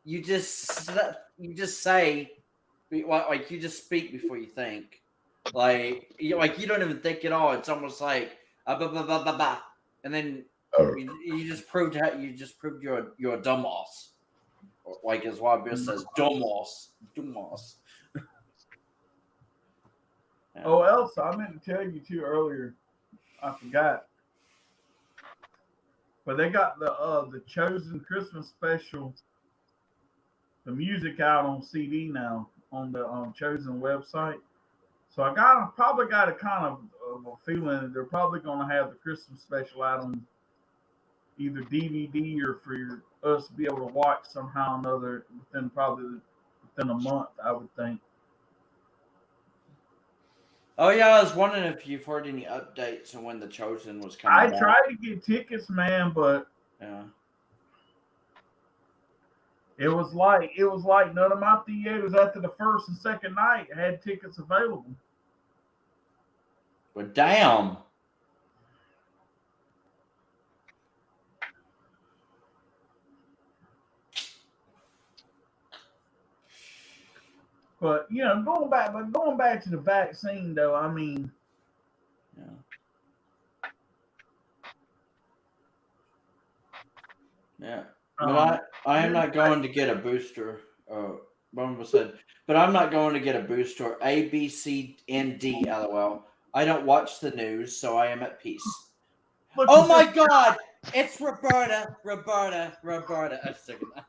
You just say, like you just speak before you think. Like you don't even think at all. It's almost like and then you just proved you're a dumbass. Like as Wild Bill says, dumbass. Yeah. Oh, Elsa, I meant to tell you too earlier. I forgot. But they got the Chosen Christmas special, the music out on CD now on the Chosen website. So I probably got a kind of a feeling that they're probably going to have the Christmas special out on either DVD or for us to be able to watch somehow or another within a month, I would think. Oh yeah, I was wondering if you've heard any updates on when the Chosen was coming. I back. tried to get tickets, man, but Yeah. it was like none of my theaters after the first and second night had tickets available. But damn. But you know, going back to the vaccine though, I mean, Yeah. Yeah. But I am not going to get a booster. Bumble said, but I'm not going to get a booster. A, B, C, and D, LOL. I don't watch the news, so I am at peace. look Oh at my this- god! It's Roberta. I'm sick of that.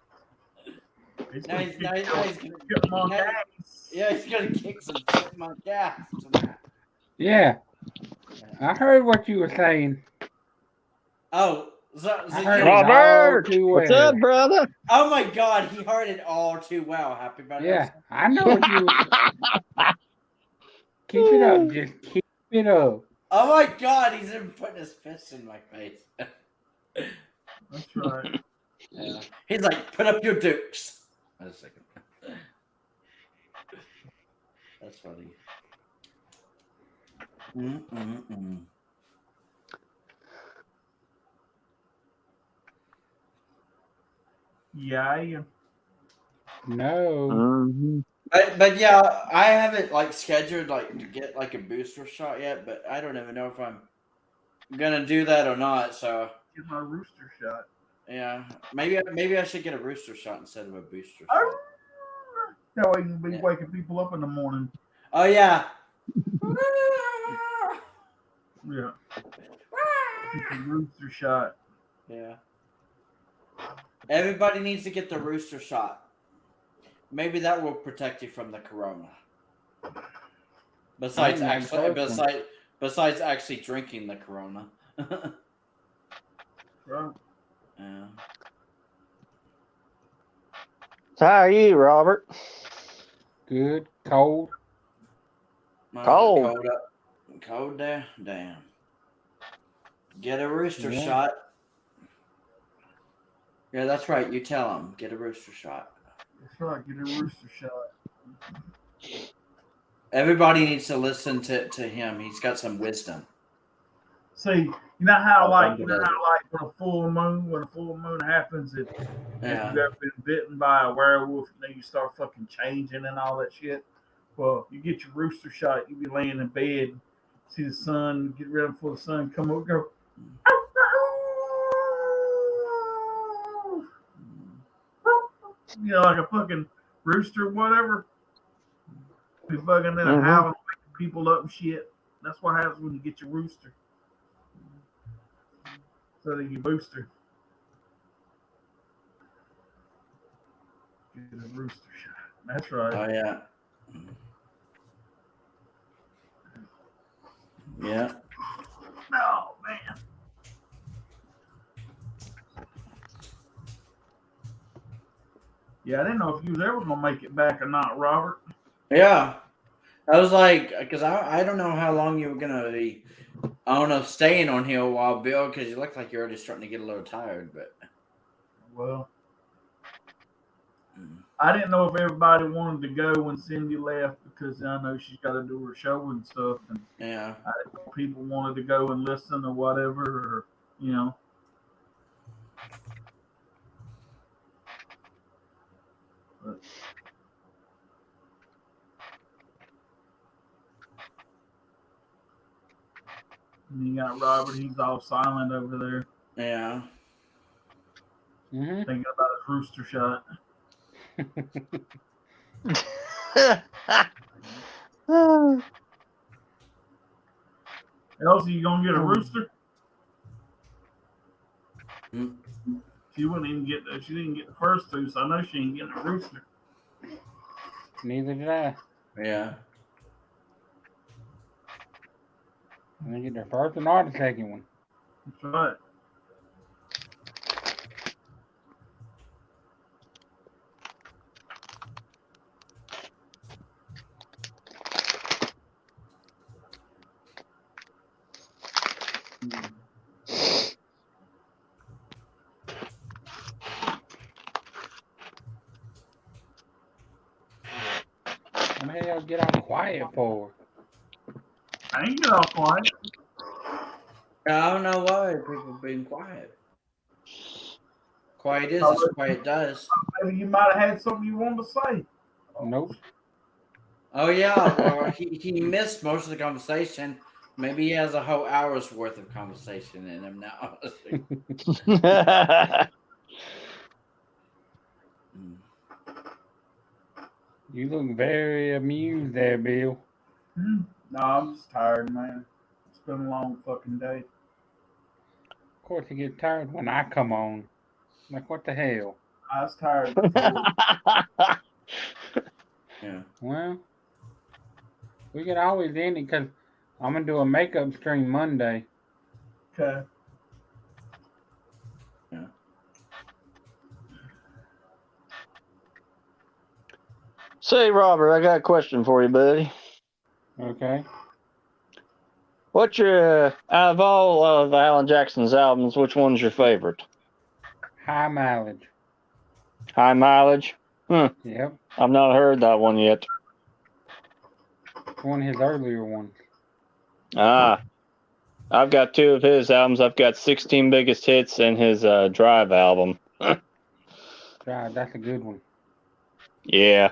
it's Now gonna he's kick them on now- ass. Yeah, he's gonna kick some shit in my gas tonight. Yeah, I heard what you were saying. Oh, so I heard it Robert, all too what's well. up, brother? oh my god, he heard it all too well. Happy birthday. Yeah, I know what you. Keep it up, just keep it up. Oh my god, he's even putting his fist in my face. That's right. Yeah. He's like, put up your dukes. Wait a second. That's funny. Yeah. No, Mhm. But yeah, I haven't like scheduled like to get like a booster shot yet, but I don't even know if I'm gonna do that or not. So Get my rooster shot. yeah, maybe I should get a rooster shot instead of a booster shot. Oh, that way you can be Yeah. waking people up in the morning. Oh yeah. Yeah. Get the rooster shot. Yeah. Everybody needs to get the rooster shot. Maybe that will protect you from the corona. Besides I'm actually, joking. Besides actually drinking the Corona. Right. Yeah. So how are you, Robert? Good, cold. Cold. Cold up. Cold there? Damn. Get a rooster Yeah. shot. Yeah, that's right. You tell him. Get a rooster shot. That's right. Get a rooster shot. Everybody needs to listen to him. He's got some wisdom. See, you know how like Thunder does when a full moon happens, if Yeah. you've ever been bitten by a werewolf, you start fucking changing and all that shit. Well, you get your rooster shot, you be laying in bed, see the sun, get ready for the sun come up, go. You know, like a fucking rooster, whatever. Be fucking there Mhm. howling, waking people up and shit. That's what happens when you get your rooster. So that you booster. Get a rooster shot. That's right. Oh yeah. Yeah. Oh man. Yeah, I didn't know if you was ever gonna make it back or not, Robert. Yeah. I was like, because I don't know how long you were gonna be. I don't know, staying on here a while, Bill, because you look like you're already starting to get a little tired. But Well, I didn't know if everybody wanted to go when Cindy left because I know she's got to do her show and stuff, and yeah. I didn't know if people wanted to go and listen or whatever, or you know. But, and you got Robert, he's all silent over there, Yeah. Mm-hmm. thinking about his rooster shot. Elsie, you gonna get a rooster? Mm. She wouldn't even get. She didn't get the first two, so I know she ain't getting a rooster. Neither did I. Yeah. I didn't get the first one or the second one. That's right. What the hell get all quiet for? I ain't get all quiet. I don't know why people being quiet. Quiet is as quiet does. Maybe you might have had something you wanted to say. Nope. Oh yeah, well he missed most of the conversation. Maybe he has a whole hour's worth of conversation in him now. You look very amused there, Bill. No, I'm just tired, man. It's been a long fucking day. Of course, you get tired when I come on. Like, what the hell? I was tired before. Yeah. Well, we can always end it because I'm going to do a makeup stream Monday. Okay. Yeah. Say, Robert, I got a question for you, buddy. Okay. What's your, out of all of Alan Jackson's albums, which one's your favorite? High mileage. High Mileage? Yep. I've not heard that one yet. One of his earlier ones. Ah, I've got two of his albums. I've got 16 Biggest Hits and his Drive album. God, that's a good one. Yeah.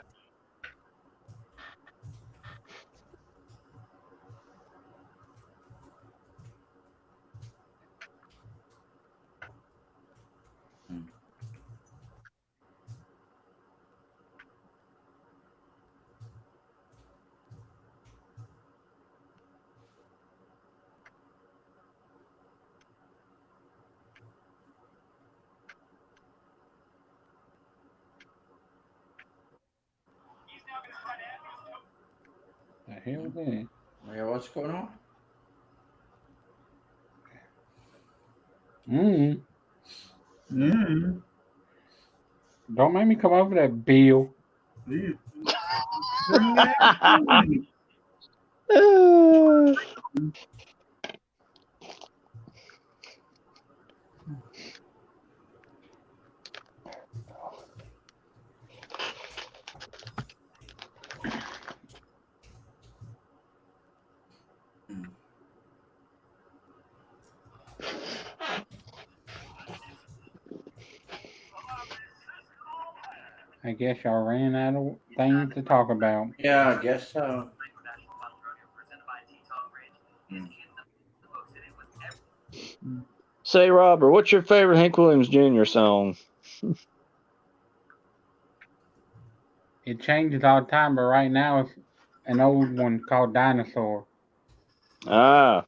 The hell is that? Yeah, what's going on? Mm. Yeah. Don't make me come over there, Bill. Yeah. Bring that in. I guess y'all ran out of things to talk about. Yeah, I guess so. Say, Robert, what's your favorite Hank Williams Jr. song? It changes all the time, but right now it's an old one called Dinosaur. Ah,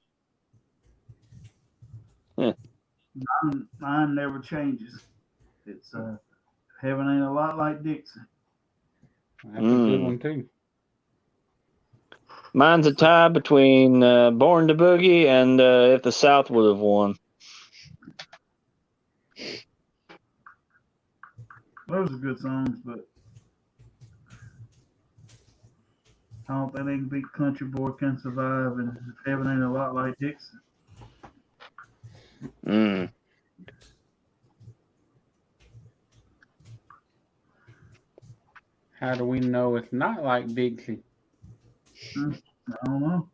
Mine never changes. It's Heaven Ain't a Lot Like Dixie. That's a good one too. mine's a tie between Born to Boogie and If the South Would Have Won. Those are good songs, but I don't think they can beat Country Boy Can Survive and Heaven Ain't a Lot Like Dixie. Mm. How do we know it's not like Dixie? I don't know.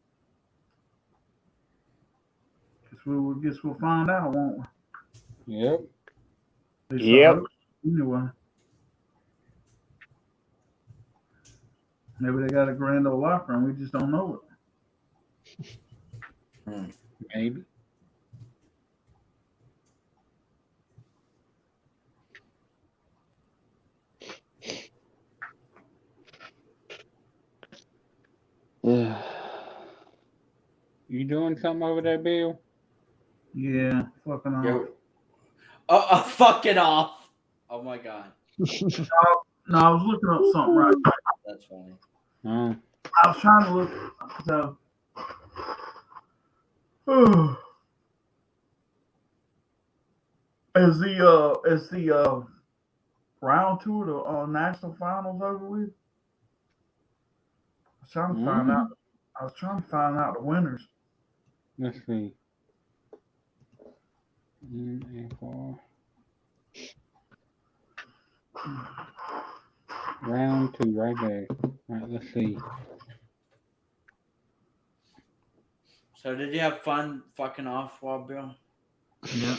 Guess we'll find out, won't we? Yep. At least I Yep. hope. Anyway. Maybe they got a Grand Ole Opry and we just don't know it. Maybe. Yeah. You doing something over there, Bill? Yeah, fucking off. Yo. Fucking off. Oh my god. No, I was looking up something right now. That's funny. Oh. I was trying to look. So, is the round two of the national finals over with? I was trying to find out. I was trying to find out the winners. Let's see. NFL. Round two, right there. All right, let's see. So did you have fun fucking off, Wild Bill? Yeah.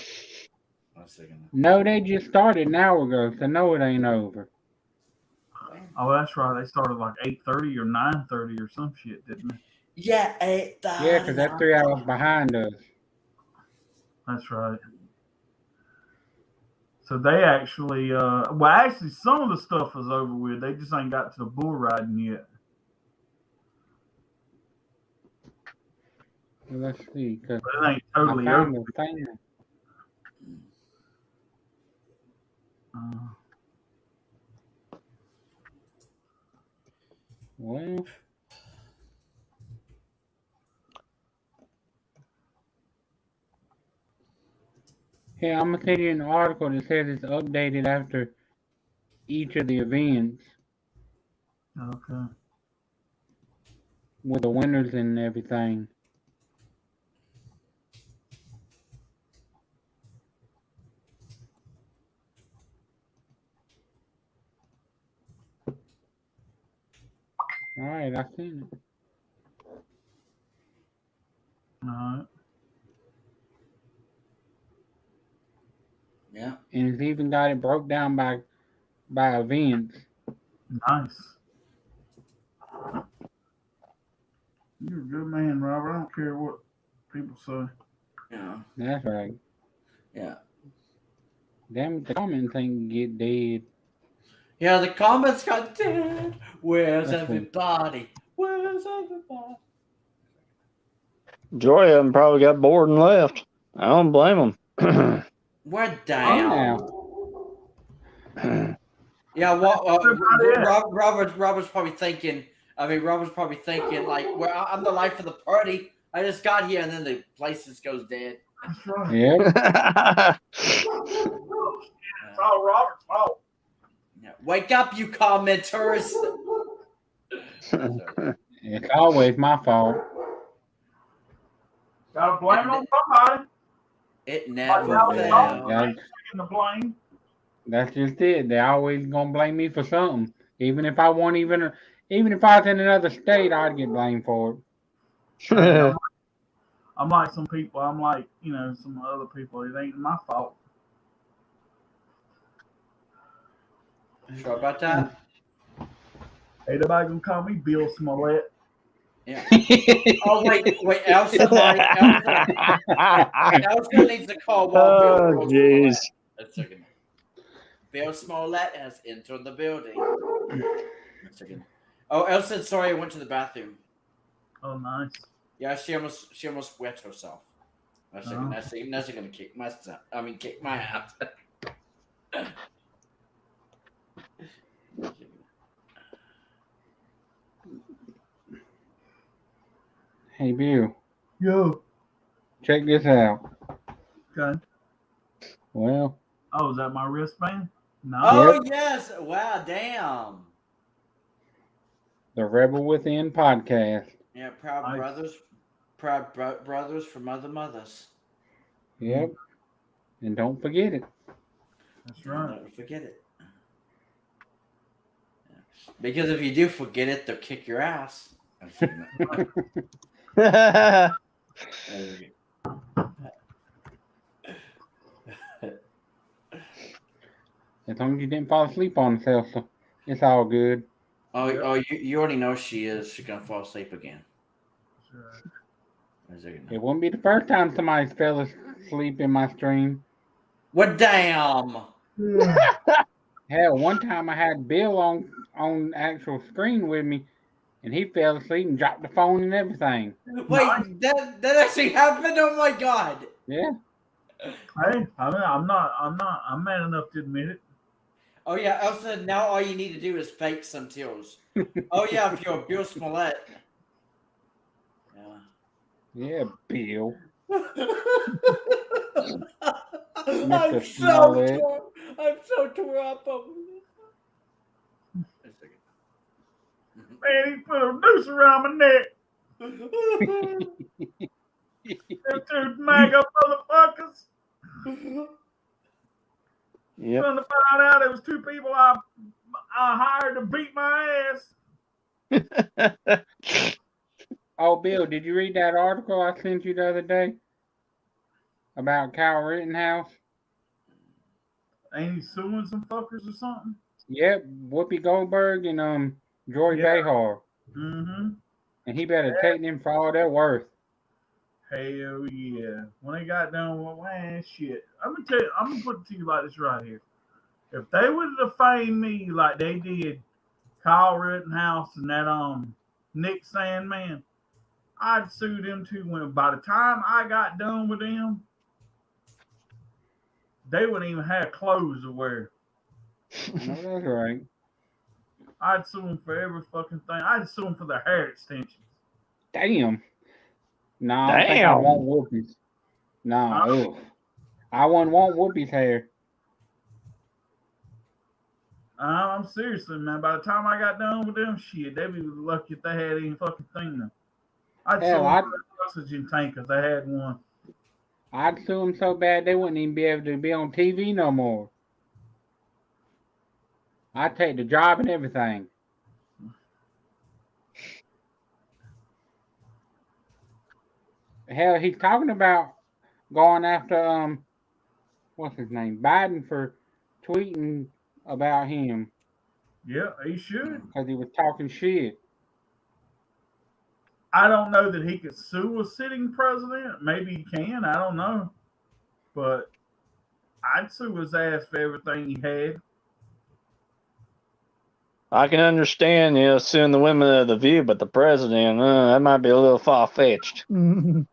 I was thinking. No, they just started an hour ago, so no, it ain't over. Oh, that's right. They started like 8:30 or 9:30 or some shit, didn't they? Yeah, Yeah, because they're 3 hours behind us. That's right. So they actually, actually, some of the stuff is over with. They just ain't got to the bull riding yet. Well, let's see, because But it ain't I totally found over. the thing. Well, yeah, I'm gonna send you an article that says it's updated after each of the events Okay. with the winners and everything. All right, I seen it. All right. Yeah. And it's even got it broke down by events. Nice. You're a good man, Robert. I don't care what people say. Yeah. That's right. Yeah. Damn, the comments ain't get dead. Yeah, the comments got dead. Where's That's cool. everybody? Where's everybody? Joy of them probably got bored and left. I don't blame them. We're down. Now, Yeah, Robert's probably thinking. Robert's probably thinking like, "Well, I'm the life of the party. I just got here, and then the place just goes dead." That's right. Yep. It's all Robert's fault. Yeah. Wake up, you commenters. It's always my fault. Gotta blame it on somebody. It never Like, fails. That- In the blame. That's just it. They always gonna blame me for something. Even if I won't even if I was in another state, I'd get blamed for it. I'm like some people. I'm like, some other people. It ain't my fault. Sure about that? Ain't nobody gonna call me Bill Smollett. Yeah. Oh wait, Elsa needs to call while Bill Oh, goes jeez. Smollett. A second. Bill Smollett has entered the building. A second. Oh, Elsa, sorry, I went to the bathroom. Oh, nice. Yeah, she almost wet herself. A second. That's gonna kick my ass. Hey Bill, Yo. check this out. Okay. Well, Oh, is that my wristband? No. Oh yes! Wow, damn. the Rebel Within podcast. Yeah, proud Nice. brothers from other mothers. Yep. And don't forget it. That's right. Never forget it. Because if you do forget it, they'll kick your ass. As long as you didn't fall asleep on yourself, so it's all good. You already know she's gonna fall asleep again. That's right. It wouldn't be the first time somebody fell asleep in my stream. What damn? Hell, one time I had Bill on actual screen with me, and he fell asleep and dropped the phone and everything. Wait, that actually happened? Oh my god! Yeah. Hey, I'm man enough to admit it. Oh yeah, Elsa, now all you need to do is fake some tears. Oh yeah, if you're Bill Smollett. Yeah. Yeah, Bill. I'm Smollett. so tore up over this. Man, he put a noose around my neck. Them two MAGA motherfuckers. Yep. Come to find out it was two people I hired to beat my ass. Oh, Bill, did you read that article I sent you the other day about Kyle Rittenhouse? Ain't he suing some fuckers or something? Yep, Whoopi Goldberg and Joy Behar. Mm-hmm. And he better take them for all they're worth. Hell yeah. When they got done with man shit. I'm gonna tell you, I'm gonna put it to you like this right here. If they would have defamed me like they did Kyle Rittenhouse and that Nick Sandman, I'd sue them too. When by the time I got done with them, they wouldn't even have clothes to wear. No, that's right. I'd sue them for every fucking thing. I'd sue them for their hair extensions. Damn. No, I don't think I want Whoopi's. No, I wouldn't want Whoopi's hair. I'm seriously, man. By the time I got done with them, shit, they'd be lucky if they had any fucking thing now. I'd sue them for the oxygen tank because they had one. I'd sue them so bad they wouldn't even be able to be on TV no more. I'd take the job and everything. Hell, he's talking about going after what's his name, Biden, for tweeting about him. Yeah, he should. Because he was talking shit. I don't know that he could sue a sitting president. Maybe he can. I don't know. But I'd sue his ass for everything he had. I can understand, suing the women of the View, but the president, that might be a little far-fetched. I'm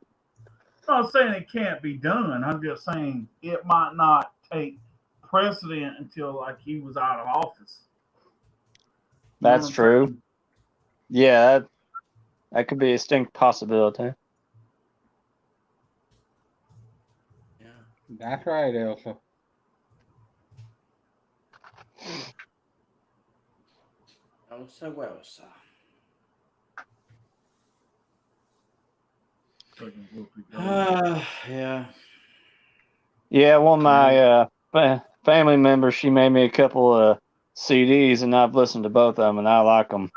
not saying it can't be done. I'm just saying it might not take precedent until like he was out of office. That's true. Yeah, that could be a distinct possibility. That's right, Elsa. Elsa Welsa. Fucking Whoopi Goldberg. Yeah. Yeah, one of my family members, she made me a couple of CDs, and I've listened to both of them, and I like them.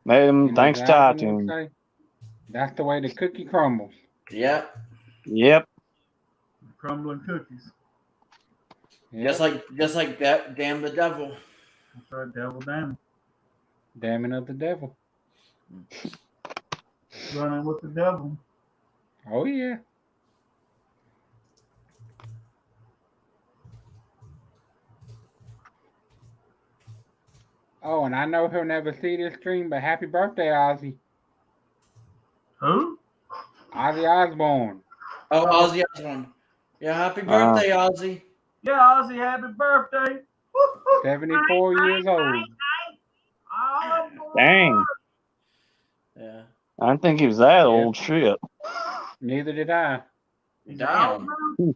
Made them And thanks as to Alvin would iTunes. say, that's the way the cookie crumbles. Yep. Yep. Crumbling cookies. Just like that. Damn the devil. That's right, devil damn. Damning of the devil. Running with the devil. Oh yeah. Oh, and I know he'll never see this stream, but happy birthday, Ozzy. Who? Ozzy Osbourne. Oh, Ozzy Osbourne. Yeah, happy birthday, Ozzy. Yeah, Ozzy, happy birthday. 74 years old. Oh, boy. Dang. Yeah. I didn't think he was that Yeah. old. Shit. Neither did I. He's Damn. out now?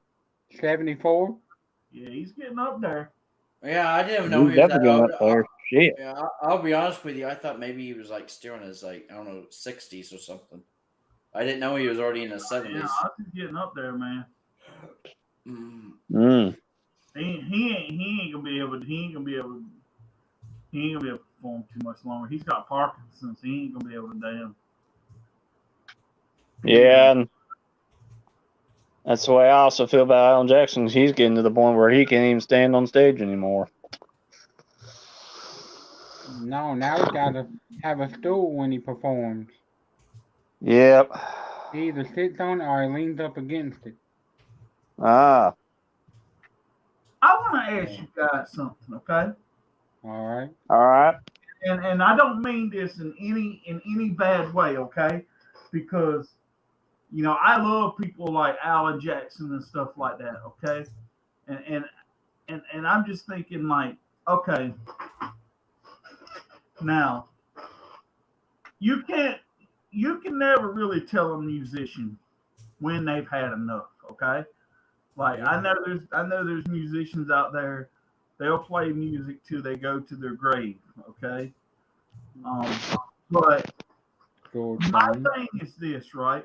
74. Yeah, he's getting up there. Yeah, I didn't even know He's he was that definitely going old. up there. Shit. Yeah, I'll be honest with you. I thought maybe he was like still in his like I don't know 60s or something. I didn't know he was already in his 70s. Yeah, Ozzy's getting up there, man. Mm. He ain't gonna be able to perform too much longer. He's got Parkinson's. He ain't gonna be able to dance. Yeah. And that's the way I also feel about Alan Jackson. He's getting to the point where he can't even stand on stage anymore. No, now he's got to have a stool when he performs. Yep. He either sits on it or he leans up against it. I want to ask you guys something, okay? All right. All right. And I don't mean this in any bad way, okay? Because you know I love people like Alan Jackson and stuff like that, okay? And I'm just thinking like, okay, now you can never really tell a musician when they've had enough, okay? Like I know there's musicians out there, they'll play music till they go to their grave, okay? But George my Strait. thing is this, right?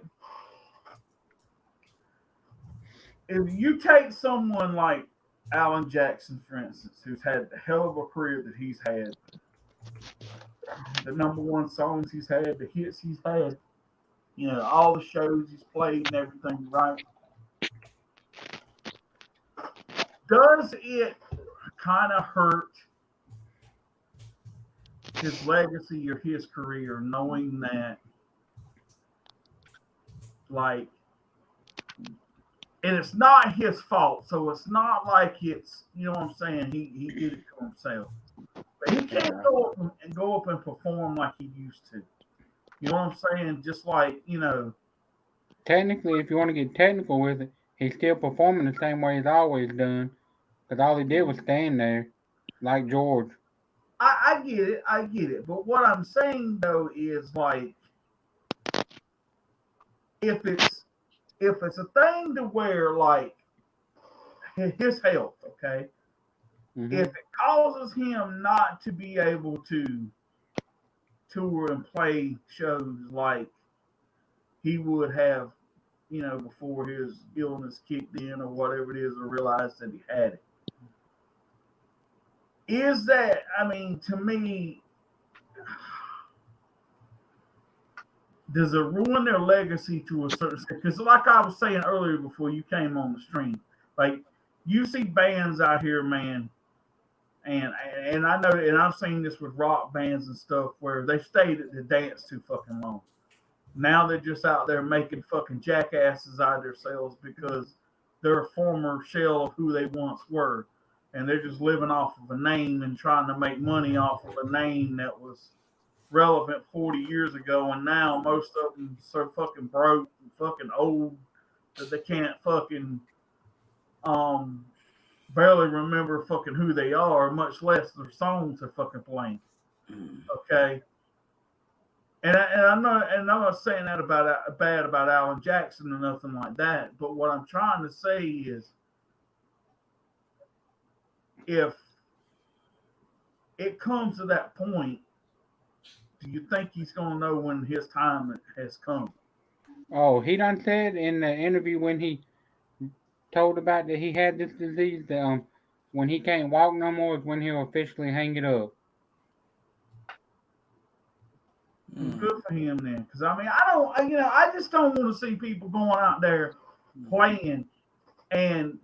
If you take someone like Alan Jackson, for instance, who's had the hell of a career that he's had, the number one songs he's had, the hits he's had, you know, all the shows he's played and everything, right? Does it kind of hurt his legacy or his career knowing that, like, and it's not his fault, so it's not like it's, you know what I'm saying, he did it to himself. But he can't go up and perform like he used to. You know what I'm saying? Just like, you know. Technically, if you want to get technical with it, he's still performing the same way he's always done. Because all he did was stand there, like George. I get it. But what I'm saying though is like, if it's a thing to where like his health, okay, Mm-hmm. if it causes him not to be able to tour and play shows like he would have, you know, before his illness kicked in or whatever it is, or realized that he had it. Is that, I mean, to me, does it ruin their legacy to a certain extent? Because like I was saying earlier before you came on the stream, like you see bands out here, man, and I know, and I've seen this with rock bands and stuff where they stayed at the dance too fucking long. Now they're just out there making fucking jackasses out of themselves because they're a former shell of who they once were. And they're just living off of a name and trying to make money off of a name that was relevant 40 years ago. And now most of them so fucking broke and fucking old that they can't fucking barely remember fucking who they are, much less their songs are fucking playing. Okay. I'm not saying that bad about Alan Jackson or nothing like that. But what I'm trying to say is, if it comes to that point, do you think he's going to know when his time has come? Oh, he done said in the interview when he told about that he had this disease that when he can't walk no more is when he'll officially hang it up. Good for him then, because I mean, I just don't want to see people going out there playing, and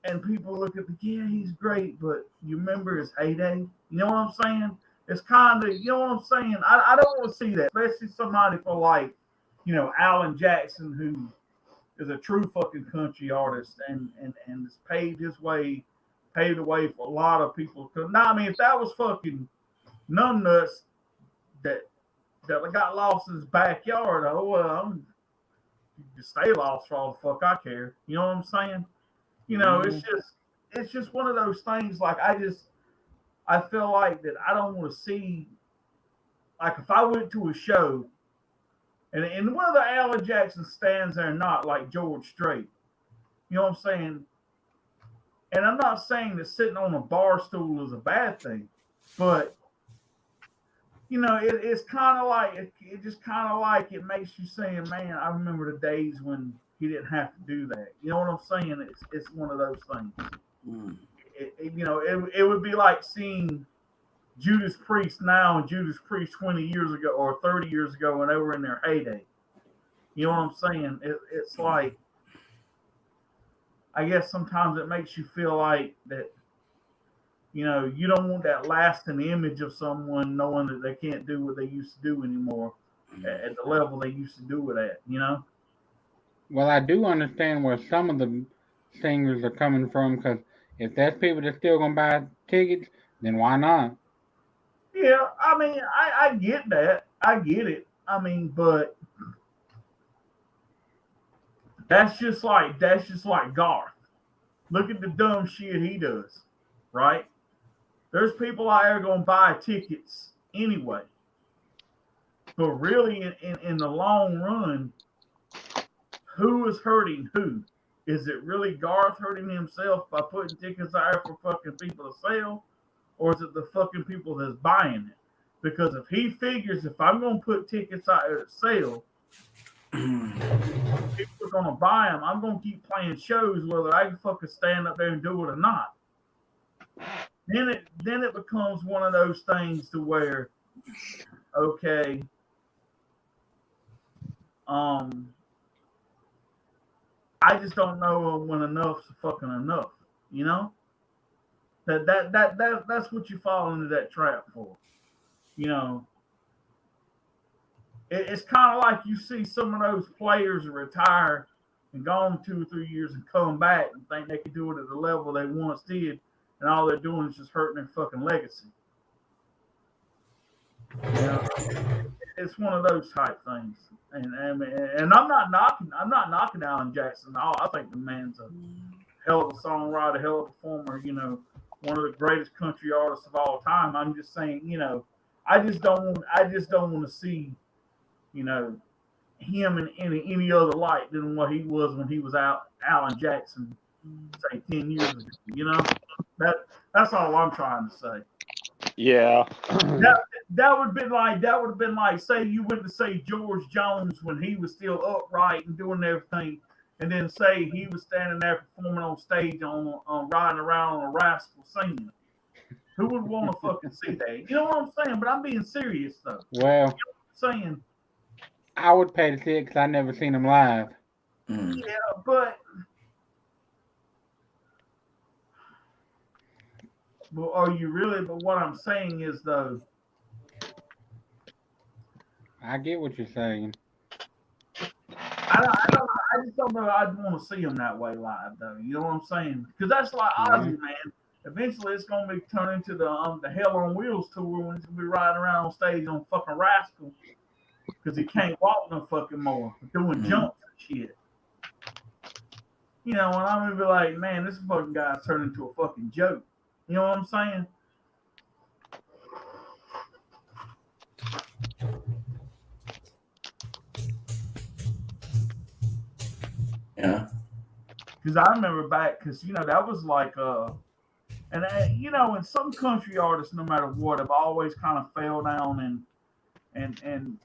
and people look at he's great, but you remember his heyday. You know what I'm saying? It's kind of, you know what I'm saying? I don't want to see that, especially somebody for like, Alan Jackson, who is a true fucking country artist and has paved the way for a lot of people. Now, I mean, if that was fucking numbnuts that got lost in his backyard, oh well, you can stay lost for all the fuck I care. You know what I'm saying? It's just one of those things. Like I feel like that I don't want to see. Like if I went to a show, and whether Alan Jackson stands there or not, like George Strait, you know what I'm saying? And I'm not saying that sitting on a bar stool is a bad thing, but it's kind of like it makes you saying, man, I remember the days when he didn't have to do that. You know what I'm saying? It's one of those things. It would be like seeing Judas Priest now and Judas Priest 20 years ago or 30 years ago when they were in their heyday. You know what I'm saying? It's like, I guess sometimes it makes you feel like that, you don't want that lasting image of someone knowing that they can't do what they used to do anymore at the level they used to do it at, Well, I do understand where some of the singers are coming from, because if there's people that's still going to buy tickets, then why not? Yeah, I mean, I get that. I get it. I mean, but that's just like Garth. Look at the dumb shit he does, right? There's people out there going to buy tickets anyway. But really, in the long run, who is hurting who? Is it really Garth hurting himself by putting tickets out there for fucking people to sell? Or is it the fucking people that's buying it? Because if he figures, if I'm going to put tickets out there to sell, people are going to buy them, I'm going to keep playing shows whether I can fucking stand up there and do it or not. Then it becomes one of those things to where, okay, I just don't know when enough's fucking enough, That's what you fall into that trap for, It's kind of like you see some of those players retire and gone 2 or 3 years and come back and think they can do it at the level they once did, and all they're doing is just hurting their fucking legacy. It's one of those type things, and I'm not knocking Alan Jackson. I think the man's a hell of a songwriter, hell of a performer. One of the greatest country artists of all time. I'm just saying, I just don't want to see, him in any other light than what he was when he was Alan Jackson, say 10 years ago. That's all I'm trying to say. Yeah. That would have been like, say you went to say George Jones when he was still upright and doing everything, and then say he was standing there performing on stage on riding around on a rascal singing. Who would want to fucking see that? You know what I'm saying? But I'm being serious though. Well, saying I would pay to see it because I never seen him live. Yeah, but are you really? But what I'm saying is though, I get what you're saying. I just don't know. I'd want to see him that way live, though. You know what I'm saying? Because that's like Ozzy, man. Eventually, it's going to be turned into the Hell on Wheels tour when he's going to be riding around on stage on fucking Rascal because he can't walk no fucking more, doing jumps and shit. And I'm going to be like, man, this fucking guy's turned into a fucking joke. You know what I'm saying? Yeah. Because I remember back, because that was like and in some country artists, no matter what, have always kind of fell down and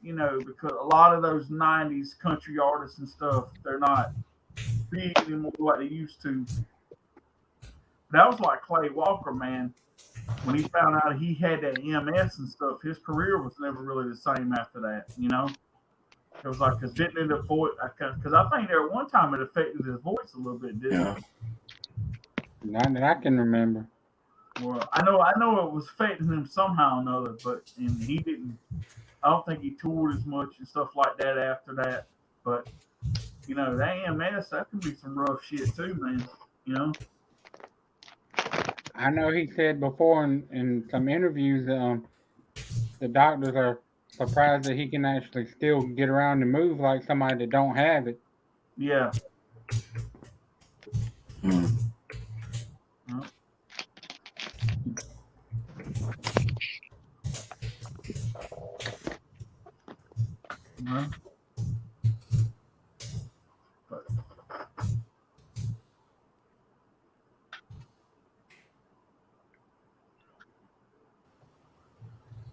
because a lot of those '90s country artists and stuff, they're not big anymore like they used to. That was like Clay Walker, man. When he found out he had that MS and stuff, his career was never really the same after that. It was like, because didn't it avoid? Because I think there at one time it affected his voice a little bit, didn't it? Not that I can remember. Well, I know it was affecting him somehow or another, and he didn't. I don't think he toured as much and stuff like that after that. But that MS, that can be some rough shit too, man. I know he said before in some interviews the doctors are surprised that he can actually still get around and move like somebody that don't have it. Yeah. Hmm.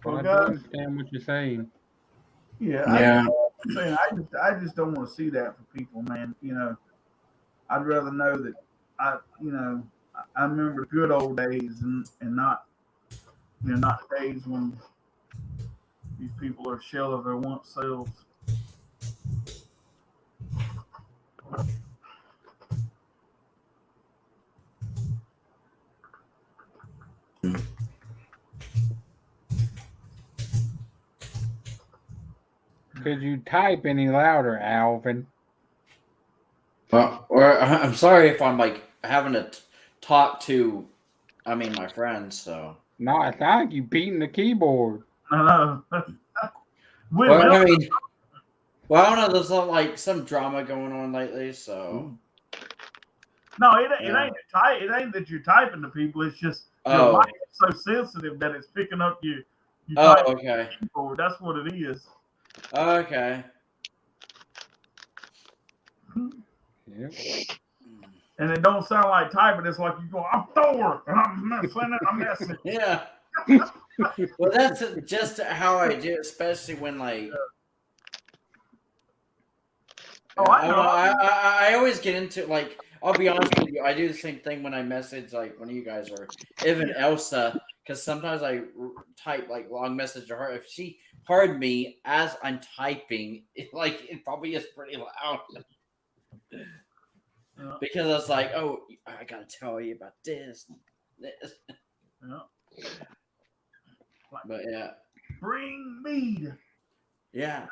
Well, But I do guys, understand what you're saying. yeah. Yeah. I'm saying I just don't want to see that for people, man. I'd rather know that I remember the good old days and not not days when these people are a shell of their once selves. Could you type any louder, Alvin? Well, or I'm sorry if I'm like having to talk to, my friends. So. No, I think you beating the keyboard. Well, Well, well, I don't know. There's like some drama going on lately, so. no, it Yeah. ain't it ain't that you're typing to people. It's just your Oh. mic is so sensitive that it's picking up you. Oh, type okay. keyboard. That's what it is. Okay. Yep. And it don't sound like typing. It's like you go, I'm Thor, and I'm sending a message. Yeah. Well, that's just how I do, especially when like. Oh, I know. I always get into like. I'll be honest with you. I do the same thing when I message like one of you guys or even Elsa, because sometimes I type like long message to her. If she heard me as I'm typing, it probably is pretty loud. Yeah. Because I was like, oh, I gotta tell you about this. Yeah. But yeah. Bring mead. Yeah.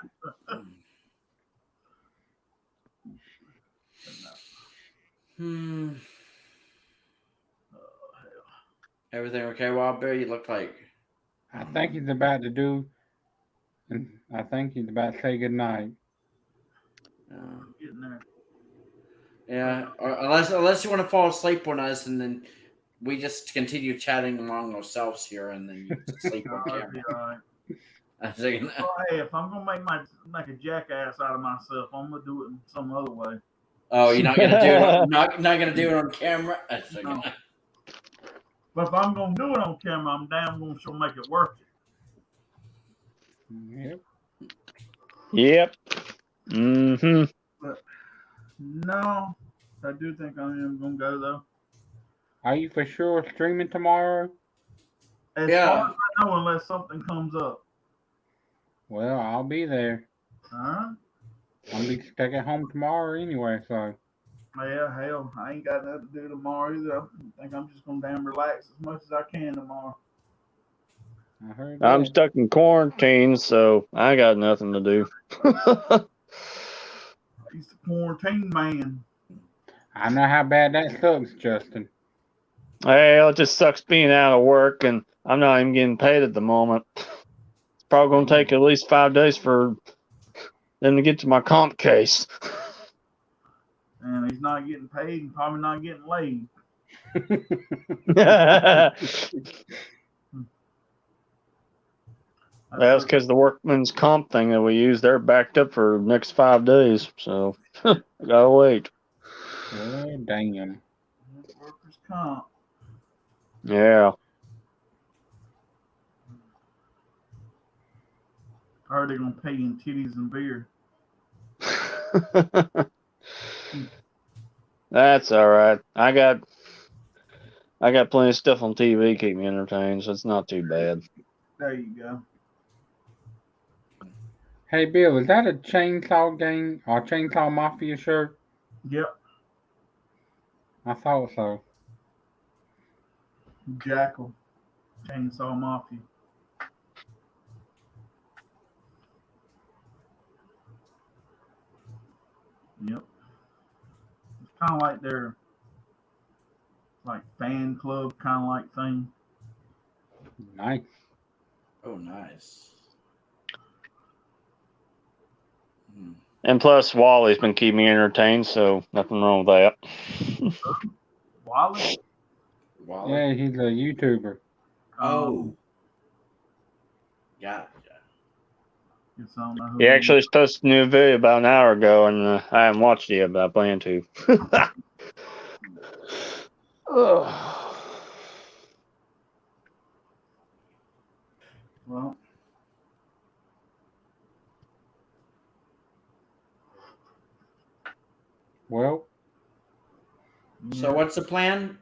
Everything okay, Wild Bear? You look like. I think he's about to do, and I think he's about to say goodnight. Getting there. Yeah, or unless you want to fall asleep on us, and then we just continue chatting among ourselves here, and then you sleep on All camera. right. I was thinking, Well, hey, if I'm gonna make a jackass out of myself, I'm gonna do it in some other way. oh, you're not gonna do it. Not gonna do it on camera. I was thinking, No. But if I'm gonna do it on camera, I'm damn gonna sure make it worth it. Yep. Yep. Mm-hmm. No, I do think I am gonna go though. Are you for sure streaming tomorrow? As Yeah. far as I know, unless something comes up. Well, I'll be there. All right. I'll be stuck at home tomorrow anyway, so. Yeah, hell, I ain't got nothing to do tomorrow either. I think I'm just gonna damn relax as much as I can tomorrow. I heard I'm that. stuck in quarantine, so I got nothing to do. He's the quarantine man. I know how bad that sucks, Justin. Well, it just sucks being out of work, and I'm not even getting paid at the moment. It's probably going to take at least 5 days for them to get to my comp case. And he's not getting paid and probably not getting laid. That's because the workman's comp thing that we use, they're backed up for the next 5 days, so I gotta wait. Oh, damn. Workers' comp. Yeah. I heard they're gonna pay you in titties and beer. That's all right. I got plenty of stuff on TV to keep me entertained, so it's not too bad. There you go. Hey, Bill, is that a Chainsaw Gang or Chainsaw Mafia shirt? Yep. I thought so. Jackal. Chainsaw Mafia. Yep. It's kind of like their like fan club kind of like thing. Nice. Oh, nice. Hmm. And plus, Wally's been keeping me entertained, so nothing wrong with that. Wally. Wally? Yeah, he's a YouTuber. Oh. Gotcha. Guess I don't know who He actually posted a new video about an hour ago, and I haven't watched it yet, but I plan to. Ugh. Well, Well, So yeah. what's the plan?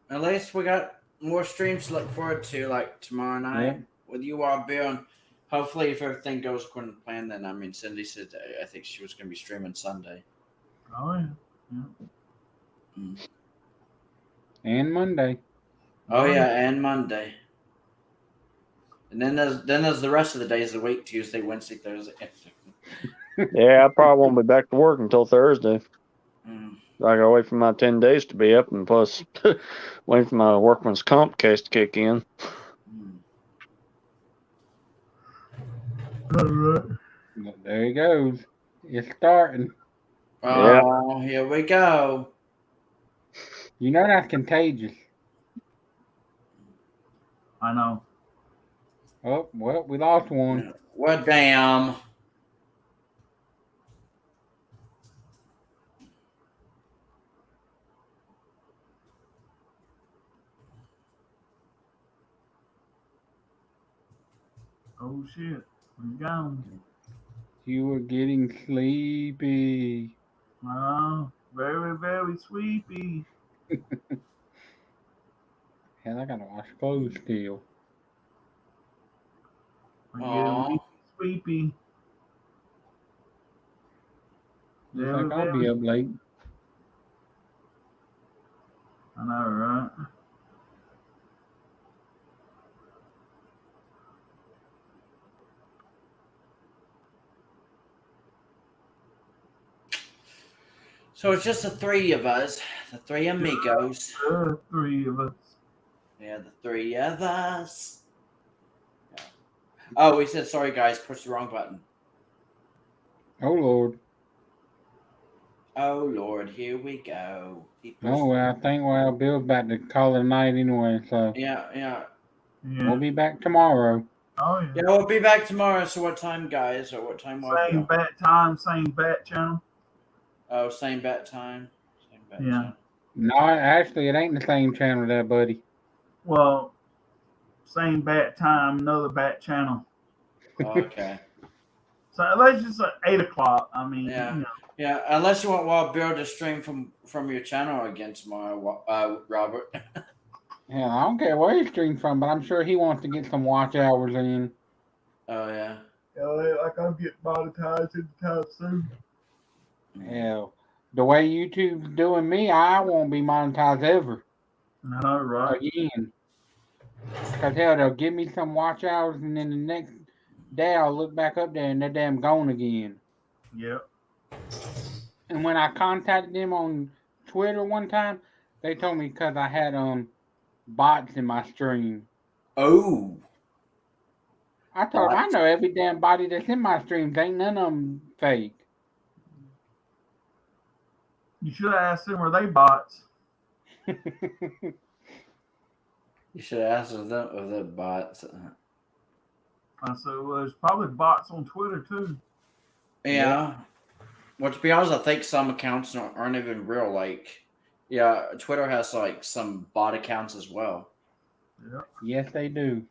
At least we got more streams to look forward to, like tomorrow night with you all, Bill. And hopefully, if everything goes according to plan, then I mean, Cindy said I think she was going to be streaming Sunday. Oh yeah. and Monday. Oh yeah, and Monday. And then there's the rest of the days of the week: Tuesday, Wednesday, Thursday. Yeah, I probably won't be back to work until Thursday. Mm. I gotta wait for my 10 days to be up, and plus, waiting for my workman's comp case to kick in. Mm. All right. There he goes. It's starting. Oh, here we go. You know that's contagious. I know. Oh, well, we lost one. Well, damn. Oh shit. We're gone. You were getting sleepy. Oh, very, very sweepy. Hell, I gotta wash clothes still. We're Aw. getting sweepy. Looks Very, like I'll very. be up late. I know, right? So it's just the three of us, the three amigos. Three of us. Yeah, the three of us. Yeah. Oh, we said sorry, guys. Pushed the wrong button. Oh, Lord. Oh Lord, here we go. He pushed- Oh, well, I think, well, Bill's about to call it a night anyway, so Yeah. Yeah. we'll be back tomorrow. Oh yeah. Yeah, we'll be back tomorrow. So what time, guys? Or what time? Same bat time, same bat channel. Oh, same bat time. Same bat Yeah. time. No, actually, it ain't the same channel there, buddy. Well, same bat time, another bat channel. Okay. So let's just say 8 o'clock. I mean, Yeah. you know. Yeah, unless you want Wild Bill to stream from your channel again tomorrow, Robert. Hell, I don't care where he streams from, but I'm sure he wants to get some watch hours in. Oh yeah. Like I'm getting monetized anytime soon. Hell, the way YouTube's doing me, I won't be monetized ever I know, right? again. Because hell, they'll give me some watch hours, and then the next day I'll look back up there and they're damn gone again. Yep. And when I contacted them on Twitter one time, they told me because I had bots in my stream. Oh. I told them, I Bots? know every damn body that's in my streams, ain't none of them fake. You should have asked them, were they bots? You should ask of the bots. I said, well, there's probably bots on Twitter too. Yeah. Well, to be honest, I think some accounts aren't even real. Like, yeah, Twitter has like some bot accounts as well. Yeah. Yes, they do.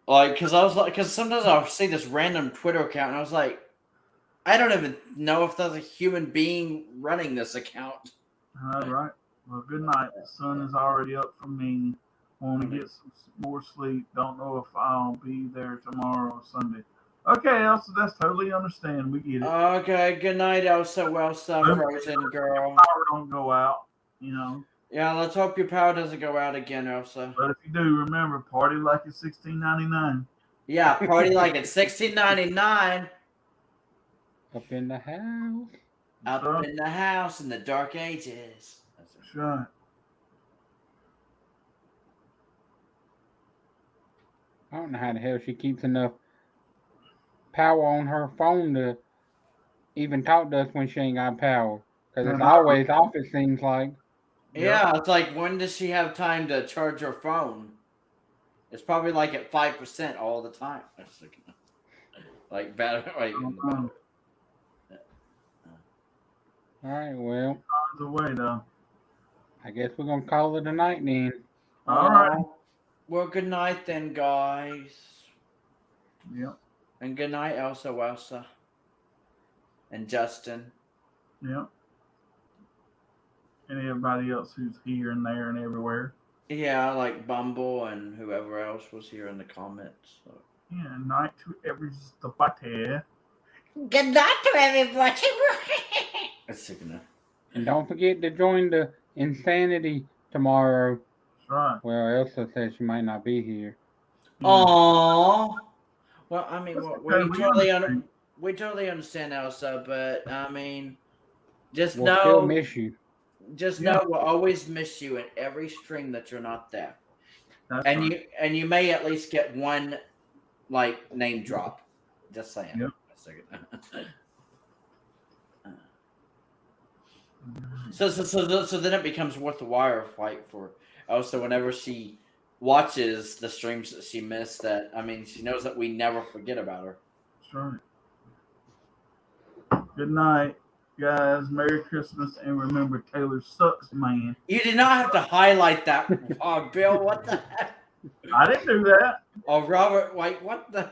Like, because sometimes I'll see this random Twitter account, and I was like, I don't even know if there's a human being running this account. All right. Well, good night. The sun is already up for me. Want to get some more sleep. Don't know if I'll be there tomorrow or Sunday. Okay, Elsa, that's totally understand. We get it. Okay, good night, Elsa, Frozen girl. Power don't go out, you know. Yeah, let's hope your power doesn't go out again, Elsa. But if you do, remember, party like it's 16.99. Yeah, party like it's 16.99 Up in the house. up Sure. in the house in the dark ages. That's right. I don't know how the hell she keeps enough power on her phone to even talk to us when she ain't got power. Because it's always off, it seems like. Yeah, it's like, when does she have time to charge her phone? It's probably like at 5% all the time. Like battery. All right, well, Miles away, though. I guess we're going to call it a night then. All right. Well, good night then, guys. Yep. And good night, Elsa. And Justin. Yep. And everybody else who's here and there and everywhere. Yeah, like Bumble and whoever else was here in the comments. So. Yeah, night to everybody. Good night to everybody. That's sick enough. And don't forget to join the Insanity tomorrow. That's right. Well, Elsa says she might not be here. Aww. Well, I mean, That's we we totally understand, Elsa, but I mean, just We'll still know, miss you. just know we'll always miss you in every stream that you're not there, That's and right. you may at least get one like name drop. Just saying. Yep. So then it becomes worth the wire fight for Elsa whenever she watches the streams that she missed. That, I mean, she knows that we never forget about her. That's right. Good night, guys. Merry Christmas. And remember, Taylor sucks, man. You did not have to highlight that, Bill. What the heck? I didn't do that. Oh, Robert, like, what the?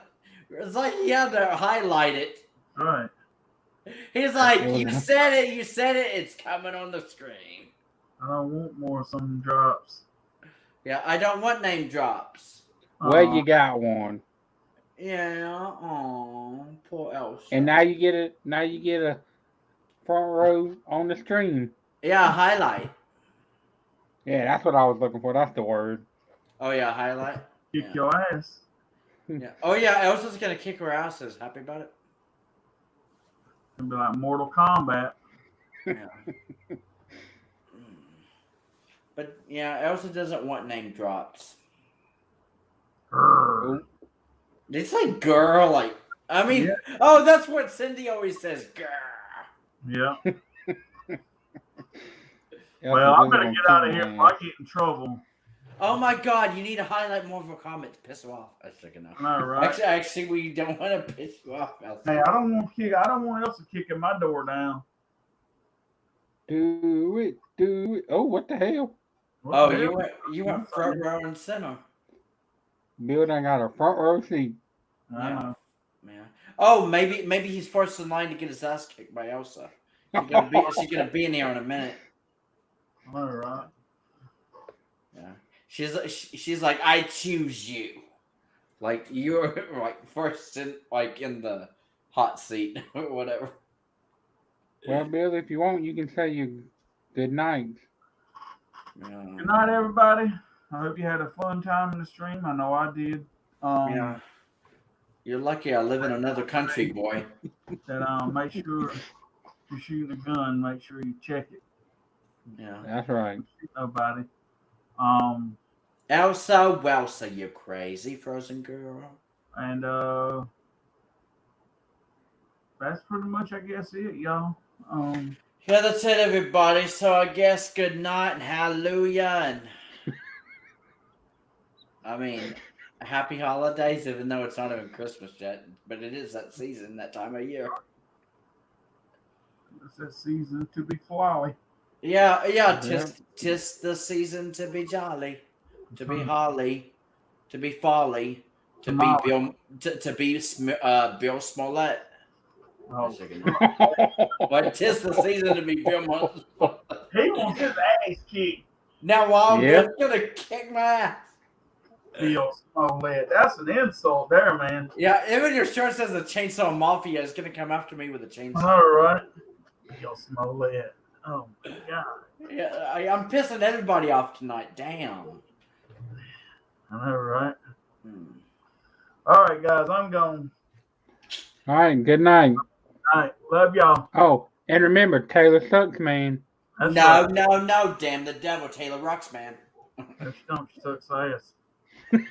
It's like he had to highlight it. All right. He's like, you said it, it's coming on the screen. I don't want more some drops. Yeah, I don't want name drops. Well, you got one. Yeah, oh, poor Elsa. And now you get a front row on the stream. Yeah, highlight. Yeah, that's what I was looking for. That's the word. Oh yeah, highlight. Kick your ass. Yeah. Oh yeah, Elsa's gonna kick her asses. Happy about it? It'll be like Mortal Kombat. Yeah. But yeah, Elsa doesn't want name drops. Grr. Did you say girl? Like, I mean, oh, that's what Cindy always says, girl. Yeah. Well, I'm gonna get out of here before I get in trouble. Oh my God, you need to highlight more of her comments. Piss her off. That's sick enough. All right. Actually, we don't want to piss you off, Elsa. Hey, I don't want Elsa kicking my door down. Do it. Oh, what the hell? What the hell? you went front row and center. Bill done got a front row seat. I know. Yeah. Oh, maybe he's first in line to get his ass kicked by Elsa. She's gonna be in here in a minute. All right. Yeah. She's like, I choose you. Like, you're like first in the hot seat or whatever. Well, Bill, if you want, you can say your good night. Yeah. Good night, everybody. I hope you had a fun time in the stream. I know I did. Yeah. You're lucky I live in another country, boy. That make sure if you're shooting a gun, make sure you check it. Yeah. That's right. Shoot nobody. Elsa, you crazy frozen girl. And that's pretty much, I guess, it, y'all. Yeah, that's it, everybody. So I guess good night and hallelujah, and I mean, happy holidays, even though it's not even Christmas yet, but it is that season, that time of year. It's that season to be flally. Yeah, Yeah. tis the season to be jolly, to be holly, to be folly, to be Tamale. Bill Smollett. Oh, But tis the season to be Bill Smollett. he wants his ass kicked. Now Wild Yep. Bill's gonna kick my ass. Bill Smollett. That's an insult there, man. Yeah, even your shirt says the Chainsaw Mafia is gonna come after me with a chainsaw. All right. Bill Smollett. Oh, my God. Yeah, I'm pissing everybody off tonight. Damn. I know, right? Hmm. All right, guys, I'm going. All right, good night. All right, love y'all. Oh, and remember, Taylor sucks, man. That's No, right. no, no, damn the devil, Taylor Rocks, man. That stump sucks ass.